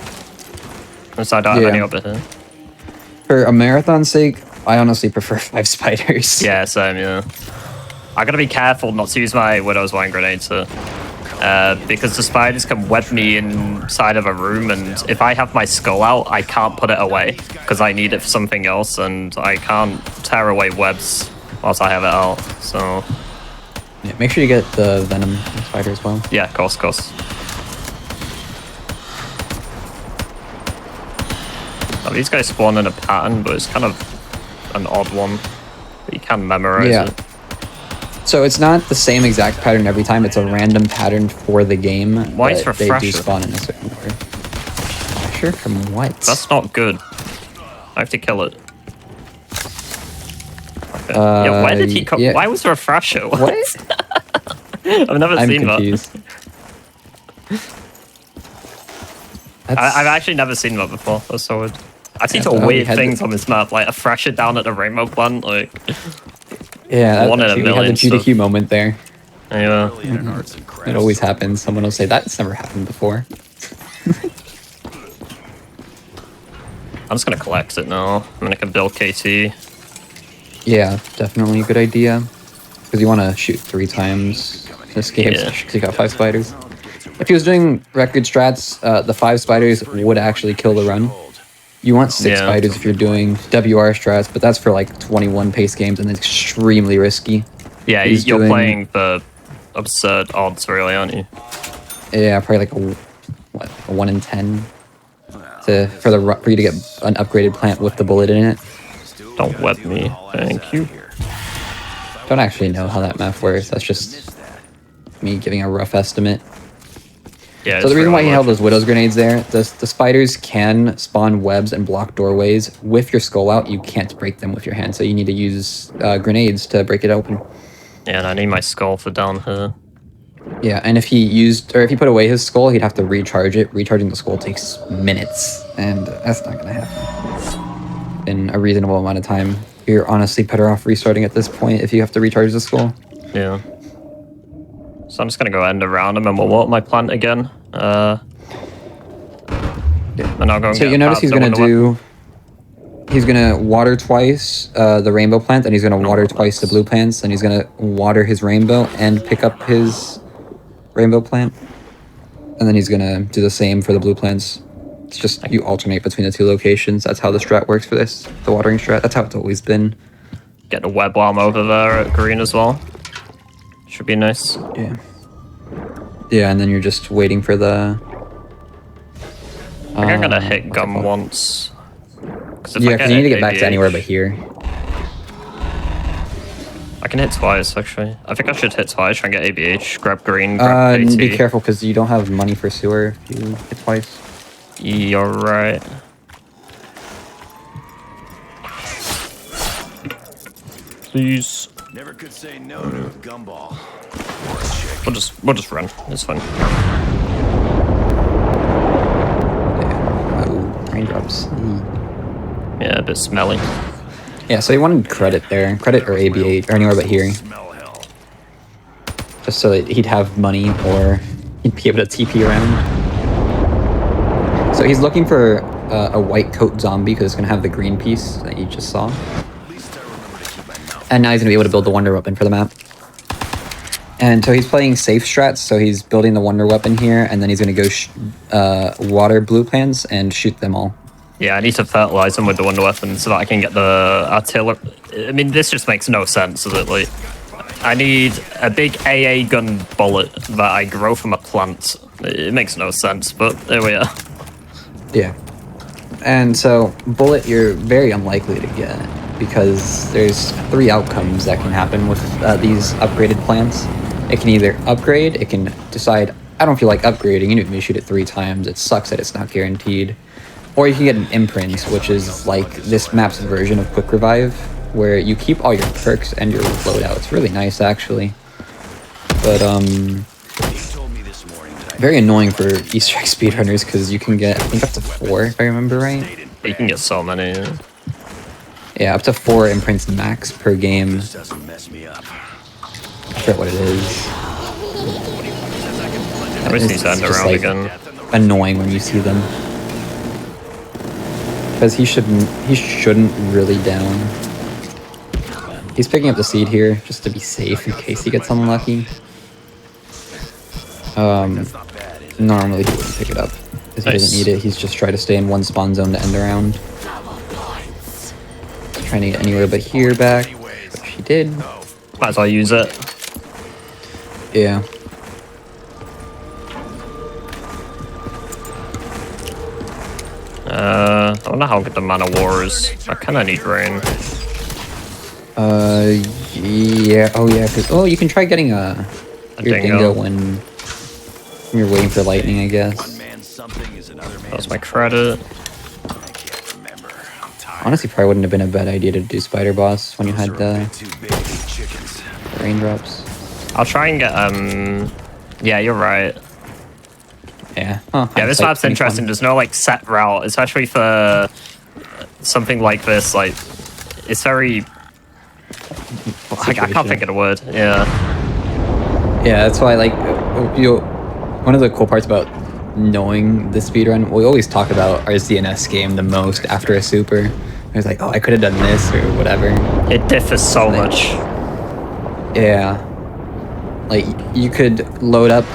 Since I don't have any over here. For a marathon's sake, I honestly prefer 5 spiders. Yeah, same. Yeah. I gotta be careful not to use my Widow's Wine grenade because the spiders can web me inside of a room, and if I have my skull out, I can't put it away because I need it for something else, and I can't tear away webs whilst I have it out. So yeah, make sure you get the venom spider as well. Yeah, of course. Oh, these guys spawn in a pattern, but it's kind of an odd one. But you can memorize it. So it's not the same exact pattern every time. It's a random pattern for the game. Why is they do refresher? spawn in a certain order. Refresher from what? That's not good. I have to kill it. Okay. Yeah, where did he come? yeah. Why was there a refresher? What? I've never seen confused. that. I've actually never seen that before. That's so weird. I've seen some we weird had things on this map, like a fresher down at the rainbow plant, like. Yeah, One in a we million had the GDQ moment there. Yeah. It always happens. Someone will say, that's never happened before. I'm just gonna collect it now. I mean, I can build KT. Yeah, definitely a good idea. Because you want to shoot 3 times this game, because you got 5 spiders. If he was doing record strats, the 5 spiders would actually kill the run. You want 6 spiders if you're doing WR strats, but that's for like 21 pace games and it's extremely risky. Yeah, you're playing the absurd odds, really, aren't you? Yeah, probably like a 1 in 10 for you to get an upgraded plant with the bullet in it. Don't web me, thank you. Don't actually know how that math works. That's just me giving a rough estimate. Yeah, so the reason why he held those Widow's grenades there, the spiders can spawn webs and block doorways. With your skull out, you can't break them with your hand, so you need to use grenades to break it open. Yeah, and I need my skull for down here. Yeah, and if he put away his skull, he'd have to recharge it. Recharging the skull takes minutes, and that's not gonna happen in a reasonable amount of time. You're honestly better off restarting at this point if you have to recharge the skull. Yeah. So I'm just gonna go end around him and we'll water my plant again. And I'll go and so you notice he's gonna water twice the rainbow plant, and he's gonna water twice the blue plants, and he's gonna water his rainbow and pick up his rainbow plant. And then he's gonna do the same for the blue plants. It's just you alternate between the two locations. That's how the strat works for this. The watering strat. That's how it's always been. Get the web bomb over there at green as well. Should be nice. Yeah. Yeah, and then you're just waiting for the... I think I'm gonna hit gum once. Yeah, because you need to get back to anywhere but here. I can hit twice, actually. I think I should hit twice, try and get ABH, grab green, grab KT. Be careful, because you don't have money for sewer if you hit twice. You're right. Please. Never could say no to a gumball. We'll just run. It's fine. Yeah. Oh, raindrops. Yeah, a bit smelly. Yeah, so you wanted credit there. Credit or ABH, or anywhere but here. Just so that he'd have money, or he'd be able to TP around. So he's looking for a white coat zombie, because it's going to have the green piece that you just saw. And now he's going to be able to build the wonder weapon for the map. And so he's playing safe strats, so he's building the wonder weapon here, and then he's going to go water blue plants and shoot them all. Yeah, I need to fertilize them with the wonder weapon so that I can get the artillery. I mean, this just makes no sense, does it? Like, I need a big AA gun bullet that I grow from a plant. It makes no sense, but there we are. Yeah. And so, bullet you're very unlikely to get, because there's 3 outcomes that can happen with these upgraded plants. It can either upgrade, it can decide, I don't feel like upgrading, you need me to shoot it 3 times, it sucks that it's not guaranteed. Or you can get an imprint, which is like this map's version of quick revive, where you keep all your perks and your loadout. It's really nice, actually. But, very annoying for Easter egg speedrunners, because you can get, I think, up to 4, if I remember right. You can get so many. Yeah, up to 4 imprints max per game. I forget what it is. I wish he's end around like again. Annoying when you see them. Because he shouldn't really down. He's picking up the seed here just to be safe in case he gets unlucky. Normally he wouldn't pick it up because he doesn't need it. He's just trying to stay in one spawn zone to end around. Trying to get anywhere but here back, which he did. Might as well use it. Yeah. I wonder how good the Man of War is. I kind of need rain. Yeah. Oh, yeah. Cause you can try getting your dingo when you're waiting for lightning, I guess. That was my credit. Honestly, probably wouldn't have been a bad idea to do Spider Boss when you had the raindrops. I'll try and get yeah, you're right. Yeah. Oh, yeah, this map's interesting. There's no like set route, especially for something like this. Like, it's very. I can't think of the word. Yeah. Yeah, that's why like one of the cool parts about knowing the speedrun, we always talk about our ZNS game the most after a super. It was like, oh, I could have done this or whatever. It differs so much. Yeah. Like, you could load up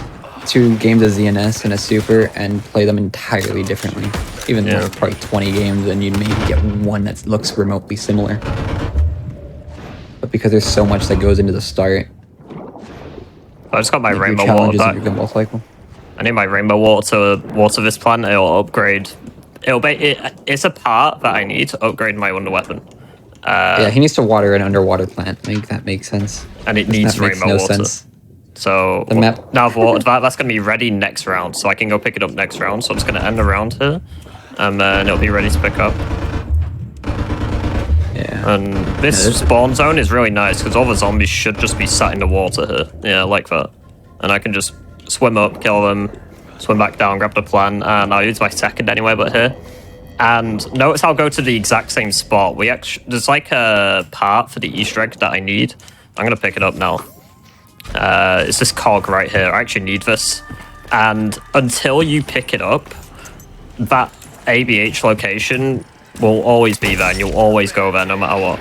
2 games of ZNS and a super and play them entirely differently. Even though probably 20 games and you'd maybe get one that looks remotely similar. But because there's so much that goes into the start. I just got my rainbow water back. Cycle. I need my rainbow water to water this plant. It'll upgrade. It's a part that I need to upgrade my wonder weapon. Yeah, he needs to water an underwater plant. That makes sense. And it needs rainbow water. So the map. Now I've watered that. That's going to be ready next round, so I can go pick it up next round. So I'm just going to end the round here, and then it'll be ready to pick up. Yeah. And this spawn zone is really nice because all the zombies should just be sat in the water here. Yeah, like that. And I can just swim up, kill them, swim back down, grab the plant, and I'll use my second anyway, but here. And notice I'll go to the exact same spot. There's like a part for the Easter egg that I need. I'm going to pick it up now. It's this cog right here. I actually need this. And until you pick it up, that ABH location will always be there, and you'll always go there no matter what.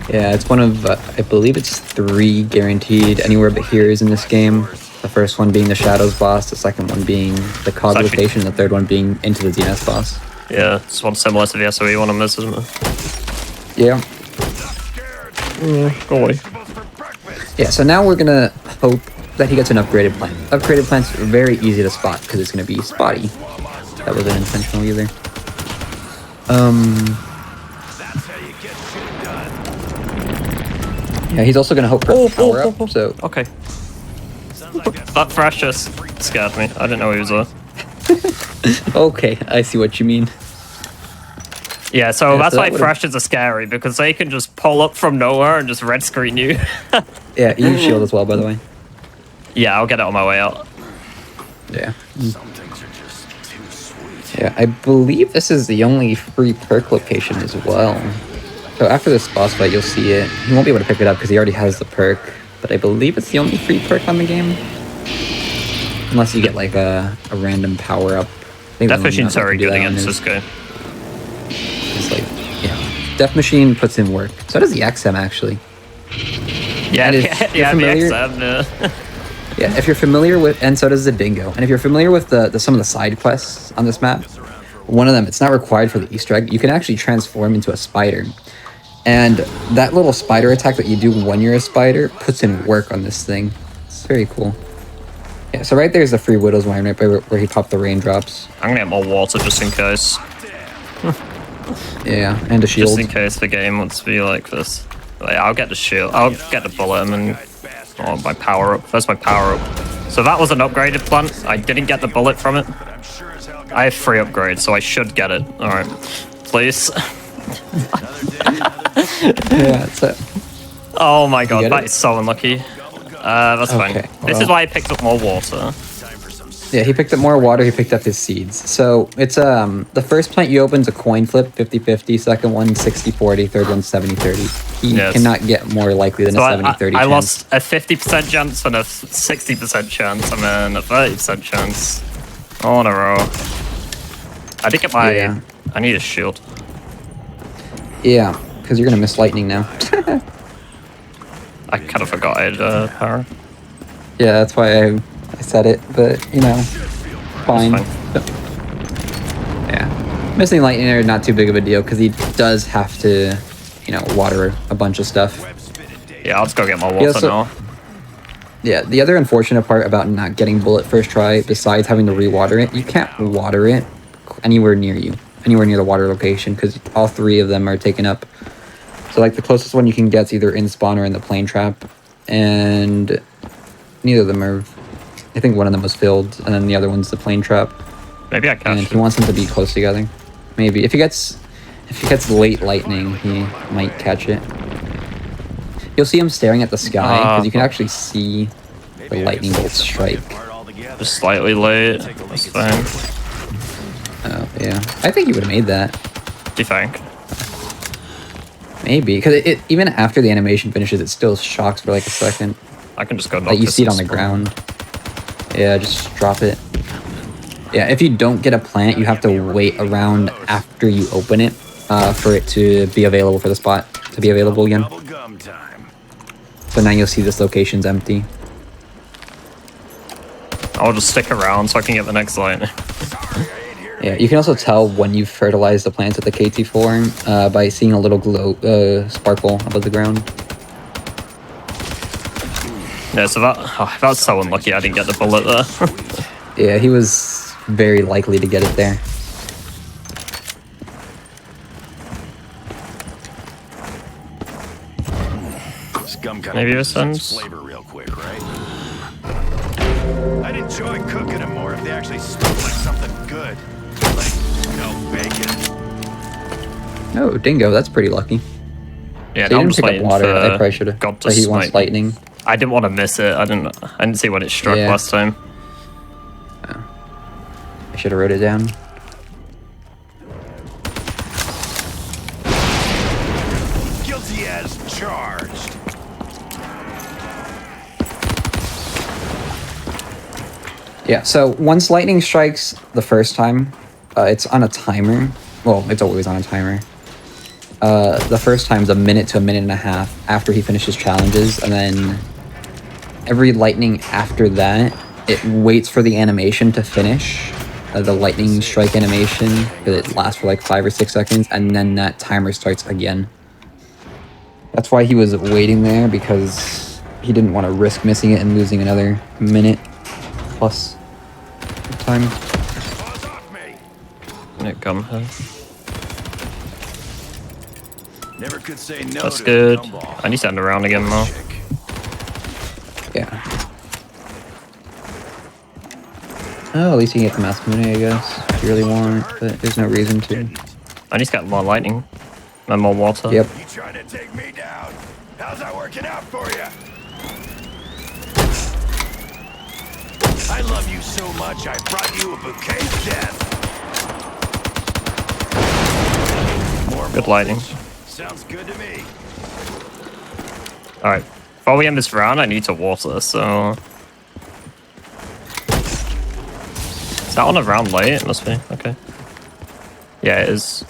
Yeah, it's one of, I believe it's 3 guaranteed anywhere but here's in this game. The first one being the Shadows boss, the second one being the Cog It's actually- location, and the third one being Into the Zenith boss. Yeah, it's one similar to the SOE one on this, isn't it? Yeah. Go away. Yeah, so now we're gonna hope that he gets an upgraded plant. Upgraded plants are very easy to spot because it's gonna be spotty. That wasn't intentional either. Yeah, he's also gonna hope for power up. So Okay. That Thrash just scared me. I didn't know he was there. okay, I see what you mean. Yeah, so Yeah, that's so why that would've- Thrashers are scary, because they can just pull up from nowhere and just red screen you. Yeah, you use shield as well, by the way. Yeah, I'll get it on my way out. Yeah. Yeah, I believe this is the only free perk location as well. So after this boss fight, you'll see it. He won't be able to pick it up because he already has the perk, but I believe it's the only free perk on the game. Unless you get like a random power up. Death Machine's very good against this guy. It's like, yeah. Death Machine puts in work. So does the XM actually. Yeah, And if yeah, you're yeah, the familiar- XM, yeah. Yeah, if you're familiar with, and so does the Dingo. And if you're familiar with the some of the side quests on this map, one of them, it's not required for the Easter egg. You can actually transform into a spider. And that little spider attack that you do when you're a spider puts in work on this thing. It's very cool. Yeah, so right there's the free Widow's Wine right by where he popped the raindrops. I'm gonna get more water just in case. Yeah, and a shield. Just in case the game wants to be like this. Like, I'll get the shield. I'll get the bullet and then... Oh, my power up. First my power up. So that was an upgraded plant. I didn't get the bullet from it. I have 3 upgrades, so I should get it. Alright. Please. Yeah, so Oh my god, get that it? is so unlucky. That's fine. Okay, This is well. why I picked up more water. yeah, he picked up more water, he picked up his seeds. So it's the first plant you open is a coin flip, 50-50, second one 60-40, third one 70-30. He Yes. cannot get more likely than So a 70-30 I chance. lost a 50% chance and a 60% chance and then a 30% chance. All in a row. I did get my... Yeah. I need a shield. Yeah, because you're gonna miss lightning now. I kind of forgot I had power. Yeah, that's why I said it, but you know, fine. Yeah, missing lightning are not too big of a deal because he does have to, you know, water a bunch of stuff. Yeah, I'll just go get my water Yeah, so- now. Yeah, the other unfortunate part about not getting bullet first try, besides having to re-water it, you can't water it anywhere near you, anywhere near the water location, because all 3 of them are taken up. So like the closest one you can get is either in spawn or in the plane trap, and neither of them are. I think one of them was filled, and then the other one's the plane trap. Maybe I And can. he wants them to be close together. Maybe if he gets late lightning, he might catch it. You'll see him staring at the sky because you can actually see the lightning bolt strike. Just slightly late. That's fine. Oh yeah, I think he would have made that. Do you think? Maybe because it even after the animation finishes, it still shocks for like a second. I can just go knock Like you this see it on and the spawn. ground. Yeah, just drop it. Yeah, if you don't get a plant, you have to wait around after you open it for it to be available for the spot to be available again. So now you'll see this location's empty. I'll just stick around so I can get the next line. Yeah, you can also tell when you've fertilized the plants at the KT4 by seeing a little glow sparkle above the ground. Yeah, so that was so unlucky I didn't get the bullet there. Yeah, he was very likely to get it there. Maybe this ends. Flavor real quick, right? I'd enjoy cooking them more if they actually smelled like something good. Like, bacon. Oh, Dingo, that's pretty lucky. Yeah, So now you I'm didn't just pick up waiting water. I for probably should have. God to But he wants smite. lightning. I didn't want to miss it. I didn't see when it struck Yeah. last time. I should have wrote it down. Guilty as charged. Yeah, so once lightning strikes the first time, it's on a timer. Well, it's always on a timer. the first time's a minute to a minute and a half after he finishes challenges, and then every lightning after that, it waits for the animation to finish, the lightning strike animation, because it lasts for like 5 or 6 seconds, and then that timer starts again. That's why he was waiting there, because he didn't want to risk missing it and losing another minute plus time. It come here. Never could say no. That's to good. a gumball. I need to end around again more. Yeah. Oh, at least you can get the Masamune, I guess, if you really want, but there's no reason to. I need to get more lightning and more water. Yep. You trying to take me down? How's that working out for you? I love you so much, I brought you a bouquet of death. More Good lighting. Sounds good to me. Alright. Before we end this round, I need to water, so... Is that on a round late? It must be. Okay. Yeah, it is.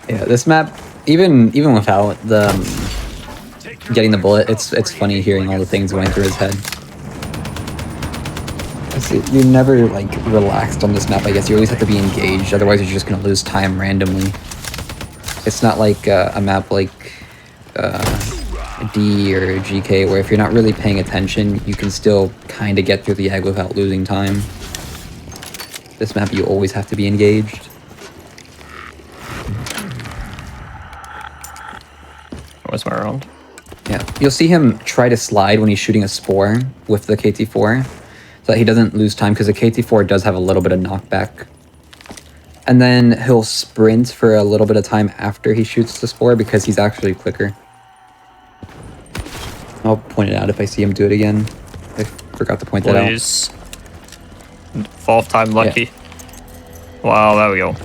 Yeah, this map, even without the getting the bullet, it's funny hearing all the things going through his head. You're never like relaxed on this map, I guess. You always have to be engaged, otherwise you're just gonna lose time randomly. It's not like a map like D or GK, where if you're not really paying attention, you can still kind of get through the egg without losing time. This map, you always have to be engaged. Where's my round? Yeah, you'll see him try to slide when he's shooting a spore with the KT4, so that he doesn't lose time, because the KT4 does have a little bit of knockback. And then he'll sprint for a little bit of time after he shoots the spore, because he's actually quicker. I'll point it out if I see him do it again. I forgot to point that out. Please. 4th time lucky. Yeah. Wow, there we go.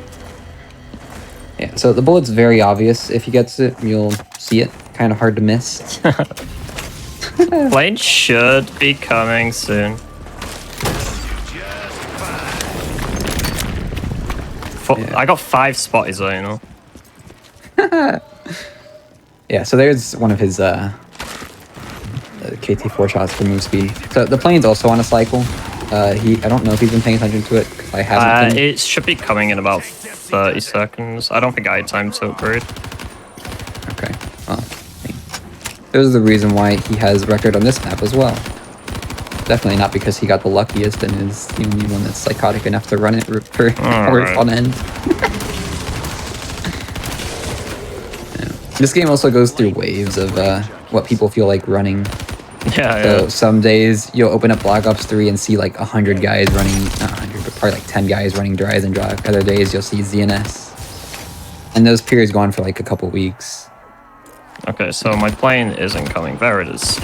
Yeah, so the bullet's very obvious. If he gets it, you'll see it. Kind of hard to miss. Plane should be coming soon. I got 5 spotties though, you know. Yeah, so there's one of his KT4 shots for move speed. So the plane's also on a cycle. I don't know if he's been paying attention to it, because I haven't been. It should be coming in about 30 seconds. I don't think I had time to upgrade. Okay, well, there's the reason why he has record on this map as well. Definitely not because he got the luckiest and is the only one that's psychotic enough to run it for hours on end. Yeah. This game also goes through waves of what people feel like running. Yeah, So some days you'll open up Black Ops 3 and see like 100 guys running, not 100, but probably like 10 guys running Dries and Drive. Other days you'll see ZNS. And those periods go on for like a couple weeks. Okay, so my plane isn't coming. There it is.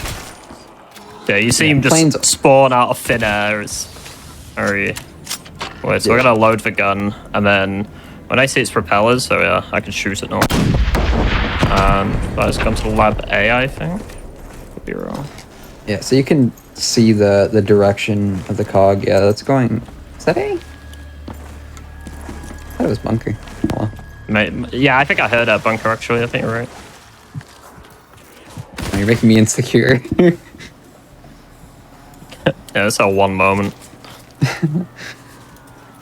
Yeah, you see him just planes spawn out of thin air. It's very... Wait, so we're gonna load the gun, and then when I see its propellers, so yeah, I can shoot it now. Let's come to lab A, I think. Could be wrong. Yeah, so you can see the direction of the cog. Yeah, that's going... Is that A? I thought it was bunker. Oh, well. Yeah, I think I heard that bunker actually. I think you're right. Oh, you're making me insecure. Yeah, that's our one moment.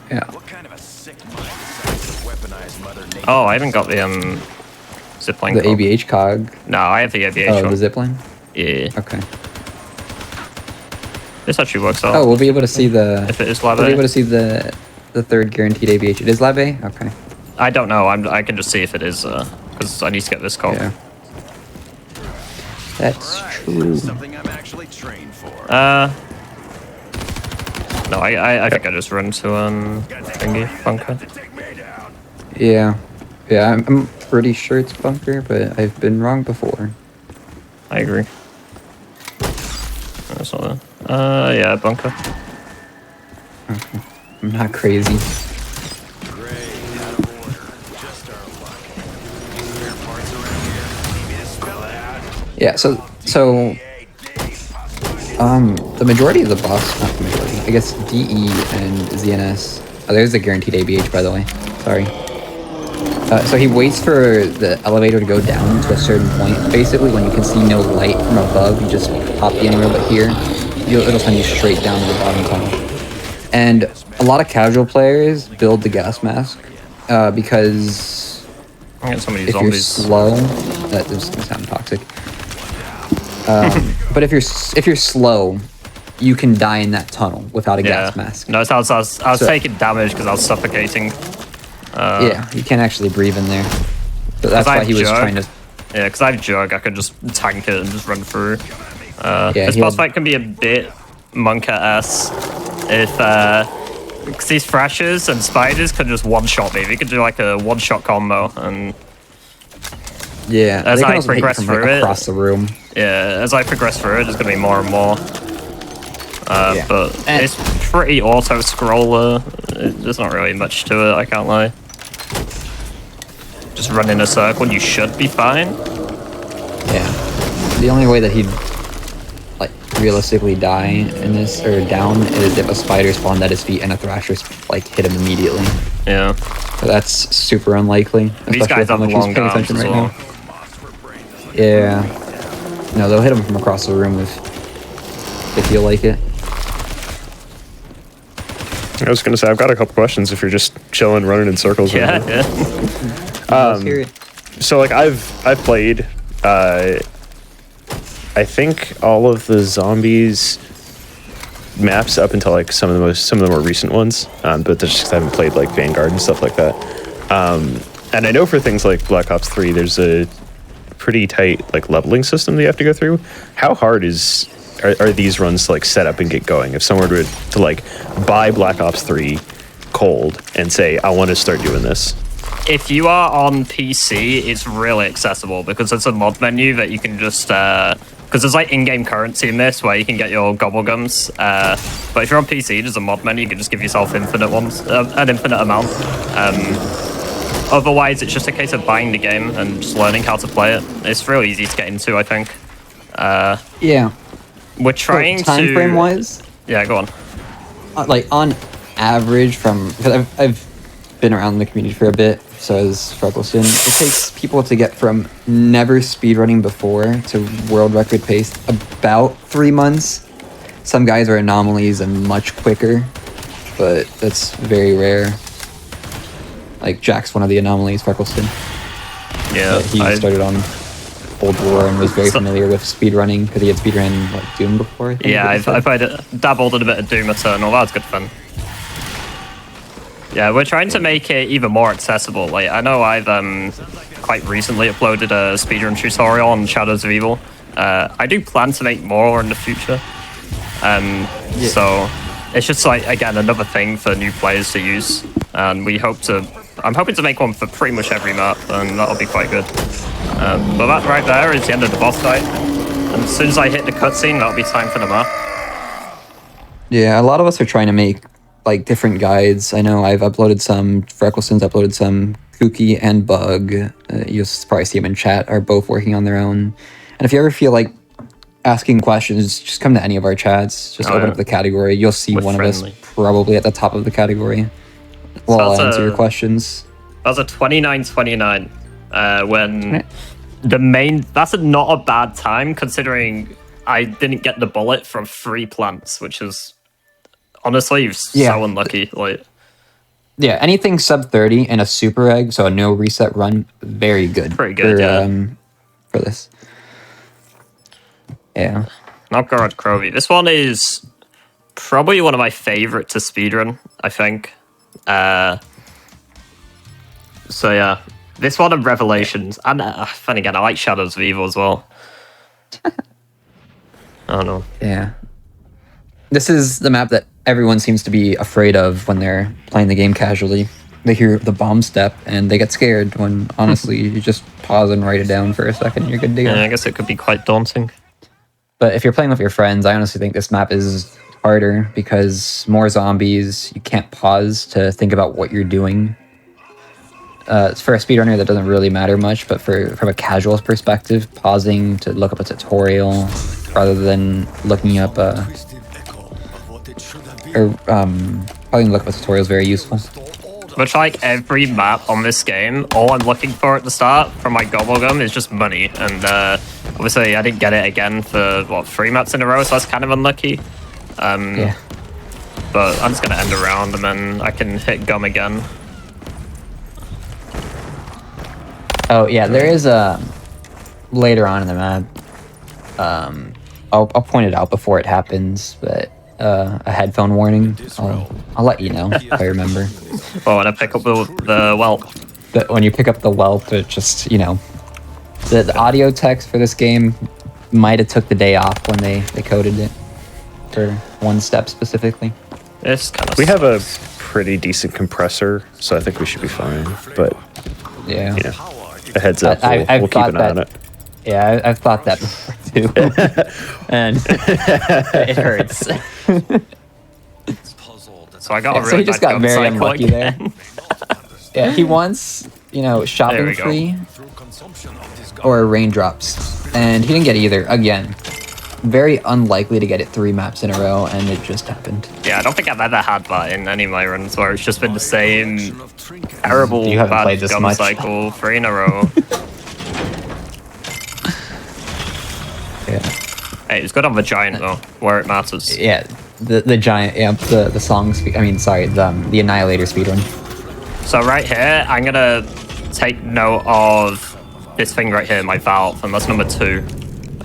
Yeah. What kind of a sick mind decides to weaponize Mother Nature? Oh, I haven't got the zipline. The ABH cog. No, I have the ABH Oh, one. the zipline? Yeah. Okay. This actually works out. Oh, we'll be able to see the... If it is lab We'll A. be able to see the third guaranteed ABH. It is lab A? Okay. I don't know. I can just see if it is, because I need to get this call. Yeah. That's true. Something I'm actually trained for. No, I think I just run to thingy bunker. Yeah. Yeah, I'm pretty sure it's bunker, but I've been wrong before. I agree. That's not that. Yeah, bunker. Okay. I'm not crazy. Yeah, so the majority of the boss, not the majority, I guess DE and ZNS, Oh, there's the guaranteed ABH, by the way. Sorry. So he waits for the elevator to go down to a certain point. Basically, when you can see no light from above, you just pop the anywhere but here. It'll send you straight down to the bottom tunnel. And a lot of casual players build the gas mask because if you're slow, that is gonna sound toxic. But if you're slow, you can die in that tunnel without a gas mask. No, I was taking damage because I was suffocating. Yeah, you can't actually breathe in there. So that's why he was trying to... Yeah, because I have Jug, I could just tank it and just run through. This boss fight can be a bit Monka-esque if... because these thrashers and spiders could just one-shot me. We could do like a one-shot combo and... Yeah, as I progress through it... across the room. Yeah, as I progress through it, there's going to be more and more. But it's pretty auto-scroller. There's not really much to it, I can't lie. Just run in a circle and you should be fine. Yeah. The only way that he'd like realistically die in this or down is if a spider spawned at his feet and a thrasher like hit him immediately. Yeah. So that's super unlikely. These guys have long arms as well. Yeah. No, they'll hit him from across the room if they feel like it. I was going to say, I've got a couple questions if you're just chilling, running in circles. Yeah, yeah. So like I've played, I think all of the zombies maps up until like some of the more recent ones, but that's just 'cause I haven't played like Vanguard and stuff like that. And I know for things like Black Ops 3, there's a pretty tight like leveling system that you have to go through. How hard are these runs to like set up and get going? If someone were to like buy Black Ops 3 cold and say, I want to start doing this. If you are on PC, it's really accessible because it's a mod menu that you can just, because there's like in-game currency in this where you can get your gobblegums. But if you're on PC, there's a mod menu, you can just give yourself infinite ones, an infinite amount. Otherwise, it's just a case of buying the game and just learning how to play it. It's really easy to get into, I think. Yeah. We're trying to... Time frame wise? Yeah, go on. Like on average because I've been around the community for a bit, so as Freckleson, it takes people to get from never speedrunning before to world record pace about 3 months. Some guys are anomalies and much quicker, but that's very rare. Like Jack's one of the anomalies, Freckleson. Yeah, he started on Cold War and was very familiar with speedrunning because he had speedrun like Doom before. Yeah, I've played it, dabbled in a bit of Doom Eternal. That was good fun. Yeah, we're trying to make it even more accessible. Like I know I've quite recently uploaded a speedrun tutorial on Shadows of Evil. I do plan to make more in the future. So it's just like again another thing for new players to use, and I'm hoping to make one for pretty much every map, and that'll be quite good. But that right there is the end of the boss fight. And as soon as I hit the cutscene, that'll be time for the map. Yeah, a lot of us are trying to make like different guides. I know I've uploaded some, Freckleson's uploaded some, Kooky and Bug, you'll probably see them in chat, are both working on their own. And if you ever feel like asking questions, just come to any of our chats, just open up the category. You'll see one of us probably at the top of the category. Well, I'll answer your questions. That was a 29-29 when that's not a bad time considering I didn't get the bullet from 3 plants, which is honestly so unlucky. Like, yeah, anything sub 30 and a super egg, so a no reset run, very good. Pretty good, for this. Yeah. Vanguard Crovi. This one is probably one of my favorite to speedrun, I think. So yeah, this one and Revelations, and then again, I like Shadows of Evil as well. I don't know. Yeah. This is the map that everyone seems to be afraid of when they're playing the game casually. They hear the bomb step and they get scared when honestly you just pause and write it down for a second and you're good to go. Yeah, I guess it could be quite daunting. But if you're playing with your friends, I honestly think this map is harder because more zombies, you can't pause to think about what you're doing. For a speedrunner, that doesn't really matter much, but from a casual perspective, pausing to look up a tutorial rather than looking up or probably look at tutorials very useful. Much like every map on this game, all I'm looking for at the start from my Gobblegum is just money. And obviously I didn't get it again for, what, 3 maps in a row, so that's kind of unlucky. Yeah. But I'm just going to end a round and then I can hit gum again. Oh, yeah, there is a... later on in the map, I'll point it out before it happens, but a headphone warning. I'll let you know if I remember. Oh, when I pick up the whelp. But when you pick up the whelp, it just, you know, the audio text for this game might have took the day off when they coded it for one step specifically. It's kind of We have a pretty decent compressor, so I think we should be fine. But Yeah. you know, a heads up, I've we'll keep an eye on it. Yeah, I've thought that before too. And it hurts. So I got a So really he just bad got gum very cycle unlucky again. there. Yeah, he wants, you know, shopping we go. free or raindrops. And he didn't get either. Again, very unlikely to get it 3 maps in a row, and it just happened. Yeah, I don't think I've ever had that in any of my runs where it's just been the same terrible You haven't bad played this gum much. cycle 3 in a row. Yeah. Hey, it's good on the giant though, where it matters. Yeah, the giant, yeah, the song speed, I mean, sorry, the Annihilator speedrun. So right here, I'm gonna take note of this thing right here, my valve, and that's number 2.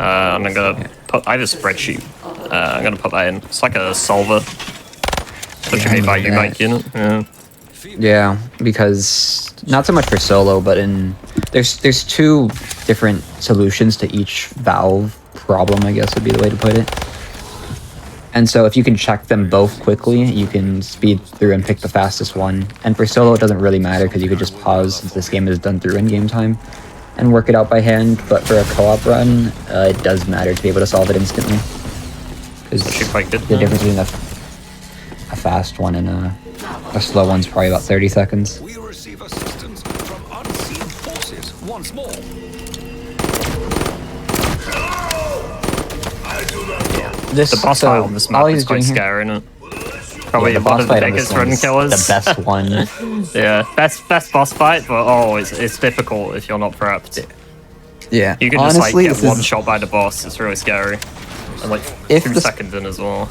I'm gonna put, I have a spreadsheet. I'm gonna put that in. It's like a solver. Which Yeah, you made by I you, remember Mike, you know? Yeah. Yeah, because not so much for solo, but there's 2 different solutions to each valve problem, I guess would be the way to put it. And so if you can check them both quickly, you can speed through and pick the fastest one. And for solo, it doesn't really matter because you could just pause since this game is done through in-game time and work it out by hand. But for a co-op run, it does matter to be able to solve it instantly. Because Actually quite good. the difference between a fast one and a slow one's probably about 30 seconds. We receive assistance from unseen forces once more. This, The boss fight on this map is quite scary, isn't it? Probably the one boss of the fight on biggest this one run is killers. the best one. Yeah, best boss fight, but oh, it's difficult if you're not prepped. Yeah, You can honestly, just like this get one is- shot by the boss. It's really scary. And like If 2 the- seconds in as well.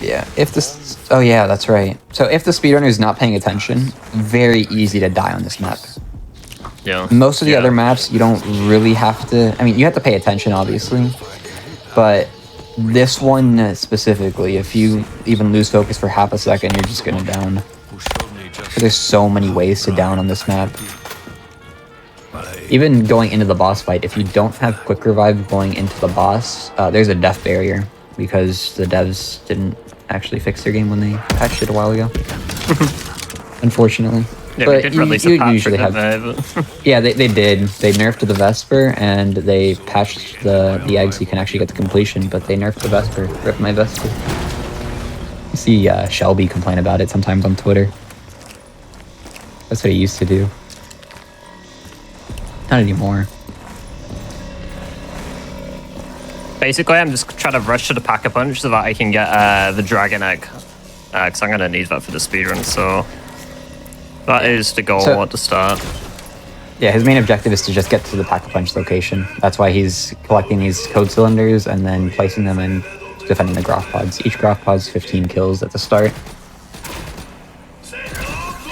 Yeah, if this... Oh yeah, that's right. So if the speedrunner is not paying attention, very easy to die on this map. Yeah. Most of the Yeah. other maps, you don't really have to... I mean, you have to pay attention, obviously. But this one specifically, if you even lose focus for half a second, you're just gonna down. There's so many ways to down on this map. Even going into the boss fight, if you don't have quick revive going into the boss, there's a death barrier because the devs didn't actually fix their game when they patched it a while ago. Unfortunately. Yeah, but we did release a patch usually for have. that, Yeah, they did. They nerfed the Vesper and they patched the eggs so you can actually get the completion, but they nerfed the Vesper. Rip my Vesper. You see Shelby complain about it sometimes on Twitter. That's what he used to do. Not anymore. Basically, I'm just trying to rush to the Pack-a-Punch so that I can get the Dragon Egg. Because I'm going to need that for the speedrun, so... That is the goal So- at the start. Yeah, his main objective is to just get to the Pack-a-Punch location. That's why he's collecting these code cylinders and then placing them and defending the Groth pods. Each Groth pod's 15 kills at the start.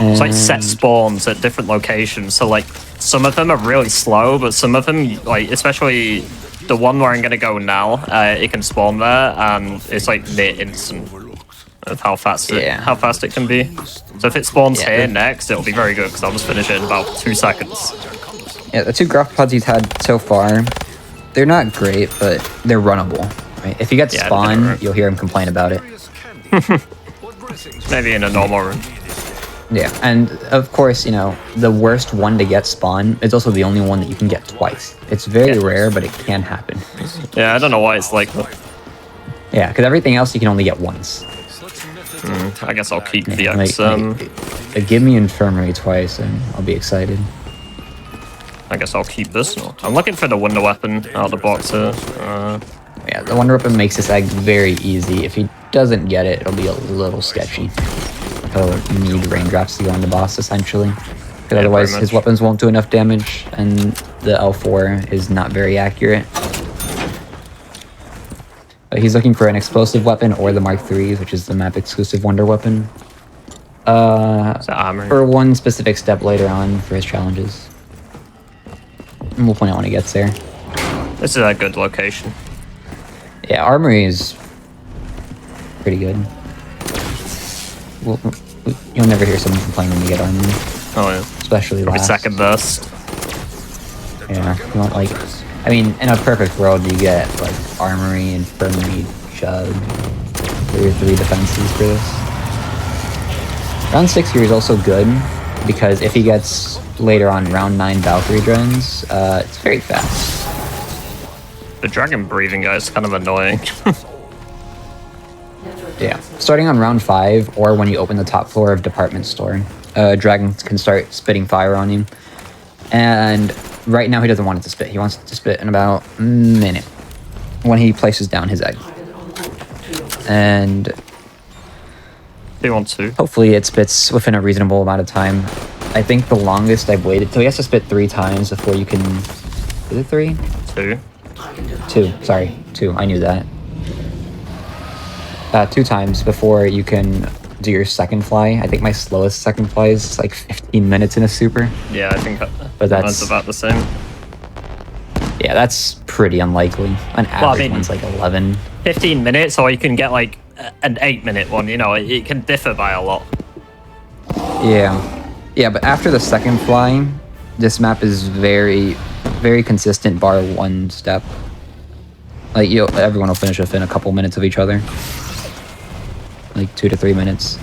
It's like set And- spawns at different locations, so like some of them are really slow, but some of them, like especially the one where I'm gonna go now, it can spawn there, and it's like near instant of how fast it can be. So if it spawns Yeah, here the- next, it'll be very good because I'll just finish it in about 2 seconds. Yeah, the 2 Groth pods he's had so far, they're not great, but they're runnable. Right? If you get Yeah, they're spawn, alright. you'll hear him complain about it. Maybe in a normal run. Yeah, and of course, you know, the worst one to get spawn is also the only one that you can get twice. It's very rare, but it can happen. Yeah, I don't know why it's like that. Yeah, because everything else you can only get once. I guess I'll keep the Like, give me Infirmary twice and I'll be excited. I guess I'll keep this. I'm looking for the wonder weapon out of the box here. Yeah, the Wonder Weapon makes this egg very easy. If you doesn't get it, it'll be a little sketchy. He'll need raindrops to go on the boss, essentially. Because otherwise his weapons won't do enough damage, and the L4 is not very accurate. But he's looking for an explosive weapon or the Mark IIIs, which is the map-exclusive wonder weapon. For one specific step later on for his challenges. And we'll point out when he gets there. This is a good location. Yeah, armory is pretty good. You'll never hear someone complain when you get armory. Oh yeah. Especially every last. second burst. Yeah, you want like... I mean, in a perfect world, you get like armory, infirmary, chug. For your 3 defenses for this. Round 6 here is also good, because if he gets later on round 9 Valkyrie drones, it's very fast. The dragon breathing guy is kind of annoying. Yeah, starting on round 5, or when you open the top floor of department store, dragon can start spitting fire on you. And right now he doesn't want it to spit. He wants it to spit in about a minute when he places down his egg. And he wants to. Hopefully it spits within a reasonable amount of time. I think the longest I've waited till he has to spit 3 times before you can... Is it 3? 2. 2, sorry. 2, I knew that. 2 times before you can do your second fly. I think my slowest second fly is like 15 minutes in a super. Yeah, I think but that's about the same. Yeah, that's pretty unlikely. An average one's like 11. 15 minutes, or you can get like an 8-minute one, you know, it can differ by a lot. Yeah. Yeah, but after the second fly, this map is very, very consistent, bar 1 step. Like, everyone will finish within a couple minutes of each other. Like 2 to 3 minutes.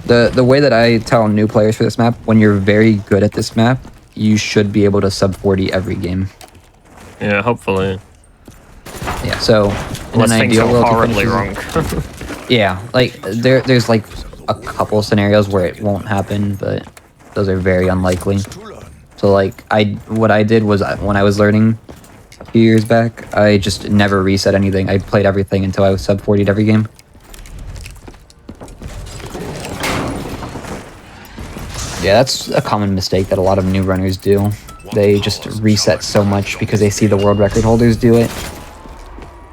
The way that I tell new players for this map, when you're very good at this map, you should be able to sub 40 every game. Yeah, hopefully. Yeah, so in an ideal world, horribly wrong. Yeah, like there's like a couple scenarios where it won't happen, but those are very unlikely. So like what I did was when I was learning a few years back, I just never reset anything. I played everything until I was sub 40'd every game. Yeah, that's a common mistake that a lot of new runners do. They just reset so much because they see the world record holders do it.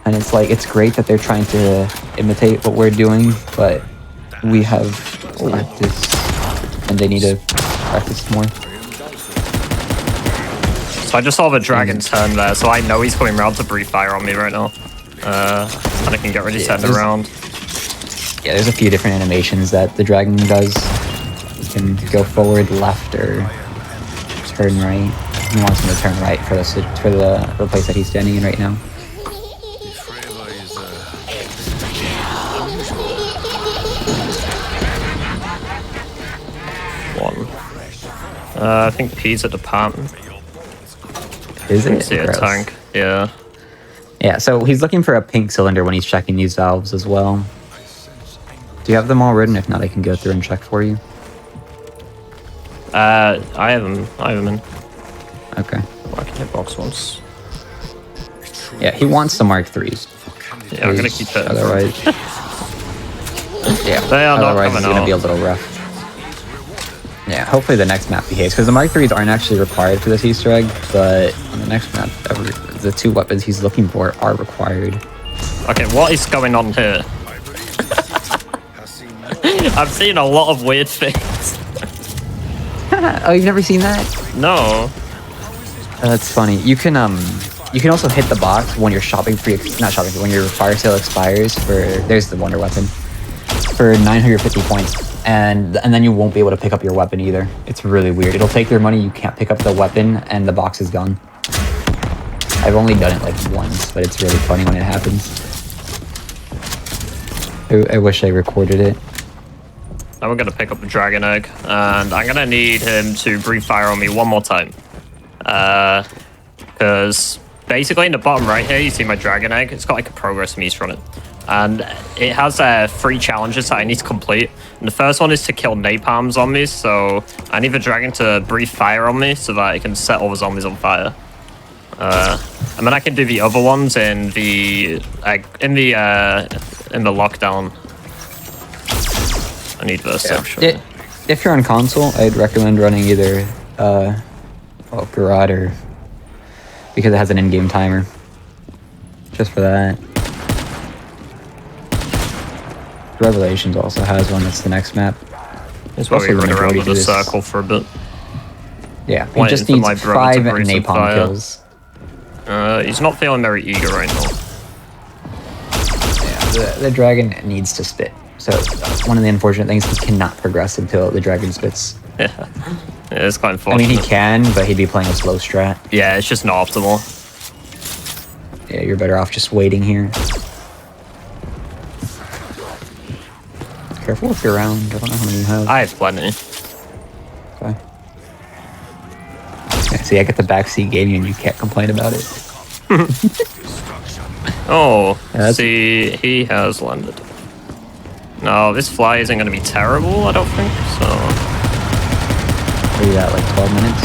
And it's like, it's great that they're trying to imitate what we're doing, but we have practice, and they need to practice more. So I just saw the dragon turn there, so I know he's coming around to breathe fire on me right now. And I can get ready to turn around. Yeah, there's a few different animations that the dragon does. You can go forward, left, or turn right. He wants him to turn right for the place that he's standing in right now. I think P's at the department. Is it? See a tank. Yeah. Yeah, so he's looking for a pink cylinder when he's checking these valves as well. Do you have them all written? If not, I can go through and check for you. I have them. In. Okay. Well, I can hit box once. Yeah, he wants the Mark IIIs. Yeah, I'm gonna keep it. Otherwise, yeah. They are otherwise, not it's gonna be a little rough. Yeah, hopefully the next map behaves, because the Mark IIIs aren't actually required for this Easter egg, but on the next map, the 2 weapons he's looking for are required. Okay, what is going on here? I've seen a lot of weird things. Oh, you've never seen that? No. That's funny. You can also hit the box when you're shopping for when your fire sale expires there's the wonder weapon for 950 points. And then you won't be able to pick up your weapon either. It's really weird. It'll take your money, you can't pick up the weapon, and the box is gone. I've only done it like once, but it's really funny when it happens. I wish I recorded it. Now we're gonna pick up the dragon egg, and I'm gonna need him to breathe fire on me one more time. Because basically in the bottom right here, you see my dragon egg. It's got like a progress meter on it. And it has 3 challenges that I need to complete. And the first one is to kill napalm zombies, so I need the dragon to breathe fire on me so that it can set all the zombies on fire. And then I can do the other ones in the in the lockdown. I need this actually. If you're on console, I'd recommend running either Garrod or because it has an in-game timer. Just for that. Revelations also has one. That's the next map. It's where we Also the run around majority with do a this. circle for a bit. Yeah, he Waiting just for needs my brother 5 to breathe some napalm fire. kills. He's not feeling very eager right now. Yeah, the dragon needs to spit. So one of the unfortunate things, he cannot progress until the dragon spits. Yeah, it's quite I unfortunate. mean, he can, but he'd be playing a slow strat. Yeah, it's just not optimal. Yeah, you're better off just waiting here. Careful if you're around. I don't know how many you have. I have plenty. Okay. Yeah, see, I get the backseat game and you can't complain about it. Oh, Yeah, see, he has landed. No, this fly isn't going to be terrible, I don't think, so... What are you at, like 12 minutes?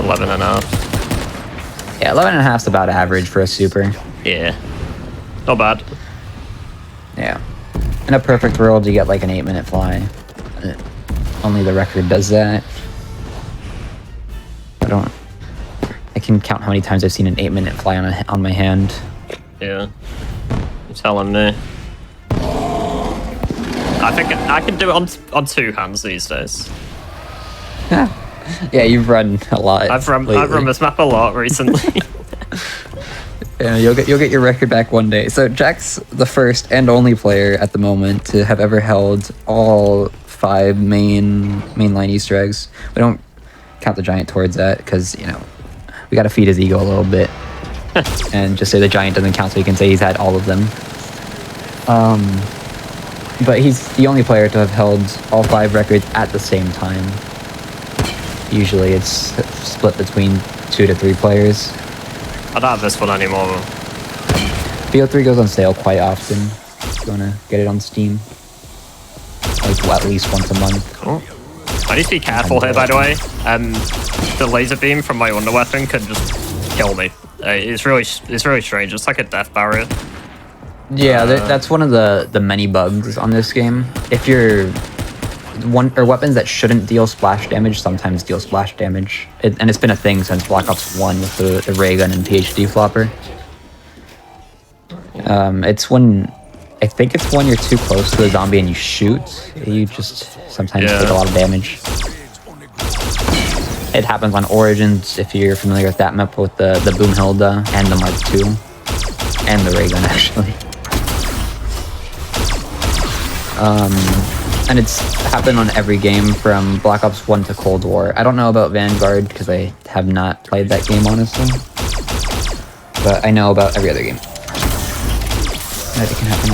11 and a half. Yeah, 11 and a half's about average for a super. Yeah. Not bad. Yeah. In a perfect world, you get like an 8-minute fly. Only the record does that. I can count how many times I've seen an 8-minute fly on my hand. Yeah. You're telling me. I think I can do it on 2 hands these days. Yeah, you've run a lot. I've run this map a lot recently. Yeah, you'll get your record back one day. So Jack's the first and only player at the moment to have ever held all 5 mainline Easter eggs. We don't count the giant towards that because we got to feed his ego a little bit, and just say the giant doesn't count, so he can say he's had all of them. But he's the only player to have held all 5 records at the same time. Usually it's split between 2 to 3 players. I don't have this one anymore. BO3 goes on sale quite often. If you want to get it on Steam. Like at least once a month. Cool. I need to be careful here, by the way. The laser beam from my under weapon could just kill me. It's really strange. It's like a death barrier. Yeah, that's one of the many bugs on this game. If you're weapons that shouldn't deal splash damage sometimes deal splash damage, and it's been a thing since Black Ops 1 with the ray gun and PhD flopper. I think it's when you're too close to a zombie and you shoot, you just sometimes take a lot of damage. It happens on Origins if you're familiar with that map with the Boomhilda and the Mark II and the ray gun actually. And it's happened on every game from Black Ops 1 to Cold War. I don't know about Vanguard because I have not played that game, honestly. But I know about every other game that it can happen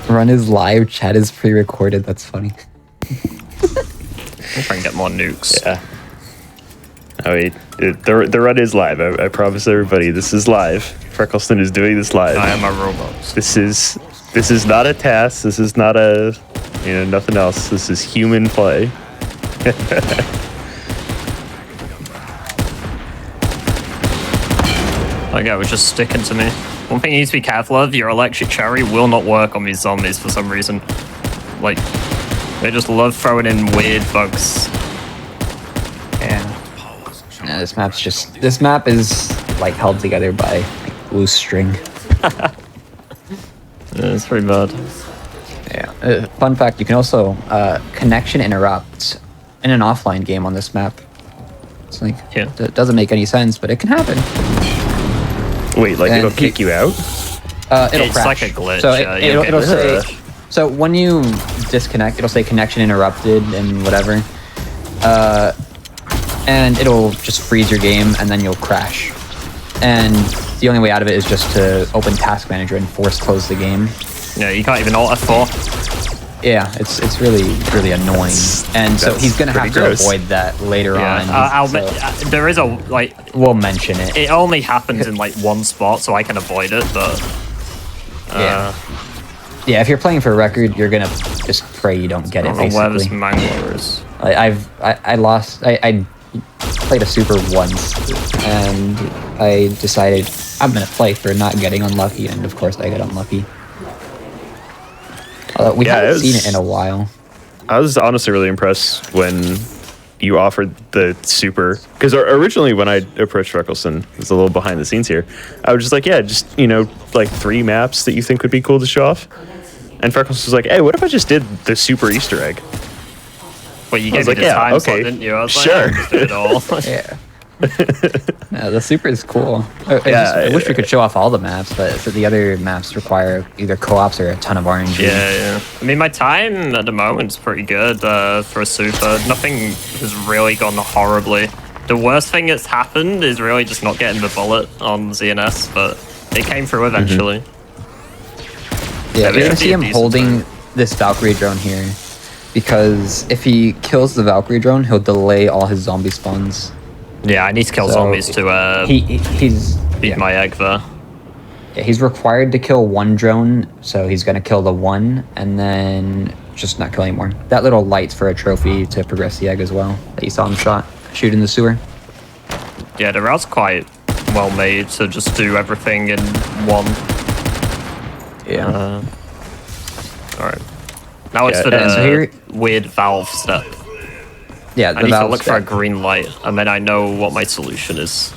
on. Run is live, chat is pre-recorded, that's funny. We'll try and get more nukes. Yeah. Oh wait, the run is live. I promise everybody, this is live. Freckleston is doing this live. I am a robot. This is not a task. This is not a nothing else. This is human play. That guy was just sticking to me. One thing you need to be careful of: your electric cherry will not work on these zombies for some reason. Like, they just love throwing in weird bugs. Yeah, this map is like held together by like, loose string. Yeah, it's pretty bad. Yeah. Fun fact: you can also connection interrupt in an offline game on this map. It's like it doesn't make any sense, but it can happen. Wait, like it'll kick you out? It'll It's crash. like a glitch. So Yeah, it'll say. crash. So when you disconnect, it'll say connection interrupted and whatever. And it'll just freeze your game and then you'll crash. And the only way out of it is just to open Task Manager and force close the game. Yeah, you can't even alt F4. Yeah, it's really annoying. And so he's gonna have to avoid that later on. There is a we'll mention it. It only happens in like one spot, so I can avoid it. But Yeah, if you're playing for a record, you're gonna just pray you don't get it. I don't know where this Basically, Manguard is. I lost. I played a super once, and I decided I'm gonna play for not getting unlucky, and of course I got unlucky. We haven't seen it in a while. I was honestly really impressed when you offered the super, because originally when I approached Reckleston, it was a little behind the scenes here. I was just like, yeah, just like 3 maps that you think would be cool to show off. And Freckles was like, hey, what if I just did the super Easter egg? Well, you gave me the time slot, didn't you? I was sure. Like, do it all. Yeah. No, the super is cool. I wish we could show off all the maps, but the other maps require either co-ops or a ton of RNG. Yeah. I mean, my time at the moment is pretty good for a super. Nothing has really gone horribly. The worst thing that's happened is really just not getting the bullet on ZNS, but it came through eventually. Yeah, you're gonna see him holding this Valkyrie drone here, because if he kills the Valkyrie drone, he'll delay all his zombie spawns. Yeah, I need to kill zombies to he's beat my egg there. Yeah, he's required to kill 1 drone, so he's gonna kill the 1 and then just not kill anymore. That little light's for a trophy to progress the egg as well, that you saw him shoot in the sewer. Yeah, the route's quite well made to just do everything in one. Yeah. Alright. Now it's for the weird valve step. Yeah, I need to look for a green light, and then I know what my solution is.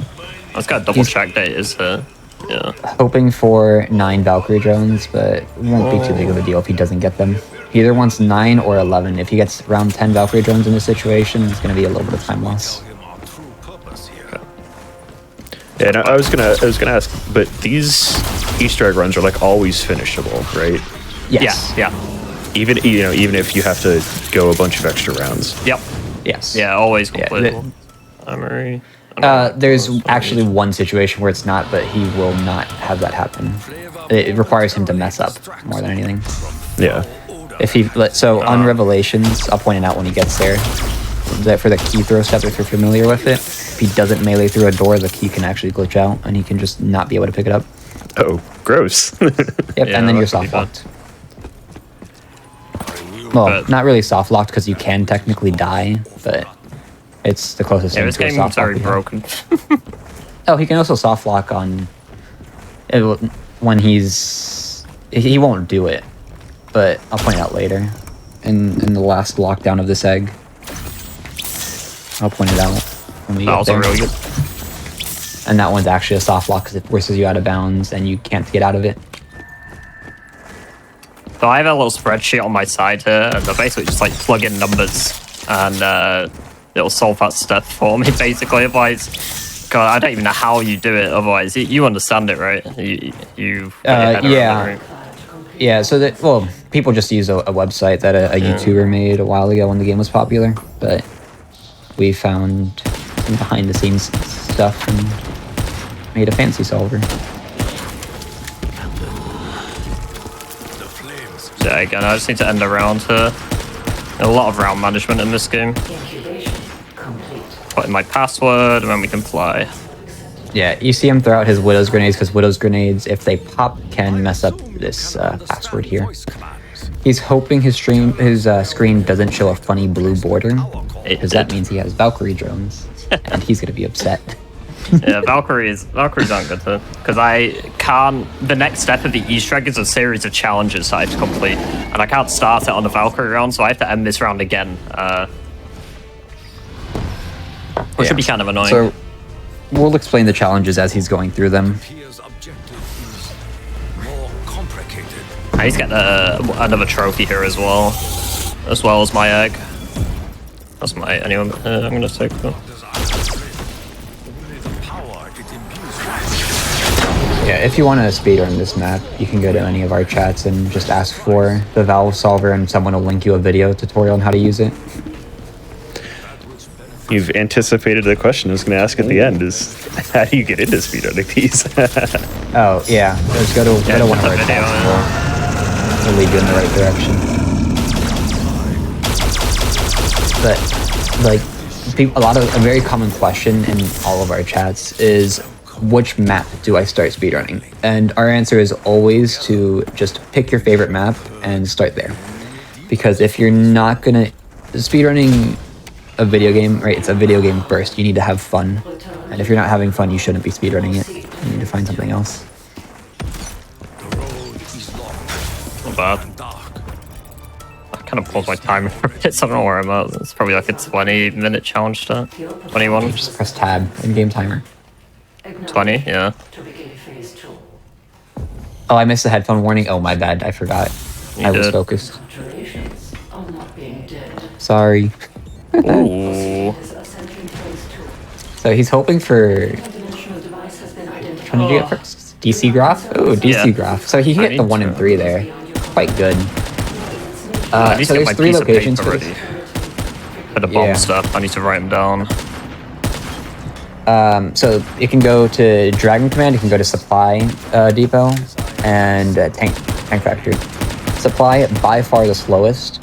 I just gotta double check that it is here. Yeah. Hoping for 9 Valkyrie drones, but it won't be too big of a deal if he doesn't get them. He either wants 9 or 11. If he gets around 10 Valkyrie drones in this situation, it's gonna be a little bit of time loss. Yeah, and I was gonna ask, but these Easter egg runs are like always finishable, right? Yes. Yeah. Even if you have to go a bunch of extra rounds. Yep. Yes. Yeah, always completable. Armory. There's actually one situation where it's not, but he will not have that happen. It requires him to mess up more than anything. Yeah. If he on Revelations, I'll point it out when he gets there. That for the key throw step, if you're familiar with it, if he doesn't melee through a door, the key can actually glitch out, and he can just not be able to pick it up. Oh, gross. Yep, and then you're soft locked. Well, not really soft locked because you can technically die, but it's the closest thing to a soft lock. This game is very broken. Oh, he can also soft lock on when he won't do it, but I'll point it out later in the last lockdown of this egg. I'll point it out when we get there. Really good. And that one's actually a soft lock because it forces you out of bounds and you can't get out of it. So I have a little spreadsheet on my side here, and I basically just like plug in numbers, and it'll solve that stuff for me. Basically, otherwise, God, I don't even know how you do it. Otherwise, you understand it, right? You yeah. Yeah, so people just use a website that a YouTuber made a while ago when the game was popular, but we found some behind the scenes stuff and made a fancy solver. Yeah, again, I just need to end a round here. A lot of round management in this game. Put in my password, and then we can fly. Yeah, you see him throw out his Widow's grenades because Widow's grenades, if they pop, can mess up this password here. He's hoping his screen doesn't show a funny blue border, because that means he has Valkyrie drones, and he's gonna be upset. Yeah, Valkyries aren't good though, because I can't. The next step of the Easter egg is a series of challenges that I have to complete, and I can't start it on the Valkyrie round, so I have to end this round again, which should be kind of annoying. So we'll explain the challenges as he's going through them. I need to get another trophy here as well as my egg. That's my anyone. I'm gonna take that. Yeah, if you want to speedrun this map, you can go to any of our chats and just ask for the valve solver and someone will link you a video tutorial on how to use it. You've anticipated the question I was going to ask at the end, is how do you get into speedrunning these? Oh, yeah. Just go to one of our chats. We'll lead you in the right direction. But, like, a very common question in all of our chats is, which map do I start speedrunning? And our answer is always to just pick your favorite map and start there. Because if you're not gonna speedrunning a video game, right? It's a video game first. You need to have fun, and if you're not having fun, you shouldn't be speedrunning it. You need to find something else. Not bad. I kind of paused my timer for a bit, so I don't know where I'm at. It's probably like a 20-minute challenge start. 21. Just press tab in game timer. 20, yeah. Oh, I missed the headphone warning. Oh, my bad. I forgot. I was did. focused. Sorry. Ooh. So he's hoping for... Which one did you get first? DC Graph? Oh, DC Yeah. Graph. So he hit the 1 and 3 there. Quite good. I need So to there's get my 3 piece of locations paper for ready. this. For the bomb Yeah. stuff, I need to write them down. So it can go to Dragon Command, it can go to Supply Depot, and Tank Factory. Supply, by far the slowest.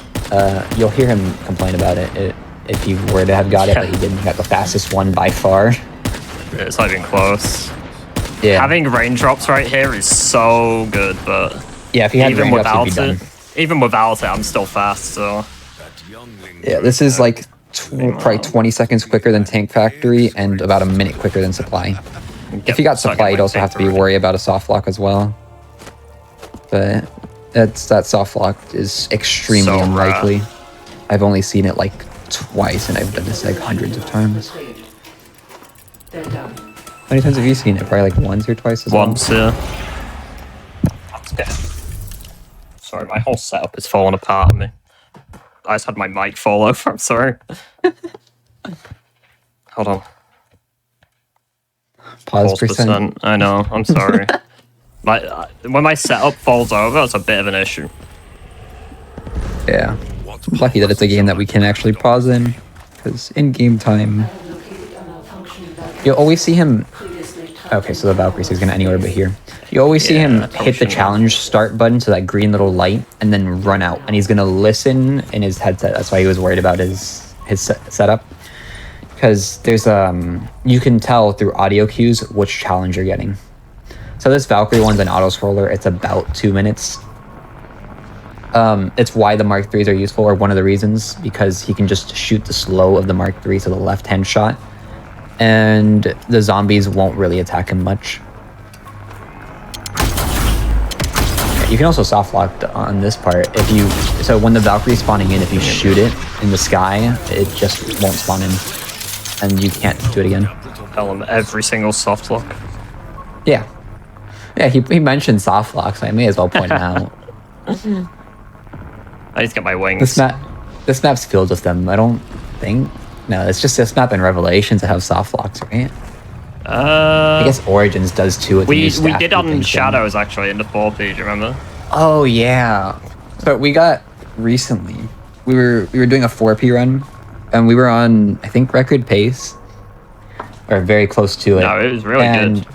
You'll hear him complain about it if he were to have got it, but he didn't. He got the fastest one by far. It's not even close. Yeah. Having raindrops right here is so good, but Yeah, if he had even raindrops, without he'd be done. even without it, I'm still fast, so... Yeah, this is like probably 20 seconds quicker than Tank Factory and about a minute quicker than Supply. If you got Supply, you'd also have to be worried about a soft lock as well. But that soft lock is extremely So unlikely. I've only seen it like twice, and I've done this like hundreds of times. How many times have you seen it? Probably like once or twice as well? Once, yeah. That's good. Sorry, my whole setup is falling apart on me. I just had my mic fall over, I'm sorry. Hold on. Pause percent. I know, I'm sorry. When my setup falls over, it's a bit of an issue. Yeah. I'm lucky that it's a game that we can actually pause in, because in game time, you'll always see him. Okay, so the Valkyrie is going anywhere but here. You always see him hit the challenge start button to that green little light and then run out, and he's going to listen in his headset. That's why he was worried about his setup, because there's you can tell through audio cues which challenge you're getting. So this Valkyrie one's an auto scroller. It's about 2 minutes. It's why the Mark IIIs are useful, or one of the reasons, because he can just shoot the slow of the Mark III, so the left-hand shot, and the zombies won't really attack him much. You can also soft lock on this part. So when the Valkyrie's spawning in, if you shoot it in the sky, it just won't spawn in, and you can't do it again. Tell him every single soft lock. Yeah. Yeah, he mentioned soft lock, so I may as well point it out. I need to get my wings. This map's filled with them. I don't think. No, it's just this map in Revelations that have soft locks, right? I guess Origins does too. With We the did on Shadows actually in the 4P. Do you remember? Oh yeah. So we got recently. We were doing a 4P run, and we were on, I think, record pace, or very close to it. No, it was really good.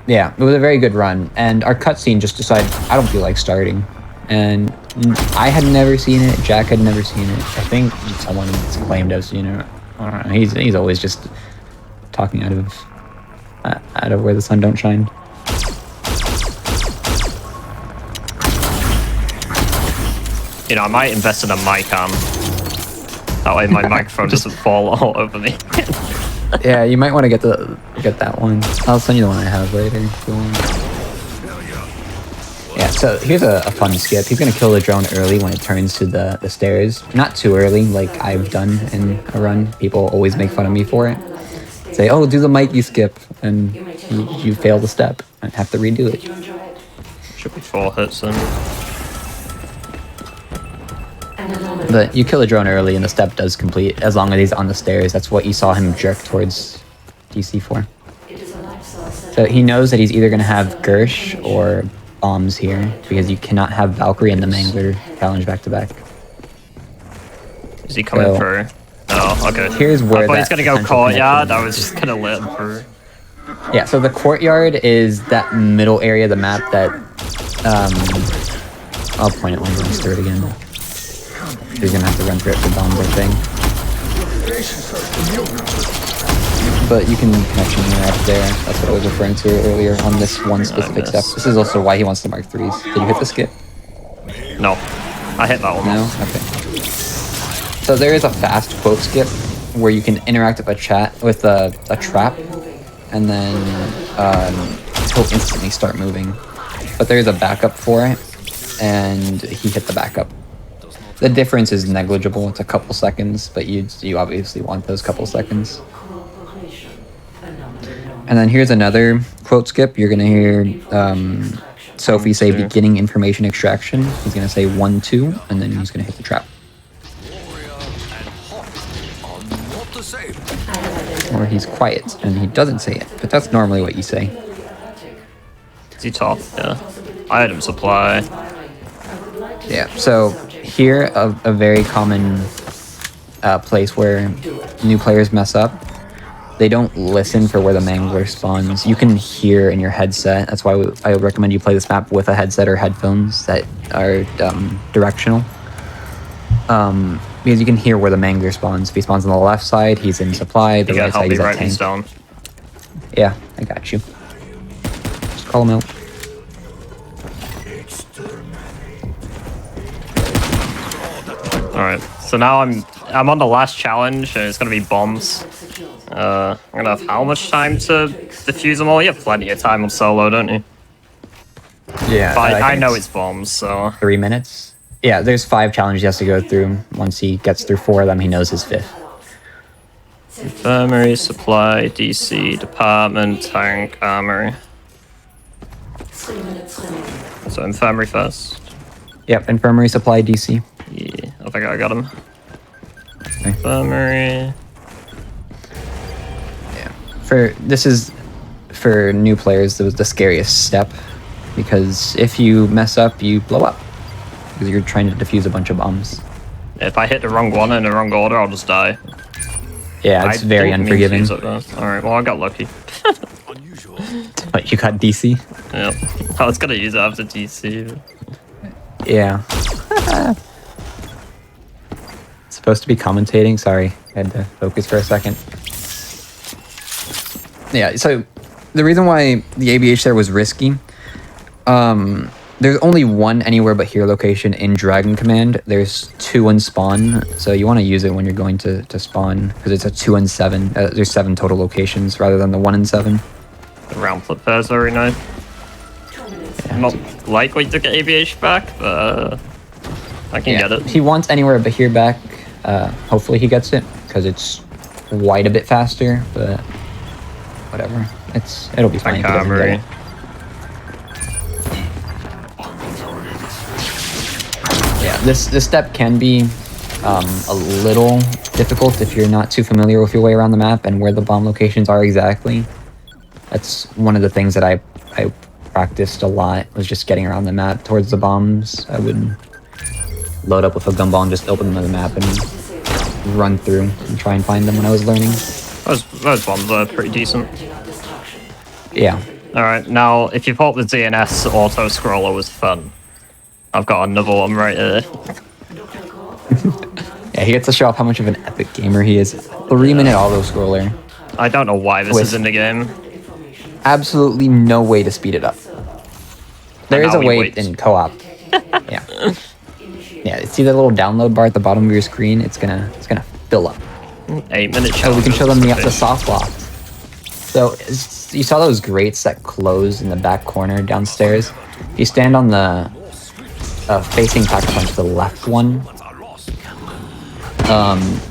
Yeah, it was a very good run, and our cutscene just decided I don't feel like starting, and I had never seen it. Jack had never seen it. I think someone claimed to have seen it. I don't know. He's always just talking out of where the sun don't shine. You know, I might invest in a mic arm. That way my microphone doesn't fall all over me. Yeah, you might want to get that one. I'll send you the one I have later if you want. Yeah, so here's a fun skip. He's gonna kill the drone early when it turns to the stairs. Not too early, like I've done in a run. People always make fun of me for it. Say, oh, do the Mikey skip, and you fail the step and have to redo it. Should be 4 hits then. But you kill the drone early and the step does complete as long as he's on the stairs. That's what you saw him jerk towards DC for. So he knows that he's either going to have Gersh or bombs here, because you cannot have Valkyrie and the Mangler challenge back to back. Is he coming through? Oh, okay. Here's where I thought he's going to go potential courtyard. connection I was just going to let him through. Yeah, so the courtyard is that middle area of the map that, I'll point it when he runs through it again. He's gonna have to run through it for bombs, I think. but you can connection interact there. That's what I was referring to earlier on this one specific step. This is also why he wants to mark 3s. Did you hit the skip? No. I hit that one. No? Okay. So there is a fast quote skip where you can interact with a trap, and then he'll instantly start moving. But there is a backup for it, and he hit the backup. The difference is negligible. It's a couple seconds, but you obviously want those couple seconds. And then here's another quote skip. You're gonna hear Sophie say beginning information extraction. He's gonna say 1-2, and then he's gonna hit the trap. Or he's quiet and he doesn't say it, but that's normally what you say. Is he top? Yeah. Item supply. Yeah, so here, a very common place where new players mess up. They don't listen for where the mangler spawns. You can hear in your headset. That's why I recommend you play this map with a headset or headphones that are directional. Because you can hear where the mangler spawns. If he spawns on the left side, he's in supply. The right side, he's at tank. Down. Yeah, I got you. Just call him out. Alright, so now I'm on the last challenge, and it's gonna be bombs. I'm gonna have how much time to defuse them all? You have plenty of time on solo, don't you? Yeah, but I know it's bombs, so... 3 minutes? Yeah, there's 5 challenges he has to go through. Once he gets through 4 of them, he knows his 5th. Infirmary, supply, DC, department, tank, armory. So infirmary first. Yep, infirmary, supply, DC. Yeah, I think I got him. Okay. Infirmary. Yeah. This is, for new players, the scariest step. Because if you mess up, you blow up. Because you're trying to defuse a bunch of bombs. If I hit the wrong one in the wrong order, I'll just die. Yeah, it's very unforgiving. Alright, well I got lucky. But you got DC? Yeah. I was gonna use it after DC. Yeah. Supposed to be commentating, sorry. I had to focus for a second. Yeah, so the reason why the ABH there was risky, there's only 1 anywhere but here location in Dragon Command. There's 2 in spawn, so you want to use it when you're going to spawn, because it's a 2 and 7. There's 7 total locations rather than the 1 and 7. The round flip there is very nice. Yeah. I'm not likely to get ABH back, but I can get it. He wants anywhere but here back. Hopefully he gets it, because it's quite a bit faster, but whatever. It'll be fine. Yeah, this step can be a little difficult if you're not too familiar with your way around the map and where the bomb locations are exactly. That's one of the things that I practiced a lot, was just getting around the map towards the bombs. I would load up with a gumball and just open the map and run through and try and find them when I was learning. Those bombs are pretty decent. Yeah. Alright, now if you thought the DNS auto-scroller was fun, I've got another one right here. Yeah, he gets to show off how much of an epic gamer he is. 3-minute auto-scroller. I don't know why this is in the game. Absolutely no way to speed it up. There is a way in co-op. Yeah. Yeah, see that little download bar at the bottom of your screen? It's gonna fill up. 8-minute Oh, we can show them the soft lock. So you saw those grates that close in the back corner downstairs? If you stand on the facing pack punch, the left one,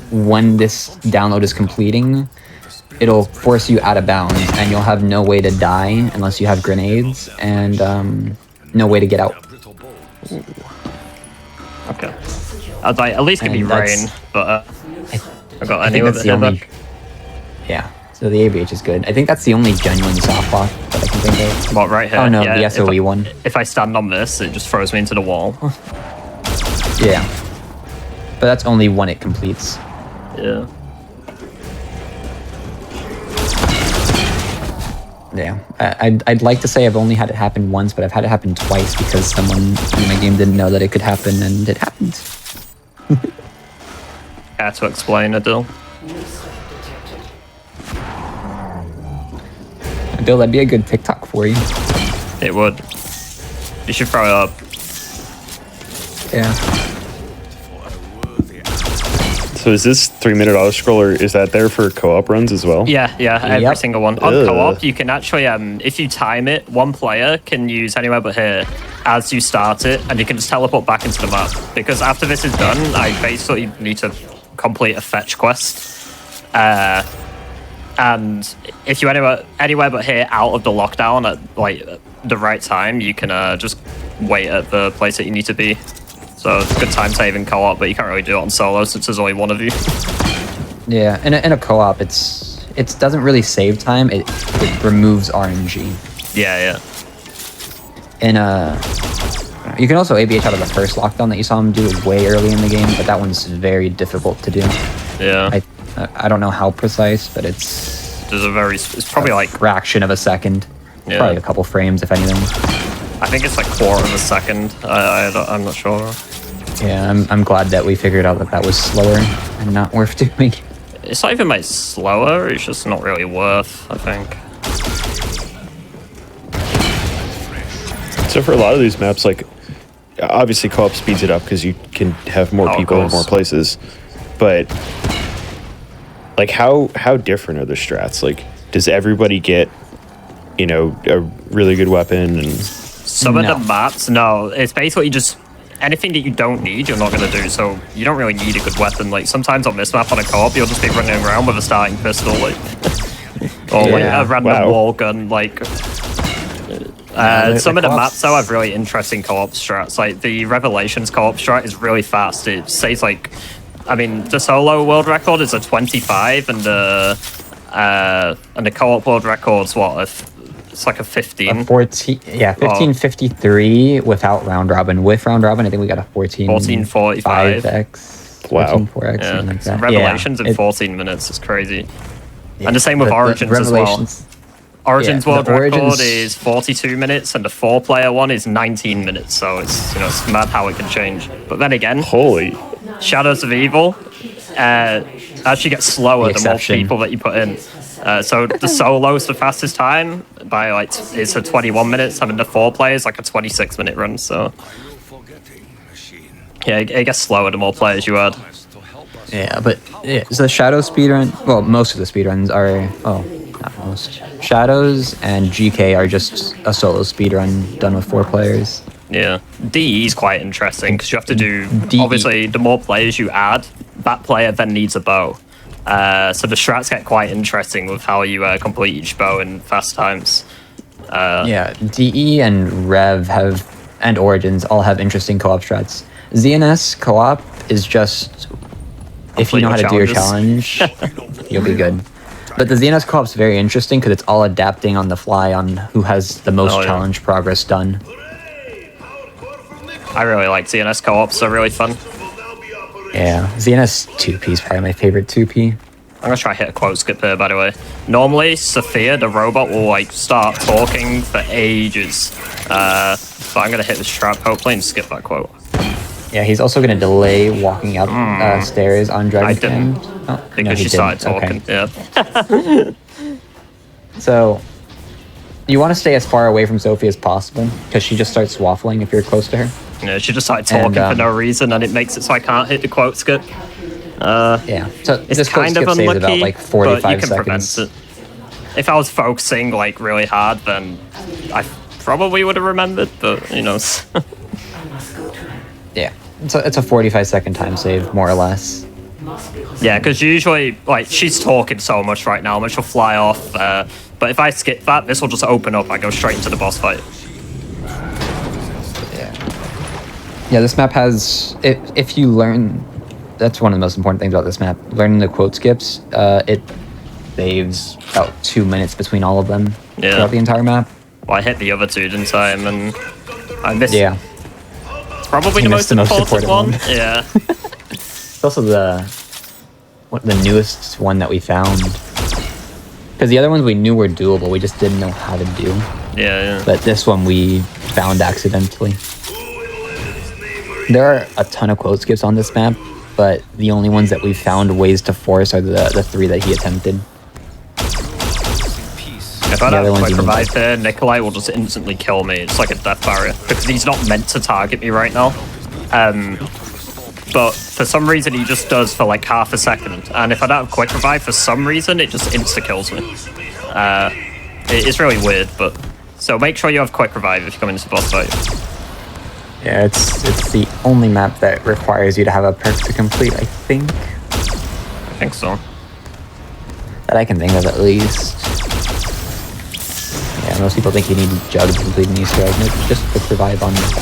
when this download is completing, it'll force you out of bounds, and you'll have no way to die unless you have grenades, and no way to get out. Ooh. Okay. I'd like, at least give me rain, but I got any of it. Yeah, so the ABH is good. I think that's the only genuine soft lock that I can think of. What, right here? Oh no, yeah, the SOE one. If I stand on this, it just throws me into the wall. Yeah. But that's only when it completes. Yeah. Yeah, I'd like to say I've only had it happen once, but I've had it happen twice because someone in my game didn't know that it could happen, and it happened. Had to explain it, though. Bill, that'd be a good TikTok for you. It would. You should throw it up. Yeah. So is this 3-minute auto scroller? Is that there for co-op runs as well? Yeah, every Yep. single one. On Ugh. co-op, you can actually, if you time it, one player can use Anywhere But Here as you start it, and you can just teleport back into the map. Because after this is done, I basically need to complete a fetch quest. And if you anywhere but here out of the lockdown at like the right time, you can just wait at the place that you need to be. So it's a good time saving co-op, but you can't really do it on solo since there's only one of you. Yeah, in a co-op, it doesn't really save time. It removes RNG. Yeah. And you can also ABH out of the first lockdown that you saw him do way early in the game, but that one's very difficult to do. Yeah. I don't know how precise, but it's probably like fraction of a second. Yeah. Probably a couple frames, if anything. I think it's like quarter of a second. I'm not sure. Yeah, I'm glad that we figured out that was slower and not worth doing. It's not even like slower. It's just not really worth, I think. So for a lot of these maps, like obviously co-op speeds it up because you can have more people in more places. But like how different are the strats? Like does everybody get, you know, a really good weapon? And some of the maps, no. It's basically just anything that you don't need, you're not going to do. So you don't really need a good weapon. Like sometimes on this map on a co-op, you'll just be running around with a starting pistol, like or like a random wall gun, like. Some of the maps though have really interesting co-op strats. Like the Revelations co-op strat is really fast. It says like, I mean, the solo world record is a 25, and the co-op world record's what? It's like a 15. A 14, yeah, 1553 without round robin. With round robin, I think we got a 1445. 5x. Wow. 14.4x. Yeah, Like that. Revelations in 14 minutes is crazy. Yeah, and the same with Origins as well. Origins world record is 42 minutes, and the 4-player one is 19 minutes. So it's it's mad how it can change. But then again, holy, Shadows of Evil actually gets slower the more people that you put in. So the solo's the fastest time by like it's a 21 minutes, having the 4-player is like a 26-minute run. So yeah, it gets slower the more players you add. Yeah, but so the Shadow speedrun, well, most of the speedruns are not most. Shadows and GK are just a solo speedrun done with 4 players. Yeah, DE is quite interesting because you have to do obviously the more players you add, that player then needs a bow. So the strats get quite interesting with how you complete each bow in fast times. Yeah, DE and Rev and Origins all have interesting co-op strats. ZNS co-op is just, if you know how to do your challenge, you'll be good. But the ZNS co-op is very interesting because it's all adapting on the fly on who has the most challenge progress done. I really like ZNS co-ops, they're really fun. Yeah, ZNS 2P is probably my favorite 2P. I'm gonna try hit a quote skip here, by the way. Normally, Sophia, the robot, will like start talking for ages. But I'm gonna hit this trap, hopefully, and skip that quote. Yeah, he's also gonna delay walking up stairs on Dragon's End. Oh, because she started talking, yeah. So, you want to stay as far away from Sophie as possible, because she just starts waffling if you're close to her. Yeah, she just started talking for no reason, and it makes it so I can't hit the quote skip. Yeah, so it's this kind of unlucky, about like 45 but you can seconds. prevent it. If I was focusing like really hard, then I probably would have remembered, but Yeah, so it's a 45-second time save, more or less. Yeah, because usually, like, she's talking so much right now, and she'll fly off. But if I skip that, this will just open up. I go straight into the boss fight. Yeah, this map has, if you learn, that's one of the most important things about this map, learning the quote skips, it saves about 2 minutes between all of them throughout the entire map. Well, I hit the other two, didn't I? And then I missed. Yeah. It's probably the most important one. Yeah. It's also the newest one that we found. Because the other ones we knew were doable, we just didn't know how to do. Yeah. But this one we found accidentally. There are a ton of quote skips on this map, but the only ones that we've found ways to force are the 3 that he attempted. If I The other don't ones quick you need revive here, Nikolai will just instantly kill me. It's like a death barrier because he's not meant to target me right now. But for some reason he just does for like half a second, and if I don't have quick revive for some reason, it just insta kills me. It's really weird, but so make sure you have quick revive if you come into the boss fight. Yeah, it's the only map that requires you to have a perk to complete, I think. I think so. That I can think of at least. Yeah, most people think you need Jug to complete an Easter egg. No, just quick revive on that.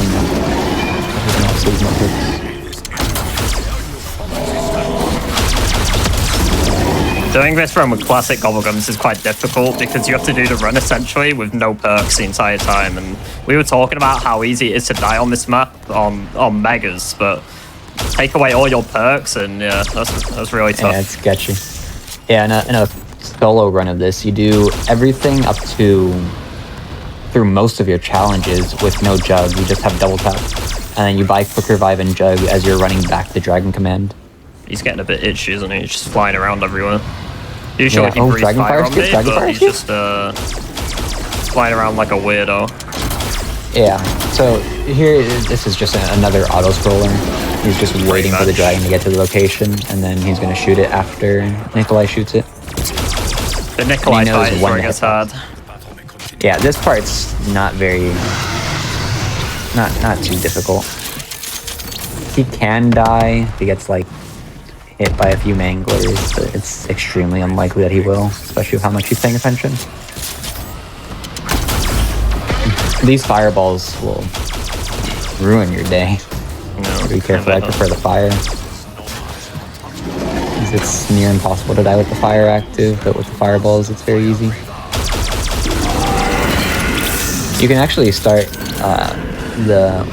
Everything else is no perks. Doing this run with classic gobblegums is quite difficult because you have to do the run essentially with no perks the entire time, and we were talking about how easy it is to die on this map on megas, but take away all your perks and yeah, that's really tough. Yeah, it's sketchy. Yeah, in a solo run of this, you do everything up to through most of your challenges with no Jug. You just have double tap, and then you buy quick revive and Jug as you're running back the Dragon Command. He's getting a bit itchy, isn't he? He's just flying around everywhere. Usually Yeah. he Oh, breathes Dragon fire Fire's on good, me, Dragon but Fire's he's good. just flying around like a weirdo. Yeah, so here, this is just another auto-scroller. He's just waiting for the dragon to get to the location, and then he's going to shoot it after Nikolai shoots it. The Nikolai knows fight is when where it to gets hit. hard. Yeah, this part's not very... Not too difficult. He can die if he gets, like, hit by a few manglers, but it's extremely unlikely that he will, especially with how much he's paying attention. These fireballs will ruin your day. No, Be careful, I prefer the fire. It's near impossible to die with the fire active, but with the fireballs it's very easy. You can actually start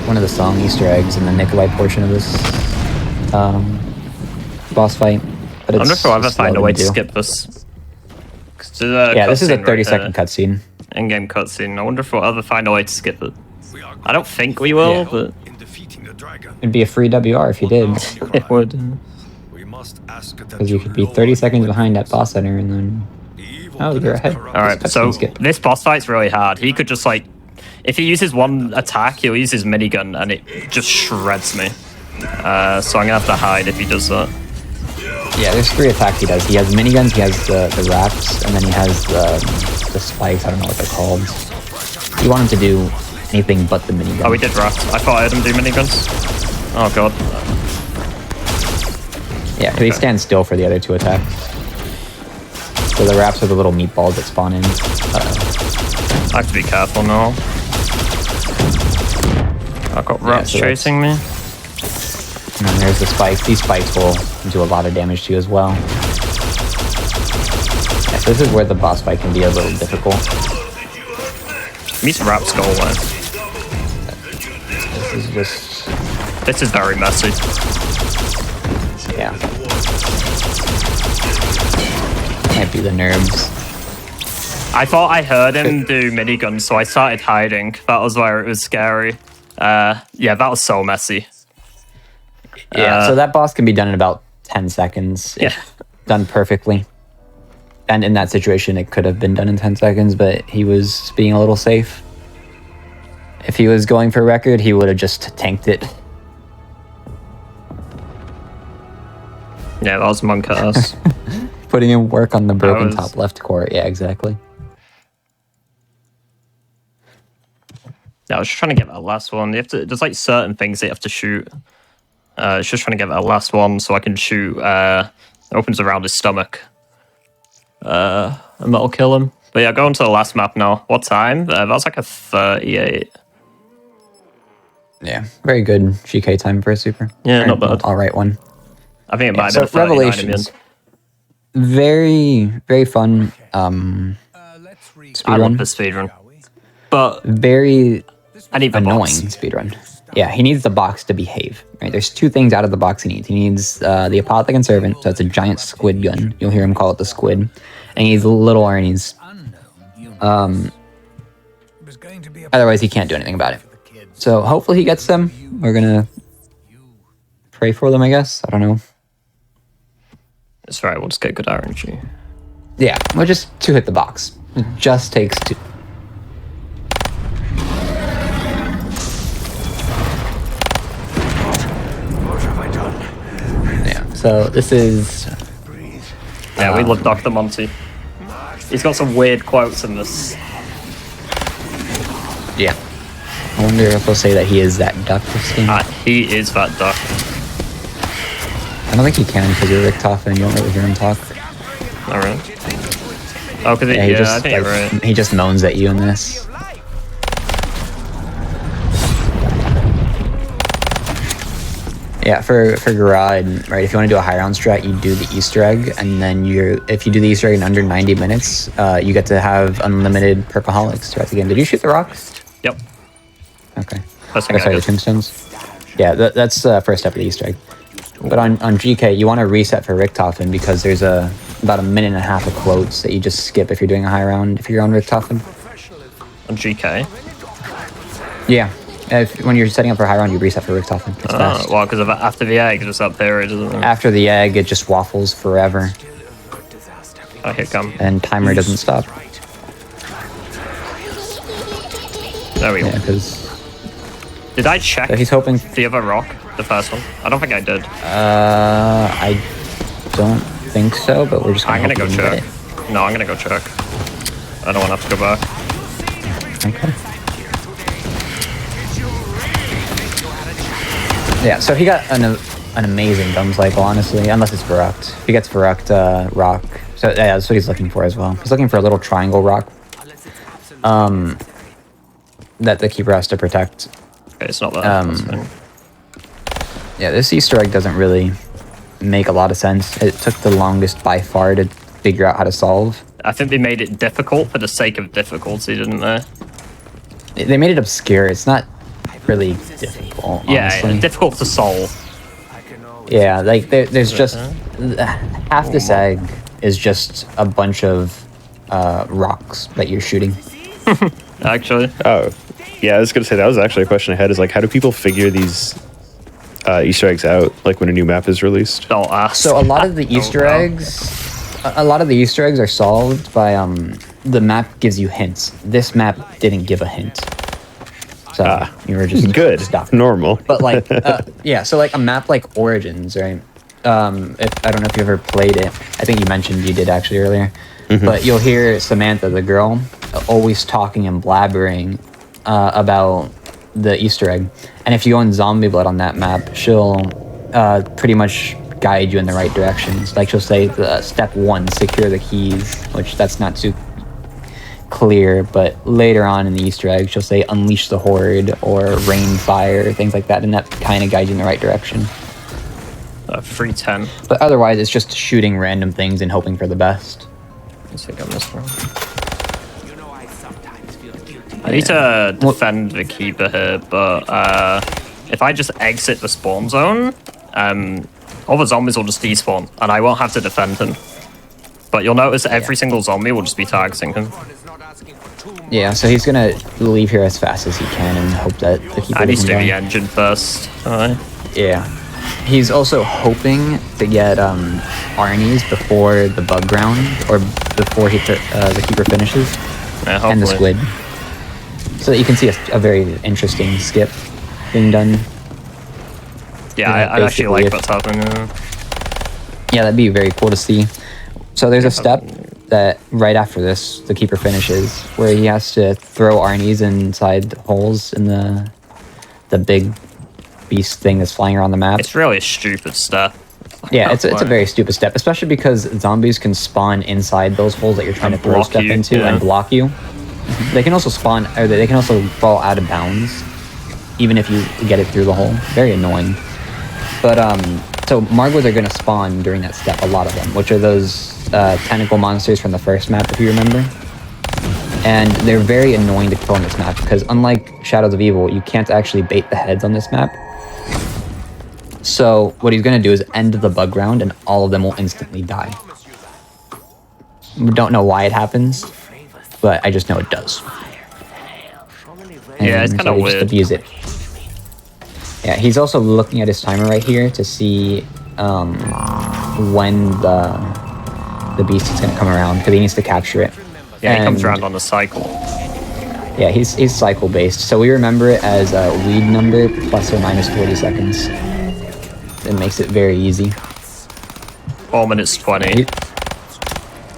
one of the song Easter eggs in the Nikolai portion of this boss fight. But I wonder if I'll ever find a way to do. skip this. Yeah, this is a 30-second cutscene. In-game cutscene. I wonder if we'll ever find a way to skip it. I don't think we will, but It'd be a free WR if you did. it would. Because you could be 30 seconds behind at boss center and then... Oh, you're ahead. Alright, so this boss fight's really hard. He could just like... If he uses one attack, he'll use his minigun and it just shreds me. So I'm gonna have to hide if he does that. Yeah, there's 3 attacks he does. He has miniguns, he has the wraps, and then he has the spikes. I don't know what they're called. You want him to do anything but the minigun. Oh, we did wraps. I thought I had him do miniguns. Oh god. Yeah, because he stands still for the other 2 attacks. So the wraps are the little meatballs that spawn in. I have to be careful now. I've got rats so chasing me. And then there's the spikes. These spikes will do a lot of damage to you as well. Yeah, so this is where the boss fight can be a little difficult. These wraps go away. This is just... This is very messy. Yeah. Might be the nerves. I thought I heard him do miniguns, so I started hiding. That was where it was scary. Yeah, that was so messy. Yeah, so that boss can be done in about 10 seconds. Yeah. Done perfectly. And in that situation, it could have been done in 10 seconds, but he was being a little safe. If he was going for a record, he would have just tanked it. Yeah, that was monk ass. Putting in work on the broken was- top left core. Yeah, exactly. Yeah, I was just trying to get that last one. You have to. There's like certain things that you have to shoot. It's just trying to get that last one so I can shoot. It opens around his stomach. And that'll kill him. But yeah, going to the last map now. What time? That was like a 38. Yeah, very good GK time for a super. Yeah, not bad. All right one. I think it Yeah, might so have been a 39 in the Revelations. end. Very, very fun I love speedrun. the speedrun. But Very I need the annoying box. speedrun. Yeah, he needs the box to behave. Right, there's 2 things out of the box he needs. He needs the Apothecon Servant, so it's a giant squid gun. You'll hear him call it the squid. And he needs little Arnie's. Otherwise, he can't do anything about it. So hopefully he gets them. We're gonna pray for them, I guess. I don't know. It's right, we'll just get good RNG. Yeah, well, just to hit the box. It just takes 2. What have I done? Yeah, so this is... Yeah, we love Dr. Monty. He's got some weird quotes in this. Yeah. I wonder if we'll say that he is that duck this game. He is that duck. I don't think he can because you're Richtofen and you don't really hear him talk. All right. Oh, because Yeah, he just, I think you're right. he just moans at you in this. Yeah, for Garad, right, if you want to do a high round strat, you do the Easter egg, and then if you do the Easter egg in under 90 minutes, you get to have unlimited perkaholics throughout the game. Did you shoot the rocks? Yep. Okay. First thing I Sorry, the did. tombstones? Yeah, that's the first step of the Easter egg. But on GK, you want to reset for Richtofen because there's about a minute and a half of quotes that you just skip if you're doing a high round, if you're on Richtofen. On GK? Yeah. When you're setting up for high round, you reset for Richtofen. It's best. Well, because after the egg, just up there, it doesn't. After the egg, it just waffles forever. Oh, here it comes. And timer doesn't stop. There we go. Yeah, because Did I check he's hoping. the other rock, the first one? I don't think I did. I don't think so, but we're just gonna. I'm gonna go hope you can check. get it. No, I'm gonna go check. I don't want to have to go back. Okay. Yeah, so he got an amazing gun cycle, honestly, unless it's Bigrocl. If he gets Bigrocl rock, so yeah, that's what he's looking for as well. He's looking for a little triangle rock, that the keeper has to protect. Okay, it's not that. That's fine. Yeah, this Easter egg doesn't really make a lot of sense. It took the longest by far to figure out how to solve. I think they made it difficult for the sake of difficulty, didn't they? They made it obscure. It's not really difficult, honestly. Yeah, difficult to solve. Yeah, like there's just half this egg is just a bunch of rocks that you're shooting. Actually. Oh, yeah. I was gonna say that was actually a question I had. Is like, how do people figure these Easter eggs out? Like when a new map is released. Don't ask. So a lot of the Easter eggs, are solved by the map gives you hints. This map didn't give a hint. So you were just good, stuck. normal. But like, yeah, so like a map like Origins, right? If I don't know if you ever played it. I think you mentioned you did actually earlier. But you'll hear Samantha, the girl, always talking and blabbering about the Easter egg. And if you go in Zombie Blood on that map, she'll pretty much guide you in the right directions. Like she'll say, step 1, secure the keys, which that's not too clear, but later on in the Easter egg, she'll say unleash the horde or rain fire, things like that, and that kind of guides you in the right direction. 310. But otherwise, it's just shooting random things and hoping for the best. Let's think on this one. I need to defend the keeper here, but if I just exit the spawn zone, all the zombies will just despawn, and I won't have to defend him. But you'll notice every single zombie will just be targeting him. Yeah, so he's gonna leave here as fast as he can and hope that the keeper I need to doesn't do the die. engine first. Alright. Yeah. He's also hoping to get Arnie's before the bug ground, or before the keeper finishes, Yeah, and the hopefully. squid. So that you can see a very interesting skip being done. Yeah, Yeah, I actually like basically what's happening. Yeah, that'd be very cool to see. So there's a step that right after this, the keeper finishes, where he has to throw Arnie's inside holes in the big beast thing that's flying around the map. It's really a stupid step. Yeah, it's a very stupid step, especially because zombies can spawn inside those holes that you're trying to throw block stuff you, into yeah. and block you. They can also spawn, or they can also fall out of bounds, even if you get it through the hole. Very annoying. But so Margwas are gonna spawn during that step, a lot of them, which are those tentacle monsters from the first map, if you remember. And they're very annoying to kill on this map because unlike Shadows of Evil, you can't actually bait the heads on this map. So what he's gonna do is end the bug round and all of them will instantly die. We don't know why it happens, but I just know it does. Yeah, it's And kind of so we just weird. abuse it. Yeah, he's also looking at his timer right here to see when the beast is gonna come around because he needs to capture it. Yeah, he comes And- around on the cycle. Yeah, he's cycle based, so we remember it as a lead number plus or minus 40 seconds. It makes it very easy. 4 minutes 20.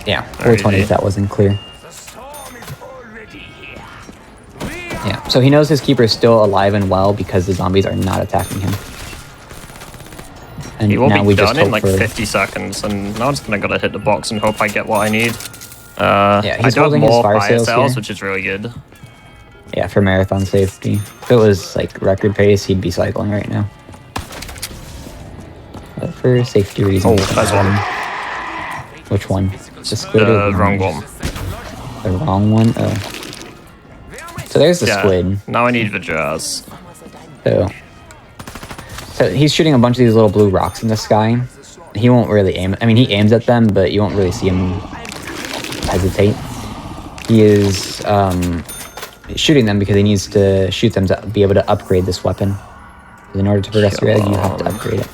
Yeah, 420 if that wasn't clear. Yeah, so he knows his keeper is still alive and well because the zombies are not attacking him. And He will now be we just done in hope like for... 50 seconds, and now I'm just gonna gotta hit the box and hope I get what I need. Yeah, I he's do have holding his more fire fire sales sales, here. which is really good. Yeah, for marathon safety. If it was like record pace, he'd be cycling right now. But for safety reasons... Oh, there's one. Which one? The squid or The the wrong orange? one. The wrong one? Oh. So there's the squid. Now I need the jazz. So he's shooting a bunch of these little blue rocks in the sky. He won't really aim. I mean, he aims at them, but you won't really see him hesitate. He is shooting them because he needs to shoot them to be able to upgrade this weapon. In order to progress your egg, you have to upgrade it.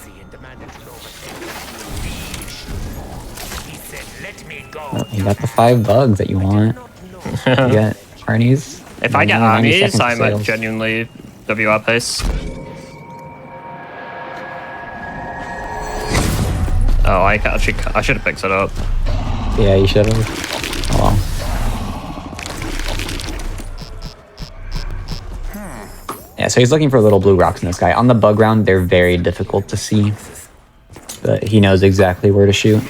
Oh, you got the 5 bugs that you want. You got Arnie's. If I get Arnie's, I'm at genuinely WR pace. Oh, I should have picked it up. Yeah, you should have. Oh well. Yeah, so he's looking for little blue rocks in the sky. On the bug round, they're very difficult to see. But he knows exactly where to shoot.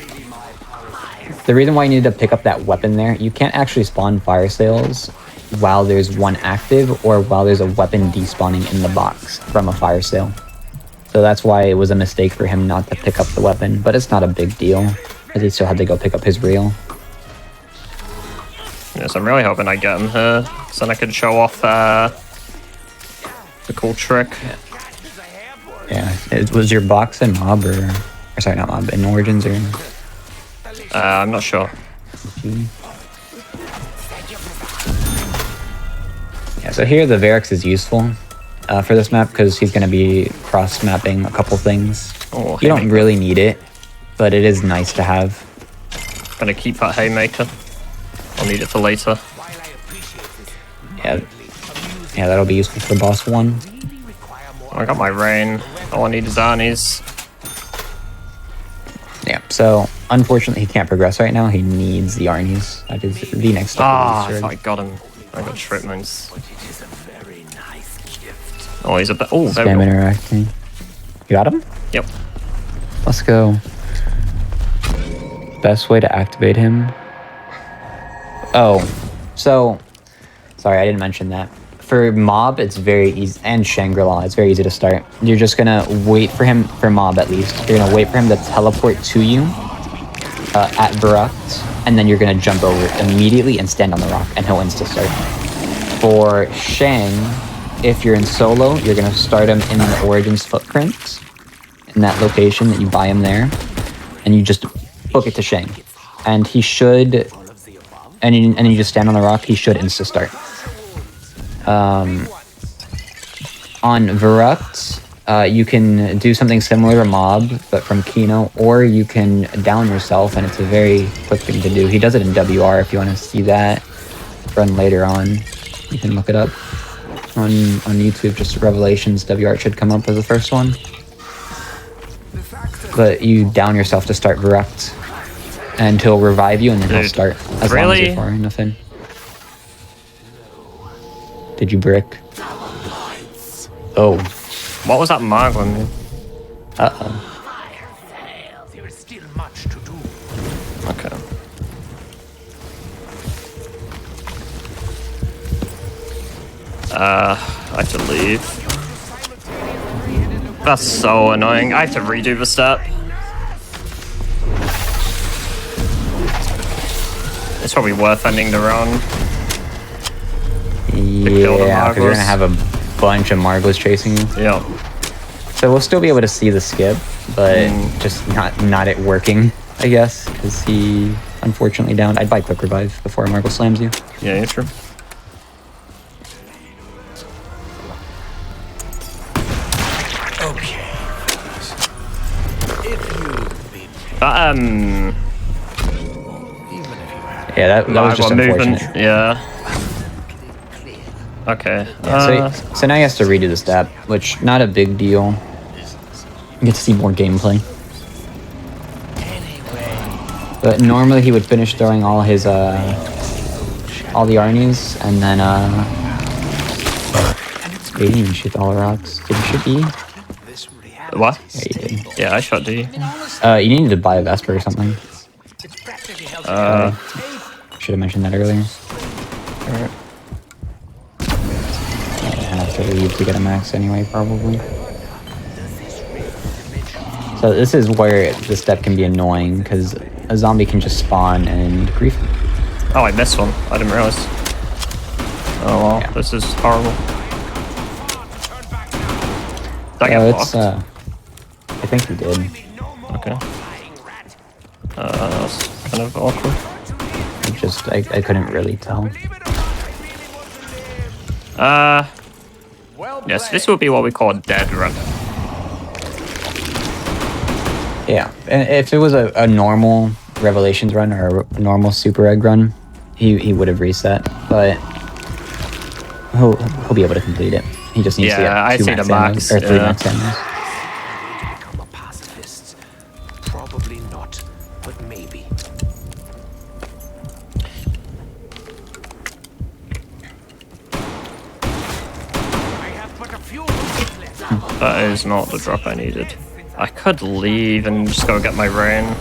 The reason why you need to pick up that weapon there, you can't actually spawn fire sales while there's one active or while there's a weapon despawning in the box from a fire sale. So that's why it was a mistake for him not to pick up the weapon, but it's not a big deal, as he still had to go pick up his reel. Yes, I'm really hoping I get him here, so then I can show off the cool trick. Yeah, was your box in mob or sorry, not mob, in Origins or? I'm not sure. Yeah, so here the Varix is useful for this map because he's going to be cross-mapping a couple things. Oh, you don't really need it, but it is nice to have. Gonna keep that haymaker. I'll need it for later. Yeah, that'll be useful for boss 1. I got my rain. All I need is Arnie's. Yeah, so unfortunately he can't progress right now. He needs the Arnie's. That is the next step. I thought I got him. I got trip mines. Oh, he's a bit. Oh, there we Spam go. interacting. You got him? Yep. Let's go. Best way to activate him. Oh, so sorry, I didn't mention that. For mob, it's very easy, and Shangri-La, it's very easy to start. You're just gonna wait for him, for mob at least, you're gonna wait for him to teleport to you at Bigrocl, and then you're gonna jump over immediately and stand on the rock, and he'll insta-start. For Shang, if you're in solo, you're gonna start him in the Origins footprint, in that location that you buy him there, and you just book it to Shang. And he should, and you just stand on the rock, he should insta-start. On Bigrocl, you can do something similar to mob, but from Kino, or you can down yourself, and it's a very quick thing to do. He does it in WR if you want to see that run later on. You can look it up on YouTube, just Revelations WR should come up as the first one. But you down yourself to start Bigrocl, and he'll revive you, and then he'll start as long as you're far enough in. Did you brick? Oh. What was that Marglim? Uh-oh. There is still much to do. Okay. I have to leave. That's so annoying. I have to redo the step. It's probably worth ending the round. Yeah, because you're gonna have a bunch of Margos chasing you. Yeah. So we'll still be able to see the skip, but just not it working, I guess, because he unfortunately downed. I'd buy quick revive before Margo slams you. Yeah, true. Okay. Yeah, that was just unfortunate. Yeah. Okay. So now he has to redo the step, which not a big deal. You get to see more gameplay. But normally he would finish throwing all his all the Arnies, and then he didn't even shoot all the rocks. Did he shoot E? What? Yeah, he did. Yeah, I shot D. You needed to buy a Vesper or something. Should have mentioned that earlier. Alright. I have to leave to get a max anyway, probably. So this is where the step can be annoying, because a zombie can just spawn and grief. Oh, I missed one. I didn't realize. Oh well, Yeah. this is horrible. Did I get blocked? I think he did. Okay. That's kind of awkward. I couldn't really tell. Yes, this would be what we call a dead run. Yeah, and if it was a normal Revelations run or a normal Super Egg run, he would have reset, but he'll be able to complete it. He just needs to get 2 max ammos, or 3 max ammos. Become a pacifist? Probably not, but maybe. That is not the drop I needed. I could leave and just go get my rain.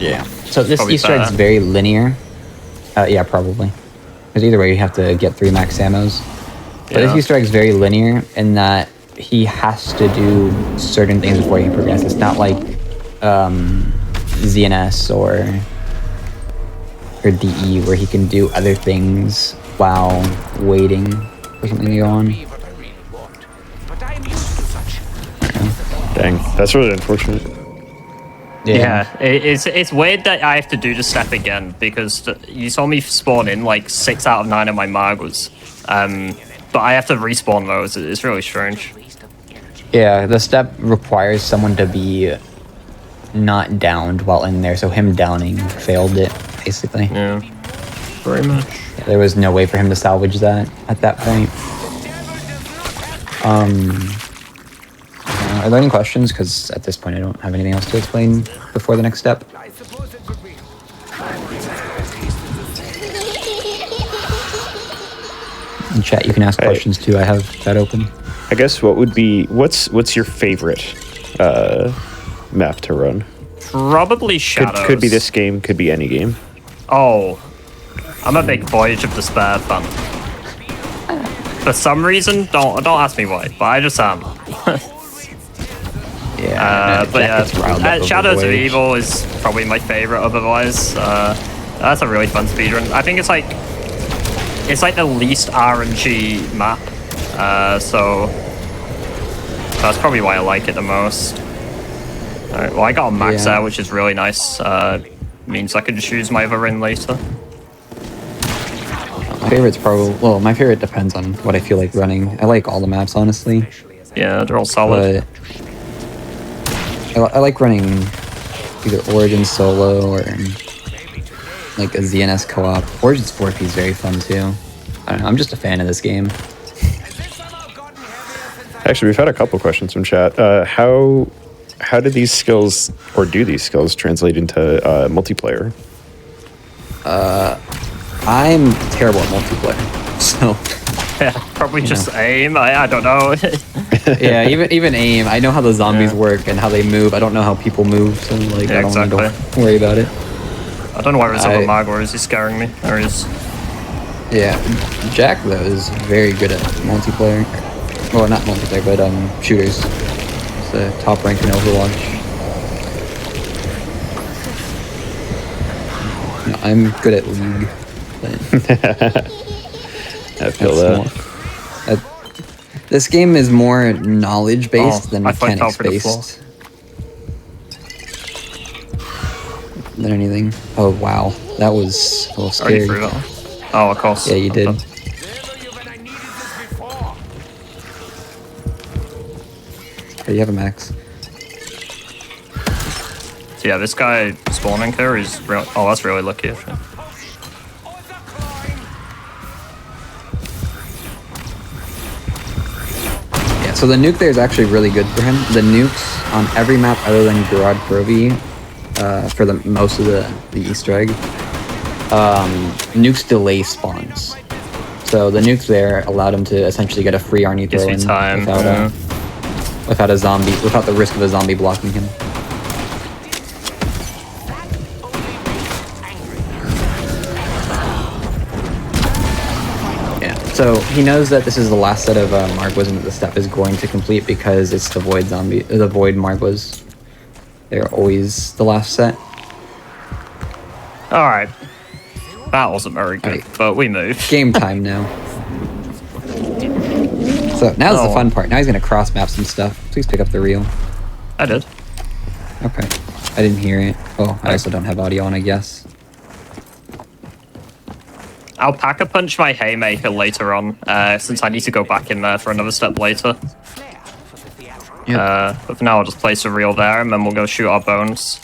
Yeah. So this Probably Easter egg's very linear. Yeah, probably. Because either way, you have to get 3 max ammos. But this Easter egg's very linear in that he has to do certain things before he progresses. It's not like ZNS or DE where he can do other things while waiting for something to go on. Dang, that's really unfortunate. Yeah, it's weird that I have to do the step again, because you saw me spawn in like 6 out of 9 of my Margwas. But I have to respawn those. It's really strange. Yeah, the step requires someone to be not downed while in there, so him downing failed it, basically. Yeah, very much. Yeah, there was no way for him to salvage that at that point. Are there any questions? Because at this point I don't have anything else to explain before the next step. In chat, you can ask questions too. I have that open. I guess what's your favorite map to run? Probably Shadows. Could be this game, could be any game. Oh, I'm a big Voyage of Despair fan. For some reason, don't ask me why, but I just am. Shadows of Evil is probably my favorite. Otherwise, that's a really fun speedrun. I think it's like the least RNG map, so that's probably why I like it the most. Alright, well I got a max out, which is really nice. Means I can choose my other in later. My favorite's probably, well, my favorite depends on what I feel like running. I like all the maps, honestly. Yeah, they're all solid. But I like running either Origin solo or like a ZNS co-op. Origin's 4P is very fun too. I don't know, I'm just a fan of this game. Actually, we've had a couple questions from chat. How do these skills, or do these skills, translate into multiplayer? I'm terrible at multiplayer, so... Yeah, probably just aim. I don't know. Yeah, even aim. I know how the zombies work and how they move. I don't know how people move, so like I don't need to worry about it. I don't know why there's a Magor. Is he scaring me? Or is... Yeah, Jack though is very good at multiplayer. Well, not multiplayer, but shooters. He's the top rank in Overwatch. No, I'm good at League. I feel that. This game is more knowledge-based than mechanics-based. Than anything. Oh wow, that was a little scary. Oh, of course. Yeah, you did. Okay, you have a max. So yeah, this guy spawning here is real. Oh, that's really lucky. Actually. So the nuke there is actually really good for him. The nukes on every map other than Rottenburg, for the most of the Easter egg, nukes delay spawns. So the nukes there allowed him to essentially get a free Arnie throw in without a zombie, without the risk of a zombie blocking him. So he knows that this is the last set of Margwas and that the step is going to complete because it's the Void zombie, the Void Margwas. They're always the last set. All right, that wasn't very good, but we moved. Game time now. So now's the fun part. Now he's gonna cross map some stuff. Please pick up the reel. I did. Okay, I didn't hear it. Oh, I also don't have audio on, I guess. I'll pack a punch my haymaker later on, since I need to go back in there for another step later. But for now, I'll just place a reel there, and then we'll go shoot our bones.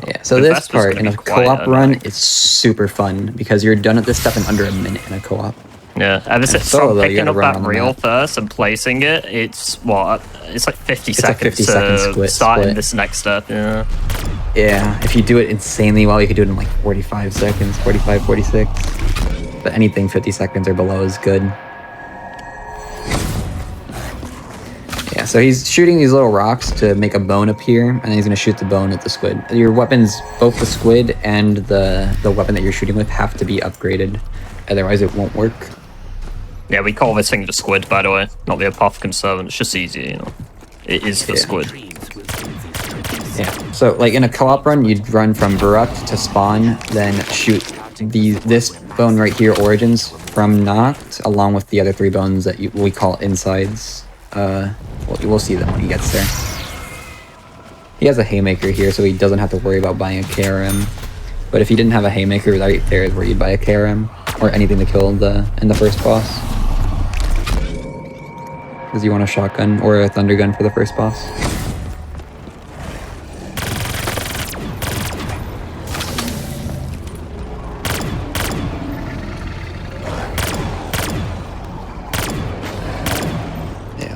Yeah, so this part in a co-op run is super fun, because you're done at this step in under a minute in a co-op. Yeah, ever since from picking up that reel first and placing it, it's what? It's like 50 seconds to start in this next step, yeah. Yeah, if you do it insanely well, you could do it in like 45 seconds, 45, 46. But anything 50 seconds or below is good. Yeah, so he's shooting these little rocks to make a bone appear, and then he's going to shoot the bone at the squid. Your weapons, both the squid and the weapon that you're shooting with, have to be upgraded. Otherwise, it won't work. Yeah, we call this thing the squid, by the way, not the apothecary servant. It's just easier, you know. It is the squid. Yeah, so like in a co-op run, you'd run from Bigrocl to spawn, then shoot this bone right here, Origins, from Noct, along with the other 3 bones that we call insides. We'll see them when he gets there. He has a haymaker here, so he doesn't have to worry about buying a KRM. But if he didn't have a haymaker, right there is where you'd buy a KRM, or anything to kill in the first boss. Because you want a shotgun or a thunder gun for the first boss.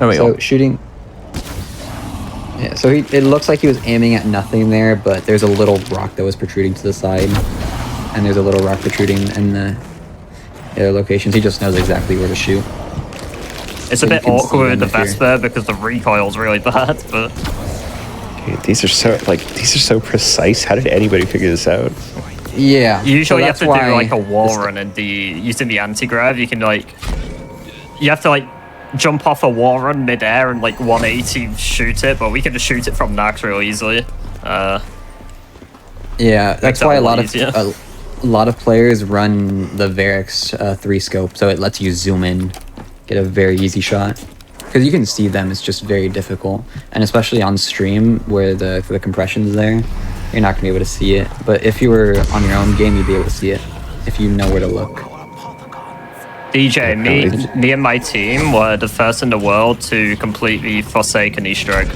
So shooting. Yeah, so it looks like he was aiming at nothing there, but there's a little rock that was protruding to the side, and there's a little rock protruding in the other locations. He just knows exactly where to shoot. It's a bit awkward with the Vesper because the recoil's really bad, but dude, these are so precise. How did anybody figure this out? Yeah. Usually you have to do like a wall run and using the anti-grav, you can you have to jump off a wall run mid-air and 180 shoot it, but we can just shoot it from Noct real easily. Yeah, that's why a lot of players run the Varix 3 scope, so it lets you zoom in, get a very easy shot. Because you can see them, it's just very difficult, and especially on stream where the compression's there, you're not gonna be able to see it. But if you were on your own game, you'd be able to see it if you know where to look. DJ, me and my team were the first in the world to complete the Forsaken Easter egg.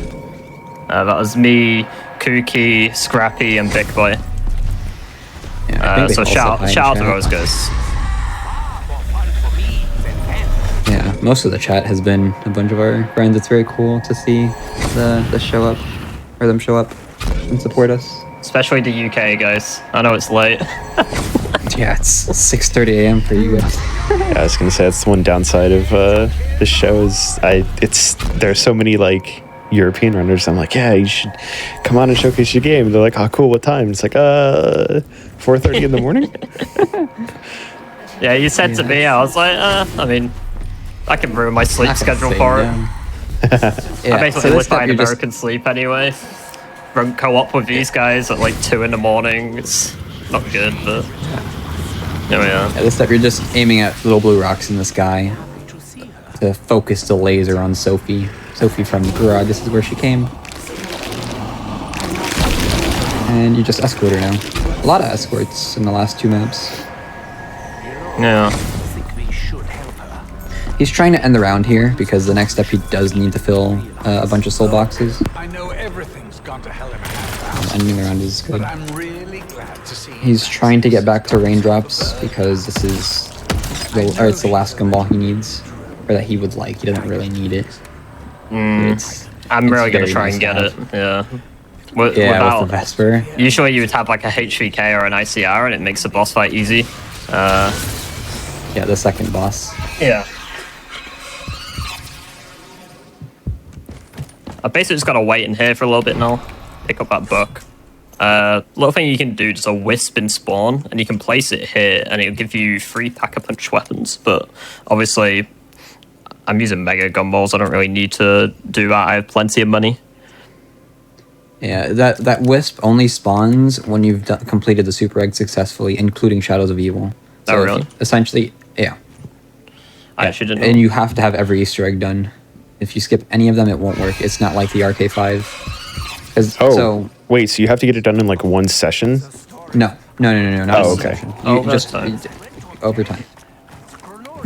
That was me, Kooky, Scrappy, and Big Boy. Yeah, so shout out to those guys. Yeah, most of the chat has been a bunch of our friends. It's very cool to see them show up and support us. Especially the UK guys. I know it's late. Yeah, it's 6:30 a.m. for you guys. Yeah, I was gonna say that's the one downside of this show is there are so many European runners. I'm like, yeah, you should come on and showcase your game. And they're like, oh, cool. What time? It's like 4:30 in the morning. Yeah, you said to me, I was like, I mean, I can ruin my sleep schedule for it. I basically live by an American sleep anyway. Run co-op with these guys at 2 in the morning. It's not good, but there we are. Yeah, this step you're just aiming at little blue rocks in the sky to focus the laser on Sophie. Sophie from Bigrocl, this is where she came. And you just escort her now. A lot of escorts in the last 2 maps. Yeah. He's trying to end the round here because the next step he does need to fill a bunch of soul boxes. I know everything's gone to hell in a handbasket. Ending the round is good. But I'm really glad to see He's trying to get back to raindrops because this is it's the last gumball he needs, or that he would like. He doesn't really need it. I'm really gonna very try nice and get to it. have. Yeah. Yeah, with the Vesper. Usually you would have like a HVK or an ICR and it makes the boss fight easy. Yeah, the second boss. Yeah. I basically just gotta wait in here for a little bit now. Pick up that book. Little thing you can do, just a wisp in spawn, and you can place it here, and it'll give you 3 pack-a-punch weapons. But obviously, I'm using mega gumballs. I don't really need to do that. I have plenty of money. Yeah, that wisp only spawns when you've completed the super egg successfully, including Shadows of Evil. So really? Essentially, yeah. I actually didn't know. And you have to have every Easter egg done. If you skip any of them, it won't work. It's not like the RK5. Oh, wait, so you have to get it done in like one session? No, not Oh, a okay. session. Just over time.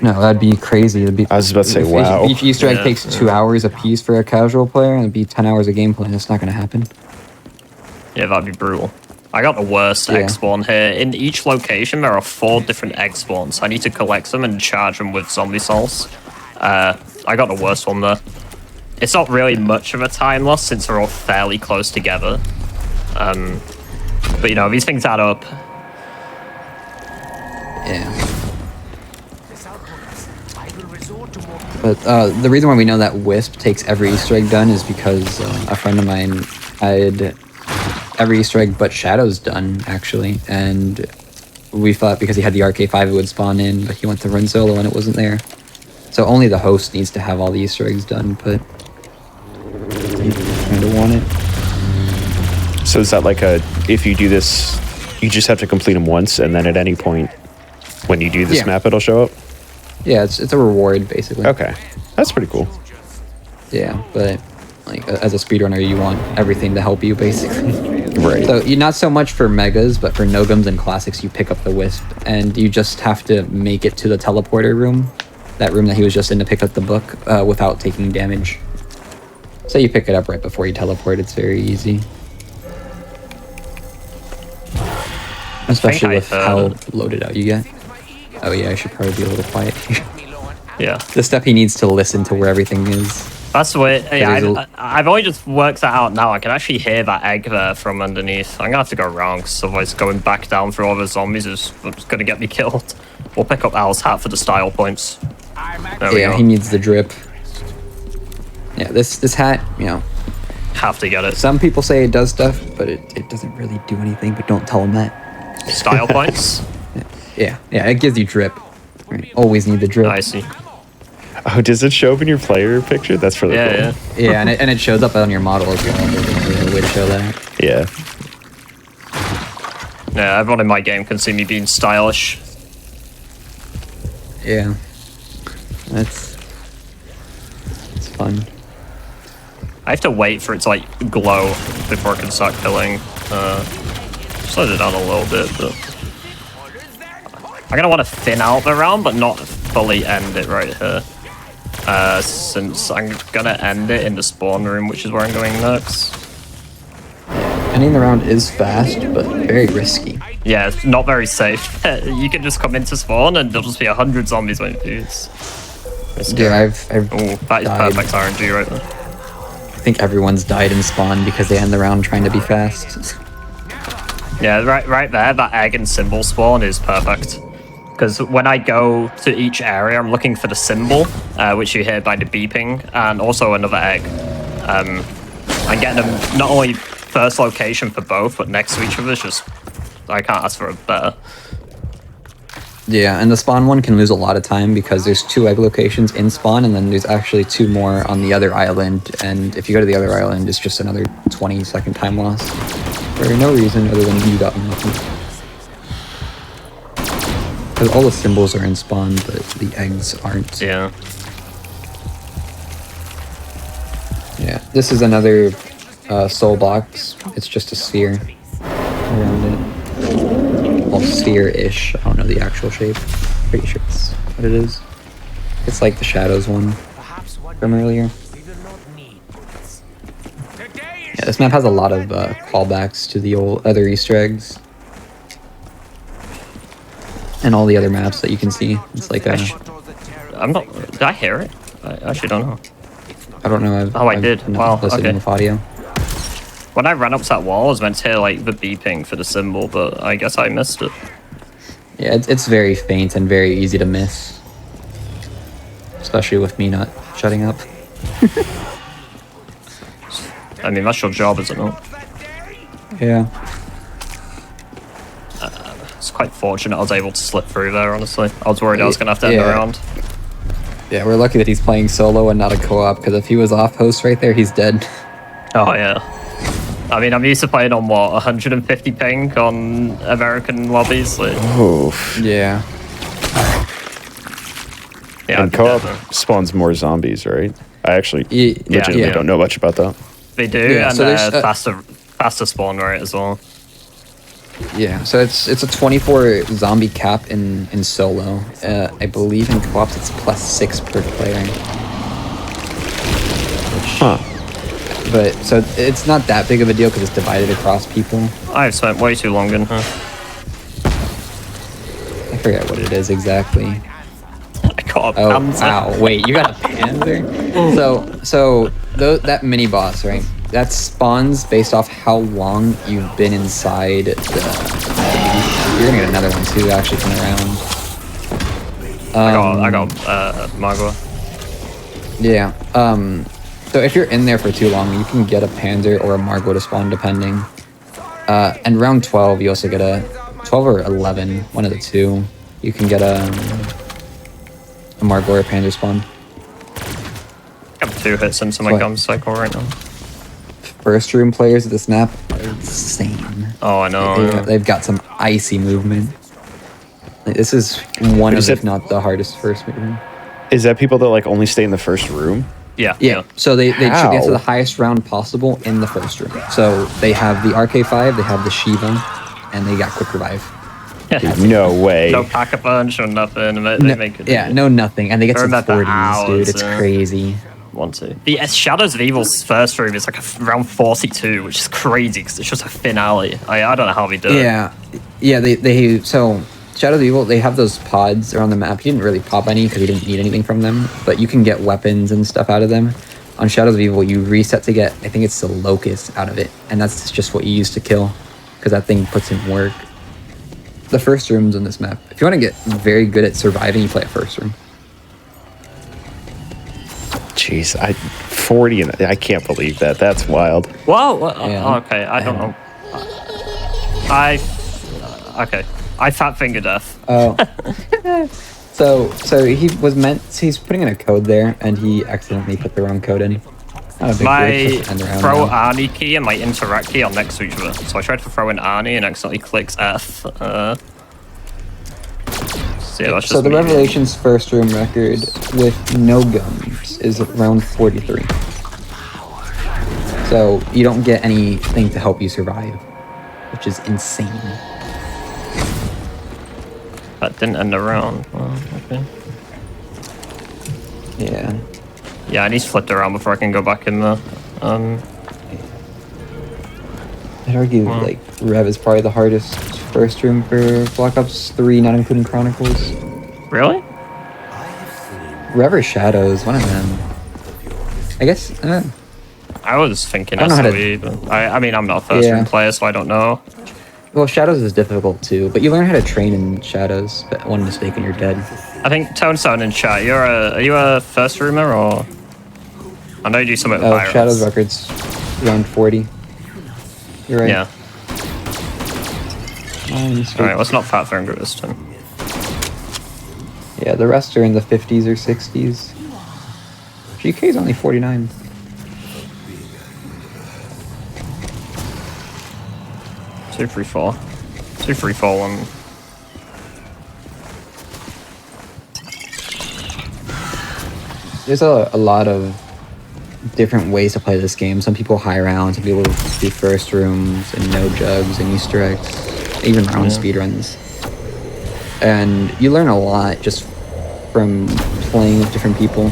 No, that'd be crazy. It'd be, I was about to say, wow. Each Easter egg takes 2 hours a piece for a casual player, and it'd be 10 hours of gameplay. That's not going to happen. Yeah, that'd be brutal. I got the worst egg spawn here. In each location, there are 4 different egg spawns. I need to collect them and charge them with zombie souls. I got the worst one there. It's not really much of a time loss since they're all fairly close together. But you know, these things add up. Yeah. But the reason why we know that Wisp takes every Easter egg done is because a friend of mine had every Easter egg but Shadows done, actually. And we thought because he had the RK5 it would spawn in, but he went to run solo and it wasn't there. So only the host needs to have all the Easter eggs done, but you kind of want it. So is that like if you do this, you just have to complete them once, and then at any point when you do this map, it'll show up? Yeah, it's a reward, basically. Okay. That's pretty cool. Yeah, but like as a speedrunner, you want everything to help you, basically. Right. So you not so much for megas, but for no-gums and classics, you pick up the Wisp, and you just have to make it to the teleporter room, that room that he was just in to pick up the book, without taking damage. So you pick it up right before you teleport. It's very easy. Especially with how loaded out you get. Oh yeah, I should probably be a little quiet here. Yeah. The stuff he needs to listen to where everything is. That's the way. Yeah, I've only just worked that out now. I can actually hear that egg there from underneath. I'm gonna have to go around, because otherwise going back down through all the zombies is gonna get me killed. We'll pick up Al's hat for the style points. There we go. He needs the drip. Yeah, this hat, you know. Have to get it. Some people say it does stuff, but it doesn't really do anything, but don't tell them that. Style points? Yeah, it gives you drip. Right. Always need the drip. I see. Oh, does it show up in your player picture? That's really cool. Yeah, and it shows up on your model as well. There's a way to show that. Yeah. Yeah, everyone in my game can see me being stylish. Yeah. It's fun. I have to wait for it to like glow before I can start killing. Slow it down a little bit, but I'm gonna want to thin out the round, but not fully end it right here. Since I'm gonna end it in the spawn room, which is where I'm going next. Ending the round is fast, but very risky. Yeah, it's not very safe. You can just come into spawn and there'll just be 100 zombies waiting for you. It's Yeah, I've that is died. perfect RNG right there. I think everyone's died in spawn because they end the round trying to be fast. Yeah, right there, that egg and symbol spawn is perfect. Because when I go to each area, I'm looking for the symbol, which you hear by the beeping, and also another egg. I'm getting them not only first location for both, but next to each other. It's just, I can't ask for a better. Yeah, and the spawn one can lose a lot of time because there's 2 egg locations in spawn, and then there's actually 2 more on the other island. And if you go to the other island, it's just another 20-second time loss for no reason other than you got unlucky. Because all the symbols are in spawn, but the eggs aren't. Yeah. Yeah, this is another soul box. It's just a sphere around it. Well, sphere-ish. I don't know the actual shape. Pretty sure it's what it is. It's like the Shadows one from earlier. Yeah, this map has a lot of callbacks to the old other Easter eggs. And all the other maps that you can see. It's like a... I'm not... Did I hear it? I actually don't know. I don't know. Oh, I did. Wow, listening okay. with audio. When I ran up to that wall, I was meant to hear like the beeping for the symbol, but I guess I missed it. Yeah, it's very faint and very easy to miss. Especially with me not shutting up. I mean, that's your job, is it not? Yeah. It's quite fortunate I was able to slip through there, honestly. I was worried I was going to have to end Yeah. around. Yeah, we're lucky that he's playing solo and not a co-op, because if he was off host right there, he's dead. Oh, yeah. I mean, I'm used to playing on, what, 150 ping on American lobbies? Like, Yeah. yeah, And co-op spawns more zombies, right? I actually legitimately yeah. don't know much about that. They do, Yeah, and so there's, faster spawn rate as well. Yeah, so it's a 24 zombie cap in solo. I believe in co-ops it's +6 per player. Huh. But so it's not that big of a deal because it's divided across people. I've spent way too long in here. I forget what it is exactly. I got a Oh, panzer. wow. Wait, you got a panzer? That mini boss, right? That spawns based off how long you've been inside the... You're gonna get another one too, actually, coming around. I got Margot. Yeah. So if you're in there for too long, you can get a Panzer or a Margot to spawn, depending. And round 12, you also get a 12 or 11, one of the two. You can get a Margot or Panzer spawn. I have 2 hits into my gun cycle right now. First room players of the snap are insane. Oh, I know. They've got some icy movement. Like, this is one of, if not the hardest first movement. Is that people that like only stay in the first room? Yeah. So they should How? get to the highest round possible in the first room. So they have the RK5, they have the Shiva, and they got quick revive. Dude, no way. No pack a punch or nothing. They make it. Yeah, no nothing. And they get I some remember 40s, dude. It's crazy. 1, 2. The Shadows of Evil's first room is like round 42, which is crazy because it's just a finale. I don't know how they do it. Yeah. So Shadow of Evil, they have those pods around the map. You didn't really pop any because you didn't need anything from them, but you can get weapons and stuff out of them. On Shadows of Evil, you reset to get, I think it's the Locust out of it, and that's just what you use to kill, because that thing puts in work. The first rooms on this map, if you want to get very good at surviving, you play a first room. Jeez, 40 and I can't believe that. That's wild. Whoa. Yeah. Okay, I don't know. Okay. I fat finger death. Oh. So he's putting in a code there, and he accidentally put the wrong code in. Not a big My deal, just end around throw now. Arnie key and my interact key are next to each other. So I tried to throw in Arnie and accidentally clicks F. So yeah, that's just So the me. Revelations first room record with no guns is round 43. So you don't get anything to help you survive, which is insane. That didn't end the round. Well, okay. Yeah. Yeah, I need to flip around before I can go back in there. I'd argue like Rev is probably the hardest first room for Black Ops 3, not including Chronicles. Really? Rev or Shadows, one of them. I guess. I was thinking I don't know how SOE, but I mean, I'm not a first room player, so I don't know. Well, Shadows is difficult too, but you learn how to train in Shadows. But one mistake and you're dead. I think Tonesound in chat. Are you a first roomer or? I know you do something with Pirates. Shadows records around 40. You're right. Yeah. Alright, let's not fat finger this time. Yeah, the rest are in the 50s or 60s. GK is only 49. Two, three, four. 2, 3, 4, 1. There's a lot of different ways to play this game. Some people high round, some people do first rooms and no jugs and Easter eggs, even round speed runs. And you learn a lot just from playing with different people.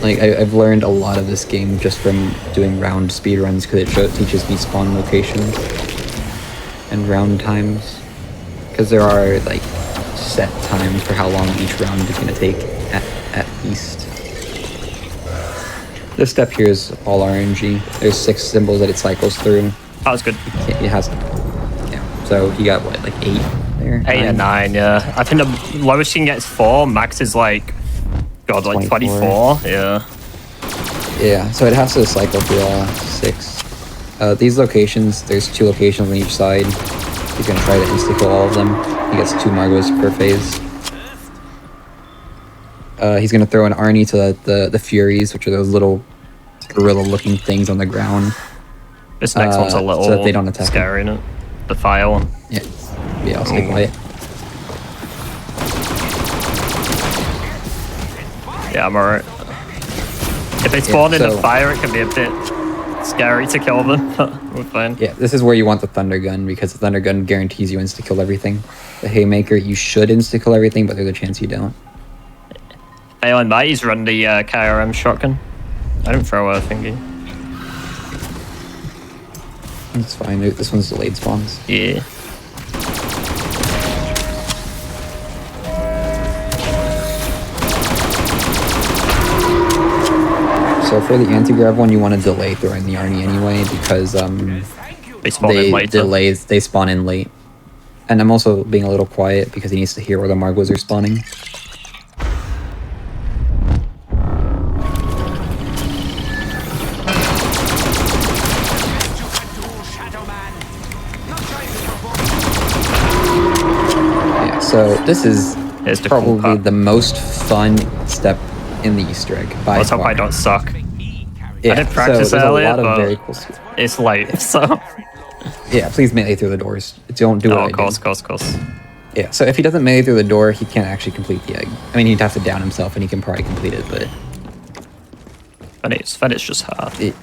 Like I've learned a lot of this game just from doing round speed runs because it teaches me spawn locations and round times. Because there are like set times for how long each round is going to take at least. This step here is all RNG. There's 6 symbols that it cycles through. That was good. It has, yeah. So he got what, like 8 there? 8 and 9, yeah. I think the lowest you can get is 4. Max is like, God, like 24. Yeah. Yeah. So it has to cycle through all 6. These locations, there's 2 locations on each side. He's gonna try to insta-kill all of them. He gets 2 Margos per phase. He's gonna throw an Arnie to the Furies, which are those little gorilla-looking things on the ground. This next one's a little so that they don't attack scary, isn't it? The fire one. Yeah. Yeah, I'll stay quiet. Yeah, I'm alright. If they spawn in the fire, it can be a bit scary to kill them, but we're fine. Yeah, this is where you want the Thunder Gun, because the Thunder Gun guarantees you insta-kill everything. The Haymaker, you should insta-kill everything, but there's a chance you don't. Failing that, he's run the KRM shotgun. I didn't throw a thingy. It's fine, this one's delayed spawns. Yeah. So for the anti-grav one, you want to delay throwing the Arnie anyway, because they spawn in late. They spawn in late. And I'm also being a little quiet because he needs to hear where the Margos are spawning. Yeah, so this is probably the most fun step in the Easter egg by Let's far. hope I don't suck. Yeah, I did practice so earlier, but very cool it's late, so... Yeah, please melee through the doors. Don't do it. Oh, of course. Yeah, so if he doesn't melee through the door, he can't actually complete the egg. I mean, he'd have to down himself, and he can probably complete it, but... Fenix just hard. It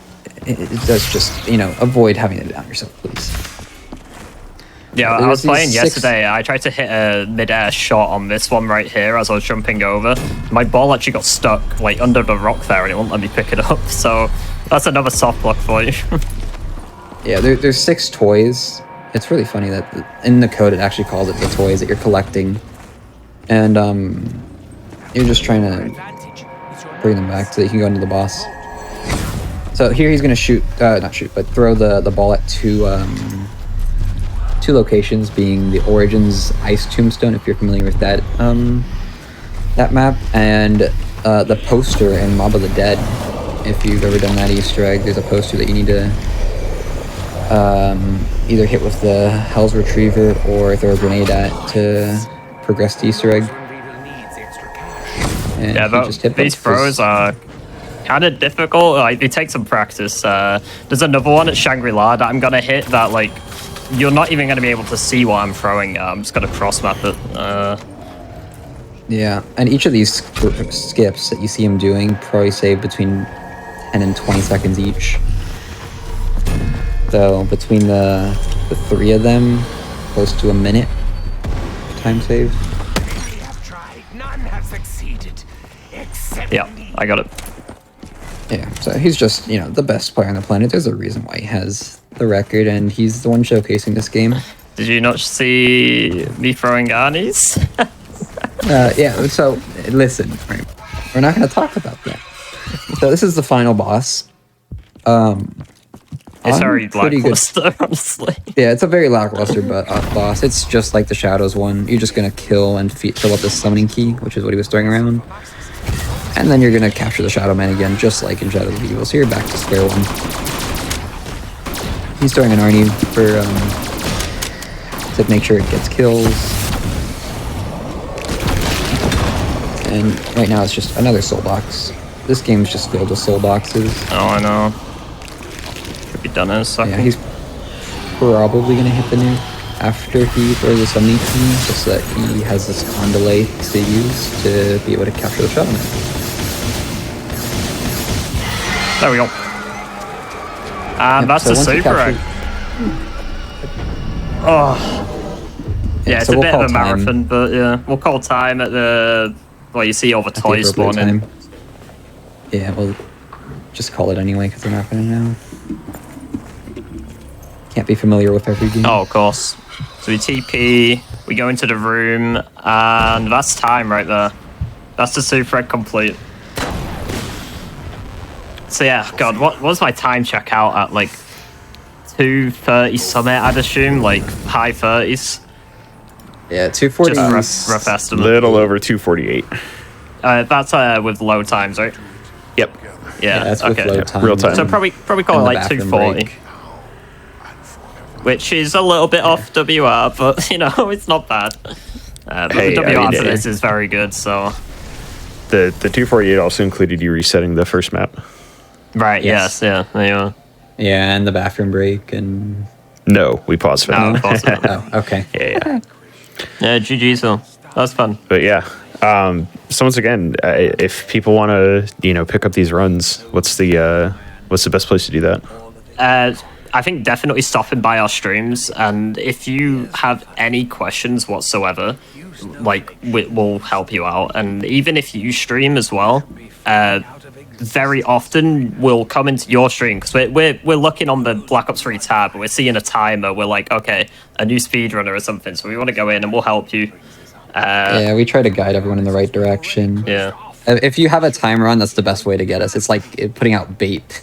does just, you know, avoid having to down yourself, please. Yeah, I was playing yesterday. I tried to hit a mid-air shot on this one right here as I was jumping over. My ball actually got stuck like under the rock there and it wouldn't let me pick it up. So that's another soft block for you. Yeah, there's 6 toys. It's really funny that in the code it actually calls it the toys that you're collecting. And you're just trying to bring them back so that you can go into the boss. So here he's going to shoot, not shoot, but throw the ball at 2 locations, being the Origins Ice Tombstone, if you're familiar with that that map, and the poster in Mob of the Dead. If you've ever done that Easter egg, there's a poster that you need to either hit with the Hell's Retriever or throw a grenade at to progress the Easter egg. And yeah, but these throws are kind of difficult. Like, they take some practice. There's another one at Shangri-La that I'm gonna hit that, like, you're not even going to be able to see what I'm throwing. I'm just going to cross-map it. Yeah, and each of these skips that you see him doing probably save between 10 and 20 seconds each. So between the 3 of them, close to a minute time save. Yeah, I got it. Yeah, so he's just, you know, the best player on the planet. There's a reason why he has the record, and he's the one showcasing this game. Did you not see me throwing Arnies? Yeah, so listen, right, we're not going to talk about that. So this is the final boss. It's very lackluster, honestly. Yeah, it's a very lackluster boss. It's just like the Shadows one. You're just going to kill and fill up the summoning key, which is what he was throwing around. And then you're going to capture the Shadow Man again, just like in Shadows of Evil. So you're back to square one. He's throwing an Arnie for, to make sure it gets kills. And right now it's just another soul box. This game's just filled with soul boxes. Oh, I know. Could be done in a second. Yeah, he's probably going to hit the nuke after he throws the summoning key, just so that he has this con delay to use to be able to capture the Shadow Man. There we go. And that's so the super egg. Oh. Yeah, it's so a bit of a time. marathon, but yeah. We'll call time at the... Well, you see all the toys spawning. Yeah, we'll just call it anyway, because they're not going to know. Can't be familiar with every game. Oh, of course. So we TP, we go into the room, and that's time right there. That's the super egg complete. So yeah, God, what was my time check out at like 2:30 summit? I'd assume like high 30s. Yeah, 240. Just rough estimate. Little over 248. That's with load times, right? Yep. Yeah, that's okay. with load time. Real time. So probably call it like 240. Which is a little bit off WR, but you know, it's not bad. But Hey, the WR I mean, for this is very good, so. The 248 also included you resetting the first map. Right, yes, yeah, there you are. Yeah, and the bathroom break and... No, we paused for that. pause it. Oh, okay. Yeah. Yeah, GG, so that was fun. But yeah, so once again, if people want to, pick up these runs, what's the best place to do that? I think definitely stopping by our streams, and if you have any questions whatsoever, like we'll help you out. And even if you stream as well, very often we'll come into your stream because we're looking on the Black Ops 3 tab, we're seeing a timer, we're like, okay, a new speedrunner or something, so we want to go in and we'll help you. Yeah, we try to guide everyone in the right direction. Yeah. If you have a timer on, that's the best way to get us. It's like putting out bait.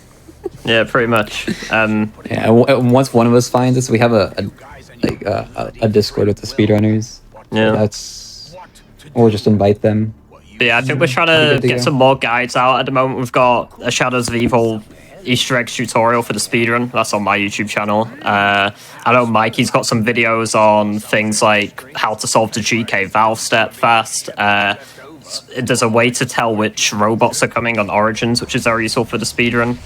Yeah, pretty much. Yeah, once one of us finds us, we have a Discord with the speedrunners. Yeah. We'll just invite them. But yeah, I think we're trying to get some more guides out at the moment. We've got a Shadows of Evil Easter eggs tutorial for the speedrun. That's on my YouTube channel. I know Mikey's got some videos on things like how to solve the GK valve step fast. There's a way to tell which robots are coming on Origins, which is very useful for the speedrun.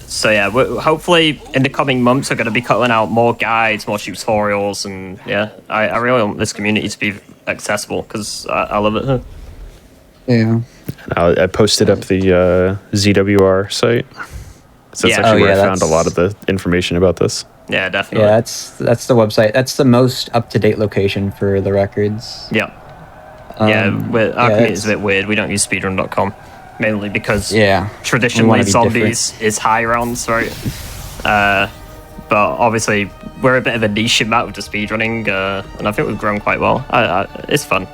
So yeah, hopefully in the coming months we're going to be cutting out more guides, more tutorials, and yeah, I really want this community to be accessible because I love it. Yeah. I posted up the ZWR site. So that's actually where I found a lot of the information about this. Yeah, definitely. Yeah, that's the website. That's the most up-to-date location for the records. Yeah. Our community is a bit weird. We don't use speedrun.com. Mainly because traditionally zombies is high rounds, right? But obviously we're a bit of a niche in that with the speedrunning, and I think we've grown quite well. It's fun.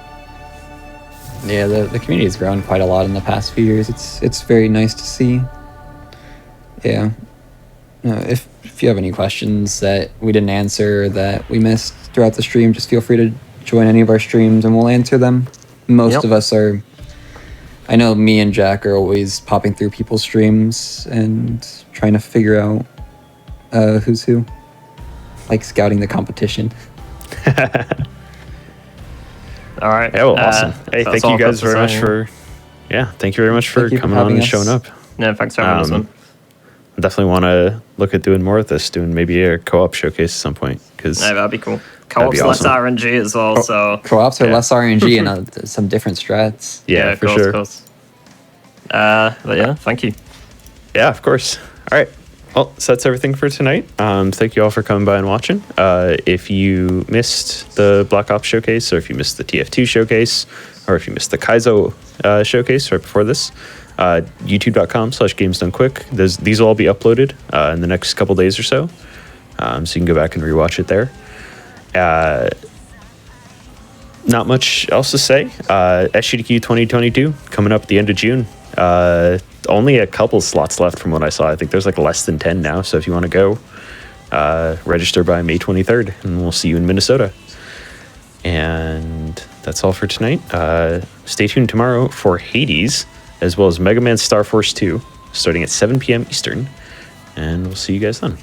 Yeah, the community has grown quite a lot in the past few years. It's very nice to see. Yeah. If you have any questions that we didn't answer, that we missed throughout the stream, just feel free to join any of our streams and we'll answer them. Most of us are... I know me and Jack are always popping through people's streams and trying to figure out who's who. Like scouting the competition. All right. Yeah, well, awesome. Hey, thank you guys very much for... Yeah, thank you very much for coming on and showing up. Yeah, thanks for having us, man. Definitely want to look at doing more of this, doing maybe a co-op showcase at some point. Yeah, that'd be cool. Co-op's less RNG as well, so... Co-ops are less RNG and some different strats. Yeah, for sure. But yeah, thank you. Yeah, of course. All right. Well, so that's everything for tonight. Thank you all for coming by and watching. If you missed the Black Ops showcase, or if you missed the TF2 showcase, or if you missed the Kaizo showcase right before this, youtube.com/gamesdonequick. These will all be uploaded in the next couple days or so. So you can go back and rewatch it there. Not much else to say. SGDQ 2022 coming up at the end of June. Only a couple slots left from what I saw. I think there's like less than 10 now. So if you want to go, register by May 23rd, and we'll see you in Minnesota. And that's all for tonight. Stay tuned tomorrow for Hades, as well as Mega Man Star Force 2, starting at 7 p.m. Eastern. And we'll see you guys then.